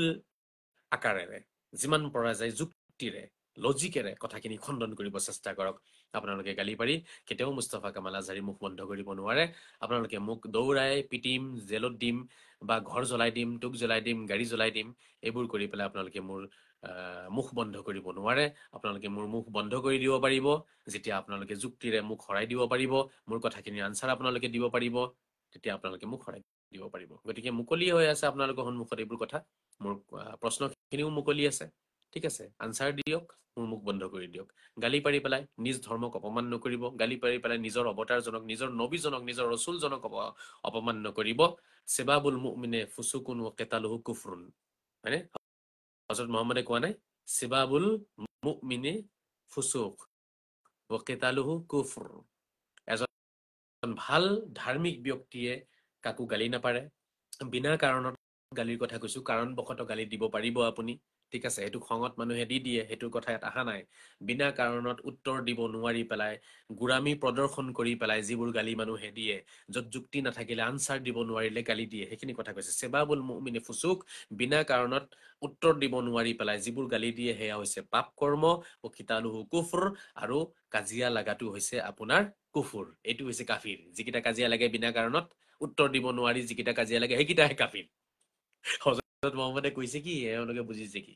আকাৰেৰে, যিমান পৰা যায় যুক্তিৰে, লজিকেৰে কথাখিনি খণ্ডন কৰিব চেষ্টা কৰক। আপোনালোকে গালি পাৰি কেতিয়াও মুস্তাফা কামাল আজহাৰী মুখ বন্ধ কৰিব নোৱাৰে। আপোনালোকে মোক দৌৰাই পিটিম, জেলত দিম, বা ঘৰ জ্বলাই দিম, টোক জ্বলাই দিম, গাড়ী জ্বলাই দিম, এইবোৰ কৰি পেলাই আপোনালোকে মোৰ মুখ বন্ধ কৰিব নোৱাৰে। আপোনালোকে মোৰ মুখ বন্ধ কৰি দিব পাৰিব যেতিয়া আপোনালোকে যুক্তিৰে মুখ হৰাই দিব পাৰিব, মোৰ কথাখিনিৰ আনচাৰ আপোনালোকে দিব পাৰিব, তেতিয়া আপোনালোকে মুখ হৰাই দিব পাৰিব। গতিকে মুকলি হৈ আছে আপোনালোকৰ সন্মুখত এইবোৰ কথা। মোৰ প্ৰশ্নখিনিও মুকলি আছে। ঠিক আছে, আনচাৰ দিয়ক, মোৰ মুখ বন্ধ কৰি দিয়ক। গালি পাৰি পেলাই নিজ ধৰ্মক অপমান নকৰিব। গালি পাৰি পেলাই নিজৰ অৱতাৰজনক, নিজৰ নবীজনক, নিজৰ ৰচুলজনক অপমান নকৰিব। সেবাবুল মুমিনে ফুসুকুন ও কেতালুহু কুফৰুন, হয়নে? হযৰত মুহাম্মদে কোৱা নাই, সেবাবুল মুমিনে ফুসুক ও কেতালুহু কুফৰ। এজন ভাল ধাৰ্মিক ব্যক্তিয়ে কাকো গালি নাপাৰে। বিনা কাৰণত গালিৰ কথা কৈছো, কাৰণবশতঃ গালি দিব পাৰিব আপুনি। ঠিক আছে, সেইটো খঙত মানুহে দি দিয়ে, সেইটোৰ কথা ইয়াত অহা নাই। বিনা কাৰণত উত্তৰ দিব নোৱাৰি পেলাই, গোৰামী প্ৰদৰ্শন কৰি পেলাই যিবোৰ গালি মানুহে দিয়ে, য'ত যুক্তি নাথাকিলে, আনচাৰ দিব নোৱাৰিলে গালি দিয়ে, সেইখিনি কথা কৈছে। সেবাবুল মুমিনে ফুসুক, বিনা কাৰণত উত্তৰ দিব নোৱাৰি পেলাই যিবোৰ গালি দিয়ে, সেয়া হৈছে পাপ কৰ্ম। ও কিতালুহু কুফৰ, আৰু কাজিয়া লাগাটো হৈছে আপোনাৰ কুফুৰ। এইটো হৈছে কাফিৰ। যিকেইটা কাজিয়া লাগে বিনা কাৰণত, উত্তৰ দিব নোৱাৰি যিকেইটা কাজিয়া লাগে, সেইকেইটাহে কাফিৰ। হযৰত মুহাম্মদে কৈছে কি, এওঁলোকে বুজিছে কি?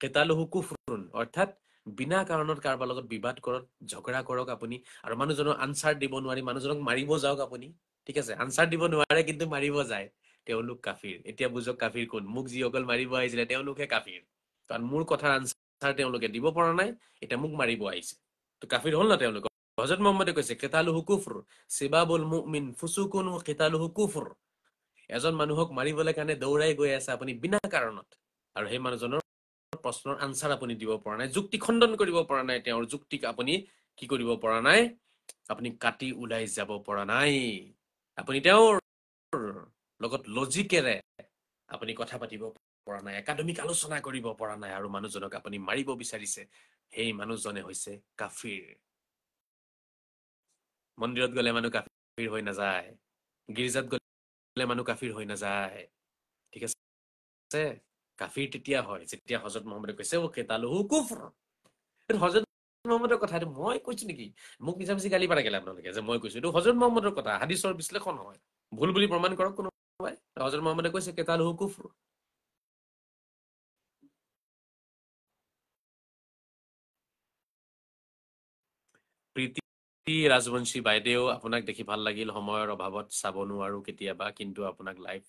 কেতালুহু কুফৰুন, অৰ্থাৎ বিনা কাৰণত কাৰোবাৰ লগত বিবাদ কৰক, ঝগড়া কৰক আপুনি, আৰু মানুহজনৰ আনচাৰ দিব নোৱাৰি মানুহজনক মাৰিব যাওক আপুনি। ঠিক আছে, আনচাৰ দিব নোৱাৰে কিন্তু মাৰিব যায়, তেওঁলোক কাফিৰ। এতিয়া বুজক কাফিৰ কোন। মোক যিসকল মাৰিব আহিছিলে তেওঁলোকহে কাফিৰ। কাৰণ মোৰ কথাৰ আনচাৰ তেওঁলোকে দিব পৰা নাই, এতিয়া মোক মাৰিব আহিছে। তো কাফিৰ হ'ল না তেওঁলোক? হযৰত মুহাম্মদে কৈছে কিতালুহু কুফৰ সিবাবুল মুমিন ফুসুকুন ওয়া কিতালুহু কুফৰ এজন মানুহক মাৰিবলৈ কাৰণে দৌৰাই গৈ আছে আপুনি বিনা কাৰণত আৰু সেই মানুহজনৰ প্ৰশ্নৰ আনসাৰ আপুনি দিব পৰা নাই যুক্তি খণ্ডন কৰিব পৰা নাই তেওঁৰ যুক্তিক আপুনি কি কৰিব পৰা নাই আপুনি কাটি উলাই যাব পৰা নাই আপুনি তেওঁৰ লগত লজিকেৰে আপুনি কথা পাতিব পৰা নাই একাডেমিক আলোচনা কৰিব পৰা নাই আৰু মানুহজনক আপুনি মাৰিব বিচাৰিছে সেই মানুহজনে হৈছে কাফিৰ মন্দিৰত গ'লে মানুহ কাফিৰ হৈ নাযায় গিৰ্জাত গ'লে মানুহ কাফিৰ হৈ নাযায় ঠিক আছে কাফিৰ তেতিয়া হয় যেতিয়া হযৰত মুহাম্মদে কৈছে ও কিতালুহু কুফৰ এইটো হযৰত মুহাম্মদৰ কথা এইটো মই কৈছো নেকি মোক মিছামিছি গালি পাৰে কেলে আপোনালোকে যে মই কৈছো এইটো হযৰত মুহাম্মদৰ কথা হাদিছৰ বিশ্লেষণ হয় ভুল বুলি প্ৰমাণ কৰক কোনোবাই হযৰত মুহাম্মদে কৈছে কিতালুহু কুফৰ প্ৰীতি ৰাজবংশী বাইদেউ আপোনাক দেখি ভাল লাগিল সময়ৰ অভাৱত চাব নোৱাৰো কেতিয়াবা কিন্তু আপোনাক লাইভ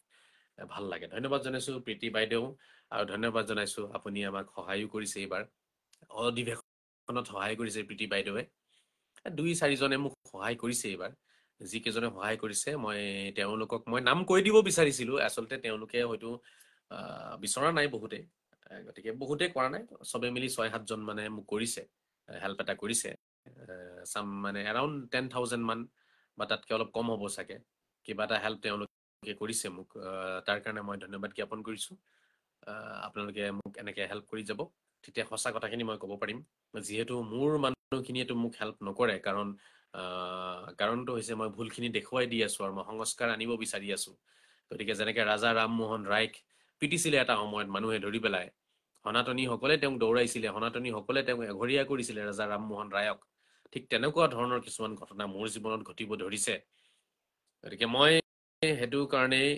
ভাল লাগে ধন্যবাদ জনাইছো প্ৰীতি বাইদেউ আৰু ধন্যবাদ জনাইছো আপুনি আমাক সহায়ো কৰিছে এইবাৰ অধিৱেশনত সহায় কৰিছে প্ৰীতি বাইদেৱে 2-4 জনে মোক সহায় কৰিছে এইবাৰ যিকেইজনে সহায় কৰিছে মই তেওঁলোকক মই নাম কৈ দিব বিচাৰিছিলো আচলতে তেওঁলোকে হয়তো বিচৰা নাই বহুতে গতিকে বহুতে কৰা নাই সবে মিলি 6-7 জন মানে মোক কৰিছে হেল্প এটা কৰিছে সাম মানে এৰাউণ্ড 10,000 মান বা তাতকৈ অলপ কম হ'ব চাগে কিবা এটা হেল্প তেওঁলোকে কৰিছে মোক তাৰ কাৰণে মই ধন্যবাদ জ্ঞাপন কৰিছোঁ আপোনালোকে মোক এনেকৈ হেল্প কৰি যাব তেতিয়া সঁচা কথাখিনি মই ক'ব পাৰিম যিহেতু মোৰ মানুহখিনিয়েতো মোক হেল্প নকৰে কাৰণটো হৈছে মই ভুলখিনি দেখুৱাই দি আছোঁ আৰু মই সংস্কাৰ আনিব বিচাৰি আছোঁ গতিকে যেনেকৈ ৰাজা ৰামমোহন ৰায়ক পিটিছিলে এটা সময়ত মানুহে ধৰি পেলাই সনাতনীসকলে তেওঁক দৌৰাইছিলে সনাতনীসকলে তেওঁক এঘৰীয়া কৰিছিলে ৰাজা ৰামমোহন ৰায়ক ঠিক তেনেকুৱা ধৰণৰ কিছুমান ঘটনা মোৰ জীৱনত ঘটিব ধৰিছে গতিকে মই সেইটো কাৰণেই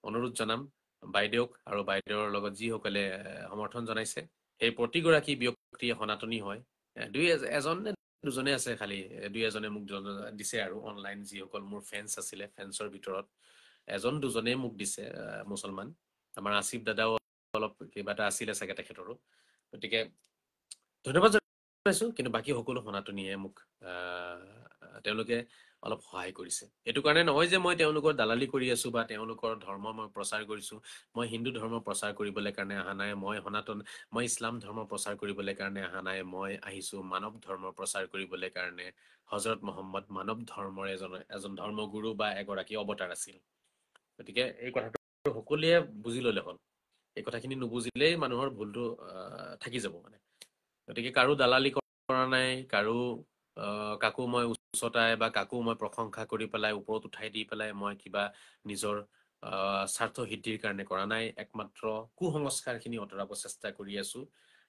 অনুৰোধ জনাম বাইদেউক আৰু বাইদেউৰ লগত যিসকলে সমৰ্থন জনাইছে সেই প্ৰতিগৰাকী ব্যক্তিয়ে সনাতনী হয় এজন দুজনে আছে খালি 2-এজনে মোক দিছে আৰু অনলাইন যিসকল মোৰ ফেন্স আছিলে ফেন্সৰ ভিতৰত এজন দুজনে মোক দিছে মুছলমান আমাৰ আসিফ দাদাও অলপ কিবা এটা আছিলে চাগে তেখেতৰো গতিকে ধন্যবাদ জনাইছো কিন্তু বাকী সকলো সনাতনীয়ে মোক তেওঁলোকে অলপ সহায় কৰিছে এইটো কাৰণে নহয় যে মই তেওঁলোকৰ দালালি কৰি আছো বা তেওঁলোকৰ ধৰ্ম মই প্ৰচাৰ কৰিছো মই হিন্দু ধৰ্ম প্ৰচাৰ কৰিবলৈ কাৰণে অহা নাই মই ইছলাম ধৰ্ম প্ৰচাৰ কৰিবলৈ কাৰণে অহা নাই মই আহিছো মানৱ ধৰ্ম প্ৰচাৰ কৰিবলৈ কাৰণে হযৰত মুহাম্মদ মানৱ ধৰ্মৰ এজন ধৰ্মগুৰু বা এগৰাকী অৱতাৰ আছিল গতিকে এই কথাটো সকলোৱে বুজি ল'লে হ'ল এই কথাখিনি নুবুজিলেই মানুহৰ ভুলটো থাকি যাব মানে গতিকে কাৰো দালালি কৰা নাই কাকো মই উচ্চতাই বা কাকো মই প্ৰশংসা কৰি পেলাই ওপৰত উঠাই দি পেলাই মই কিবা নিজৰ স্বাৰ্থ সিদ্ধিৰ কাৰণে কৰা নাই একমাত্ৰ কুসংস্কাৰখিনি অতৰাব চেষ্টা কৰি আছো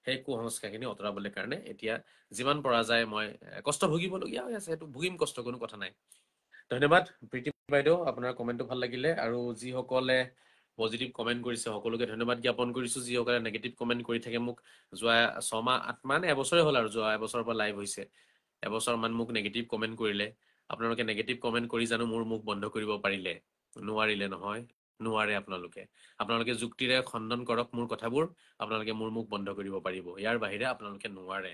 সেই কুসংস্কাৰখিনি অতৰাবলৈ কাৰণে এতিয়া যিমান পৰা যায় মই কষ্ট ভুগিবলগীয়া হৈ আছে সেইটো ভুগিম কষ্ট কোনো কথা নাই ধন্যবাদ প্ৰীতি বাইদেউ আপোনাৰ কমেণ্টটো ভাল লাগিলে আৰু যিসকলে পজিটিভ কমেণ্ট কৰিছে সকলোকে ধন্যবাদ জ্ঞাপন কৰিছো যিসকলে নেগেটিভ কমেণ্ট কৰি থাকে মোক যোৱা 6 মাহ 8 মাহ এবছৰে হ'ল আৰু যোৱা এবছৰৰ পৰা লাইভ হৈছে এবছৰ মান মোক নেগেটিভ কমেণ্ট কৰিলে আপোনালোকে নেগেটিভ কমেণ্ট কৰি জানো মোৰ মুখ বন্ধ কৰিব পাৰিলে নোৱাৰিলে নহয় নোৱাৰে আপোনালোকে যুক্তিৰে খণ্ডন কৰক মোৰ কথাবোৰ আপোনালোকে মোৰ মুখ বন্ধ কৰিব পাৰিব ইয়াৰ বাহিৰে আপোনালোকে নোৱাৰে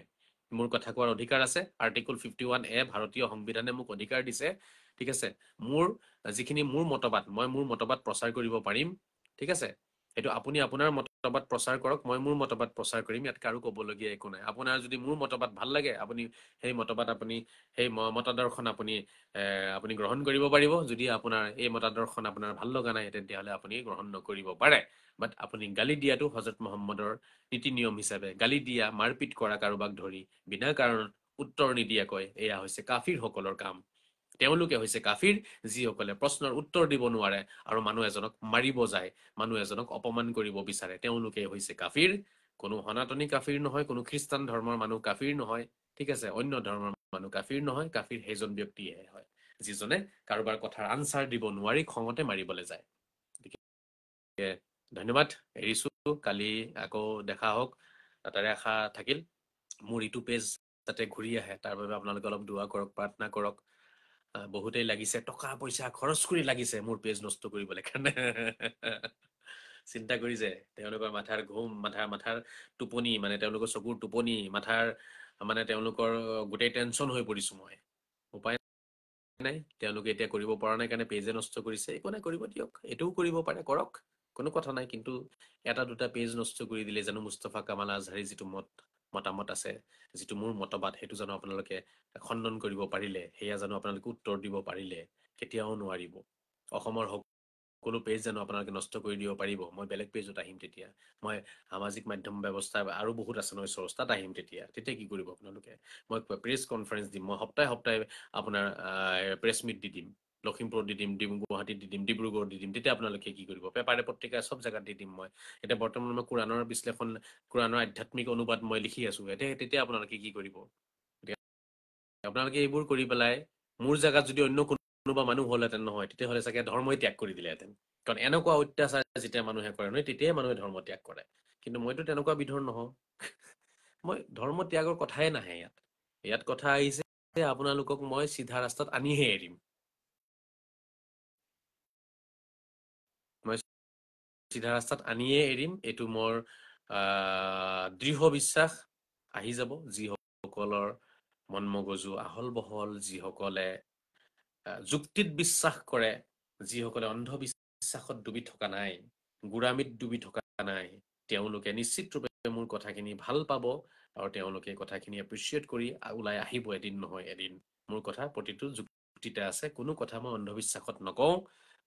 মোৰ কথা কোৱাৰ অধিকাৰ আছে আৰ্টিকল 51A ভাৰতীয় সংবিধানে মোক অধিকাৰ দিছে ঠিক আছে মোৰ যিখিনি মোৰ মতবাদ মই মোৰ মতবাদ প্ৰচাৰ কৰিব পাৰিম ঠিক আছে সেইটো আপুনি আপোনাৰ মতবাদ প্ৰচাৰ কৰক মই মোৰ মতবাদ প্ৰচাৰ কৰিম ইয়াত কাৰো ক'বলগীয়া একো নাই আপোনাৰ যদি মোৰ মতবাদ ভাল লাগে আপুনি সেই মতবাদ আপুনি সেই মতাদৰ্শন আপুনি গ্ৰহণ কৰিব পাৰিব যদি আপোনাৰ এই মতাদৰ্শন আপোনাৰ ভাল লগা নাই তেতিয়াহ'লে আপুনি গ্ৰহণ নকৰিব পাৰে বাট আপুনি গালি দিয়াটো হযৰত মুহাম্মদৰ নীতি নিয়ম হিচাপে গালি দিয়া মাৰপিট কৰা কাৰোবাক ধৰি বিনা কাৰণত উত্তৰ নিদিয়াকৈ এয়া হৈছে কাফিৰ সকলৰ কাম তেওঁলোকে হৈছে কাফিৰ যিসকলে প্ৰশ্নৰ উত্তৰ দিব নোৱাৰে আৰু মানুহ এজনক মাৰিব যায় মানুহ এজনক অপমান কৰিব বিচাৰে তেওঁলোকে হৈছে কাফিৰ কোনো সনাতনী কাফিৰ নহয় কোনো খ্ৰীষ্টান ধৰ্মৰ মানুহ কাফিৰ নহয় ঠিক আছে অন্য ধৰ্মৰ মানুহ কাফিৰ নহয় কাফিৰ সেইজন ব্যক্তিয়ে হয় যিজনে কাৰোবাৰ কথাৰ আনসাৰ দিব নোৱাৰি খঙতে মাৰিবলৈ যায় ধন্যবাদ এৰিছো কালি আকৌ দেখা হওক তাৰে আশা থাকিল মোৰ ইটো পেজ যাতে ঘূৰি আহে তাৰ বাবে আপোনালোকে অলপ দোৱা কৰক প্ৰাৰ্থনা কৰক বহুতেই লাগিছে টকা পইচা খৰচ কৰি লাগিছে মোৰ পেজ নষ্ট কৰিবলৈ কাৰণে চিন্তা কৰিছে তেওঁলোকৰ মাথাৰ ঘুম মাথাৰ টোপনি মানে তেওঁলোকৰ চকুৰ টোপনি মাথাৰ মানে তেওঁলোকৰ গোটেই টেনচন হৈ পৰিছো মই নাই, তেওঁলোকে এতিয়া কৰিব পৰা নাই কাৰণে পেজে নষ্ট কৰিছে, একো নাই, কৰিব দিয়ক, এইটোও কৰিব পাৰে, কৰক, কোনো কথা নাই। কিন্তু এটা দুটা পেজ নষ্ট কৰি দিলে জানো মুস্তফা কামাল আজহাৰীৰ যিটো মতামত আছে, যিটো মোৰ মতবাদ, সেইটো জানো আপোনালোকে খণ্ডন কৰিব পাৰিলে, সেয়া জানো আপোনালোকে উত্তৰ দিব পাৰিলে? কেতিয়াও নোৱাৰিব। অসমৰ সকলো পেজ জানো আপোনালোকে নষ্ট কৰি দিব পাৰিব? মই বেলেগ পেজত আহিম তেতিয়া, মই সামাজিক মাধ্যম ব্যৱস্থা আৰু বহুত আছে নহয় চৰ্চ, তাত আহিম তেতিয়া কি কৰিব আপোনালোকে? মই প্ৰেছ কনফাৰেন্স দিম, মই সপ্তাহে সপ্তাহে আপোনাৰ প্ৰেছ মিট দি দিম, লখিমপুৰত দি দিম, গুৱাহাটীত দি দিম, ডিব্ৰুগড়ত দি দিম, তেতিয়া আপোনালোকে কি কৰিব? পেপাৰে পত্ৰিকাই চব জেগাত দি দিম মই। এতিয়া বৰ্তমান মই কোৰাণৰ বিশ্লেষণ, কোৰাণৰ আধ্যাত্মিক অনুবাদ মই লিখি আছো, তেতিয়া আপোনালোকে কি কৰিব? আপোনালোকে এইবোৰ কৰি পেলাই মোৰ জেগাত যদি অন্য কোনোবা মানুহ হ'লহেঁতেন নহয়, তেতিয়াহ'লে চাগে ধৰ্মই ত্যাগ কৰি দিলেহেঁতেন। কাৰণ এনেকুৱা অত্যাচাৰ যেতিয়া মানুহে কৰে নহয়, তেতিয়াই মানুহে ধৰ্ম ত্যাগ কৰে। কিন্তু মইতো তেনেকুৱা বিধৰ নহওঁ। মই ধৰ্ম ত্যাগৰ কথাই নাহে ইয়াত। ইয়াত কথা আহিছে যে আপোনালোকক মই চিধা ৰাস্তাত আনিহে এৰিম। মই চিধা ৰাস্তাত আনিয়ে এৰিম, এইটো মোৰ দৃঢ় বিশ্বাস। আহি যাব যিসকলৰ মন মগজু আহল বহল, যিসকলে যুক্তিত বিশ্বাস কৰে, যিসকলে অন্ধবিশ্বাসত ডুবি থকা নাই, গোড়ামিত ডুবি থকা নাই, তেওঁলোকে নিশ্চিত ৰূপে মোৰ কথাখিনি ভাল পাব আৰু তেওঁলোকে কথাখিনি এপ্ৰিচিয়েট কৰি ওলাই আহিব এদিন নহয় এদিন। মোৰ কথা প্ৰতিটো যুক্তিতে আছে, কোনো কথা মই অন্ধবিশ্বাসত নকওঁ,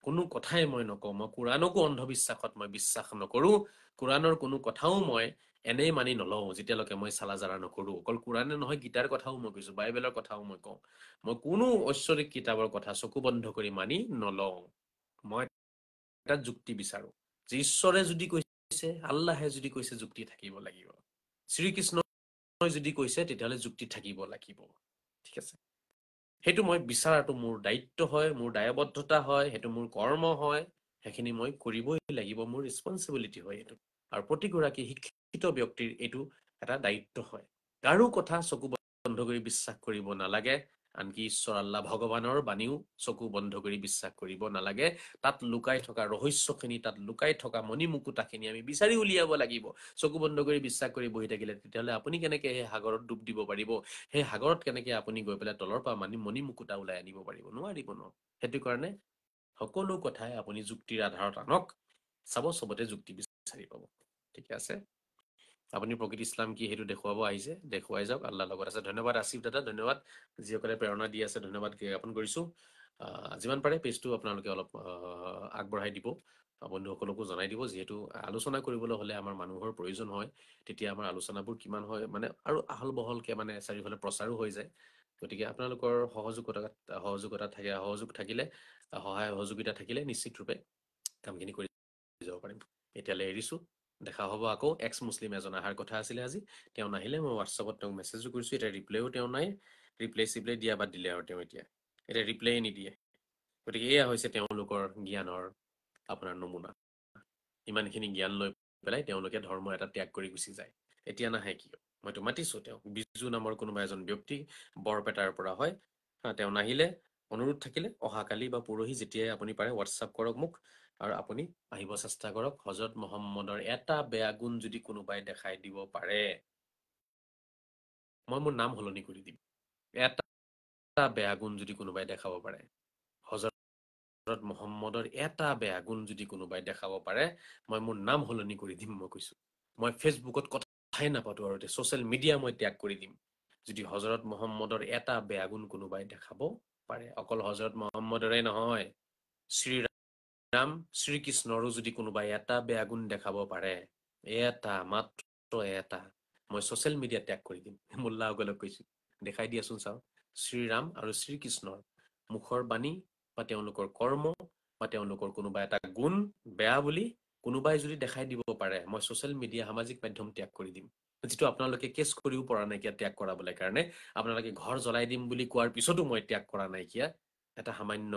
কোনো কথাই মই নকওঁ। মই কোৰাণকো অন্ধবিশ্বাসত মই বিশ্বাস নকৰোঁ, কোৰাণৰ কোনো কথাও মই এনেই মানি নলওঁ যেতিয়ালৈকে মই চালাজাৰা নকৰোঁ। অকল কোৰাণে নহয়, গীতাৰ কথাও মই কৈছোঁ, বাইবেলৰ কথাও মই কওঁ। মই কোনো ঐশ্বৰিক কিতাপৰ কথা চকু বন্ধ কৰি মানি নলওঁ। মই এটা যুক্তি বিচাৰোঁ, যে ঈশ্বৰে যদি কৈছে, আল্লাহে যদি কৈছে, যুক্তি থাকিব লাগিব। শ্ৰীকৃষ্ণই যদি কৈছে, তেতিয়াহ'লে যুক্তি থাকিব লাগিব। ঠিক আছে, সেইটো মই বিচাৰাটো মোৰ দায়িত্ব হয়, মোৰ দায়বদ্ধতা হয়, সেইটো মোৰ কৰ্ম হয়, সেইখিনি মই কৰিবই লাগিব, মোৰ ৰেছপনচিবিলিটি হয় এইটো। আৰু প্ৰতিগৰাকী শিক্ষিত ব্যক্তিৰ এইটো এটা দায়িত্ব হয়। কাৰো কথা চকু বন্ধ কৰি বিশ্বাস কৰিব নালাগে, আনকি ঈশ্বৰ আল্লাহ ভগৱানৰ বাণীও চকু বন্ধ কৰি বিশ্বাস কৰিব নালাগে। তাত লুকাই থকা ৰহস্যখিনি, তাত লুকাই থকা মণিমুকুতাখিনি আমি বিচাৰি উলিয়াব লাগিব। চকু বন্ধ কৰি বিশ্বাস কৰি বহি থাকিলে তেতিয়াহ'লে আপুনি কেনেকে সেই সাগৰত ডুব দিব পাৰিব? সেই সাগৰত কেনেকে আপুনি গৈ পেলাই তলৰ পৰা মণিমুকুতা ওলাই আনিব পাৰিব? নোৱাৰিব ন। সেইটো কাৰণে সকলো কথাই আপুনি যুক্তিৰ আধাৰত আনক, চাব চবতে যুক্তি বিচাৰি পাব। ঠিক আছে, আপুনি প্ৰকৃত ইছলাম কি সেইটো দেখুৱাব আহিছে, দেখুৱাই যাওক, আল্লাহৰ লগত আছে। ধন্যবাদ আছিফ দাদা, ধন্যবাদ যিসকলে প্ৰেৰণা দি আছে, ধন্যবাদ জ্ঞাপন কৰিছোঁ। যিমান পাৰে পেজটো আপোনালোকে অলপ আগবঢ়াই দিব, বন্ধুসকলকো জনাই দিব, যিহেতু আলোচনা কৰিবলৈ হ'লে আমাৰ মানুহৰ প্ৰয়োজন হয়, তেতিয়া আমাৰ আলোচনাবোৰ কিমান হয় মানে আৰু আহল বহলকৈ মানে চাৰিওফালে প্ৰচাৰো হৈ যায়। গতিকে আপোনালোকৰ সহযোগ থাকিলে, সহায় সহযোগিতা থাকিলে নিশ্চিত ৰূপে কামখিনি কৰি যাব পাৰিম। এতিয়ালৈ এৰিছোঁ, দেখা হ'ব আকৌ। এক্স মুছলিম এজন অহাৰ কথা আছিলে আজি, তেওঁ নাহিলে। মই হোৱাটছআপত তেওঁক মেছেজো কৰিছোঁ, এতিয়া ৰিপ্লাইও তেওঁ নাই, চিপ্লাই দিয়া বাদ দিলে আৰু তেওঁ এতিয়া ৰিপ্লাইয়ে নিদিয়ে। গতিকে এয়া হৈছে তেওঁলোকৰ জ্ঞানৰ আপোনাৰ নমুনা। ইমানখিনি জ্ঞান লৈ পেলাই তেওঁলোকে ধৰ্ম এটা ত্যাগ কৰি গুচি যায়। এতিয়া নাহে কিয়? মইতো মাতিছোঁ তেওঁক, বিজু নামৰ কোনোবা এজন ব্যক্তি বৰপেটাৰ পৰা হয়, তেওঁ নাহিলে। অনুৰোধ থাকিলে অহাকালি বা পৰহি যেতিয়াই আপুনি পাৰে হোৱাটছআপ কৰক মোক, আৰু আপুনি আহিব চেষ্টা কৰক। হজৰত মহম্মদৰ এটা বেয়া গুণ যদি কোনোবাই দেখাই দিব পাৰে, মই মোৰ নাম সলনি কৰি দিম। এটা বেয়া গুণ যদি কোনোবাই দেখাব পাৰে, হজৰত মহম্মদৰ এটা বেয়া গুণ যদি কোনোবাই দেখাব পাৰে, মই মোৰ নাম সলনি কৰি দিম। মই কৈছোঁ, মই ফেচবুকত কথাই নাপাতো আৰু ছ'চিয়েল মিডিয়া মই ত্যাগ কৰি দিম যদি হজৰত মহম্মদৰ এটা বেয়া গুণ কোনোবাই দেখাব পাৰে। অকল হজৰত মহম্মদৰে নহয়, শ্ৰীৰাম শ্ৰীকৃষ্ণৰো যদি কোনোবাই এটা বেয়া গুণ দেখাব পাৰে, এটা মাত্ৰ এটা, মই ছ'চিয়েল মিডিয়া ত্যাগ কৰি দিম। মোল্লাসকলক কৈছোঁ, দেখাই দিয়াচোন চাওঁ, শ্ৰীৰাম আৰু শ্ৰীকৃষ্ণৰ মুখৰ বাণী বা তেওঁলোকৰ কৰ্ম বা তেওঁলোকৰ কোনোবা এটা গুণ বেয়া বুলি কোনোবাই যদি দেখাই দিব পাৰে, মই ছ'চিয়েল মিডিয়া সামাজিক মাধ্যম ত্যাগ কৰি দিম। যিটো আপোনালোকে কেছ কৰিও পৰা নাইকিয়া ত্যাগ কৰাবলৈ কাৰণে, আপোনালোকে ঘৰ জ্বলাই দিম বুলি কোৱাৰ পিছতো মই ত্যাগ কৰা নাইকিয়া এটা সামান্য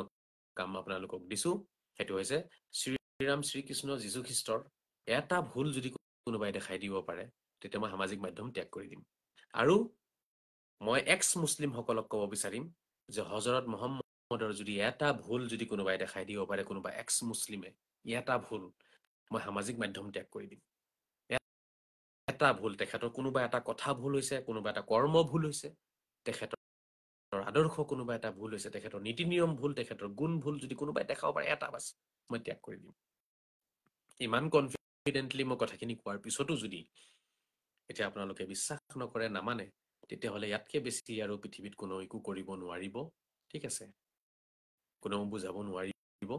কাম আপোনালোকক দিছোঁ। সেইটো হৈছে শ্ৰীৰাম শ্ৰীকৃষ্ণ যীশুখ্ৰীষ্টৰ এটা ভুল যদি কোনোবাই দেখাই দিব পাৰে, তেতিয়া মই সামাজিক মাধ্যম ত্যাগ কৰি দিম। আৰু মই এক্স মুছলিমসকলক ক'ব বিচাৰিম যে হজৰত মহম্মদৰ যদি এটা ভুল যদি কোনোবাই দেখাই দিব পাৰে, কোনোবা এক্স মুছলিমে, এটা ভুল, মই সামাজিক মাধ্যম ত্যাগ কৰি দিম। এটা ভুল, তেখেতৰ কোনোবা এটা কথা ভুল হৈছে, কোনোবা এটা কৰ্ম ভুল হৈছে, তেখেতৰ আদৰ্শ কোনোবা এটা ভুল হৈছে, তেখেতৰ নীতি নিয়ম ভুল, তেখেতৰ গুণ ভুল, যদি কোনোবাই দেখাব পাৰে এটা বাছ মই ত্যাগ কৰি দিম। ইমান কনফিডেণ্টলি মই কথাখিনি কোৱাৰ পিছতো যদি এতিয়া আপোনালোকে বিশ্বাস নকৰে, নামানে, তেতিয়াহ'লে ইয়াতকে বেছি আৰু পৃথিৱীত কোনো একো কৰিব নোৱাৰিব। ঠিক আছে, কোনেও বুজাব নোৱাৰিব।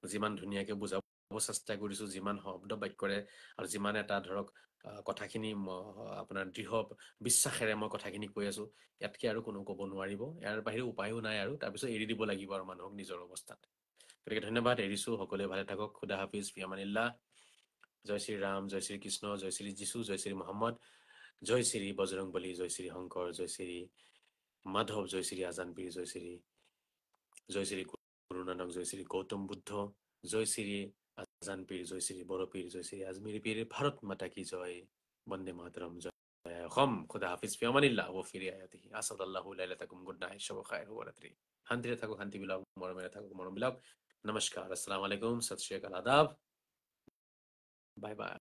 যিমান ধুনীয়াকৈ বুজাব চেষ্টা কৰিছোঁ, যিমান শব্দ বাক্যৰে আৰু যিমান এটা ধৰক কথাখিনি আপোনাৰ দৃঢ় বিশ্বাসেৰে মই কথাখিনি কৈ আছোঁ, ইয়াতকৈ আৰু কোনো ক'ব নোৱাৰিব। ইয়াৰ বাহিৰে উপায়ো নাই আৰু তাৰপিছত এৰি দিব লাগিব আৰু মানুহক নিজৰ অৱস্থাত। গতিকে ধন্যবাদ, এৰিছোঁ। সকলোৱে ভালে থাকক। খুদা হাফিজ, ফি আমানিল্লাহ। জয় শ্ৰী ৰাম, জয় শ্ৰী কৃষ্ণ, জয় শ্ৰী যীশু, জয় শ্ৰী মহম্মদ, জয় শ্ৰী বজৰংবলী, জয় শ্ৰী শংকৰ, জয় শ্ৰী মাধৱ, জয় শ্ৰী আজানপীৰ, জয় শ্ৰী গুৰু নানক, জয় শ্ৰী গৌতম বুদ্ধ, জয় শ্ৰী আজানপীৰ, জয় শ্ৰী বড়পীৰ, জয় শ্ৰী আজমিৰ পীৰ, ভাৰত মাতা কি জয়, বন্দে মাতৰম, জয় অসম। খুদা হাফিজ, ফি আমানিল্লাহ, ও ফিৰি আয়াতিহি, আসাদাল্লাহু লাইলাতাকুম, গুড নাইট, শুভ খাইৰ, শুভৰাত্ৰি। শান্তিৰে থাকক, শান্তি বিলাওক, মৰমেৰে থাকক, মৰম বিলাওক। নমস্কাৰ, আসসালামু আলাইকুম, সত শ্ৰী আকাল, আদাব, বাই বাই।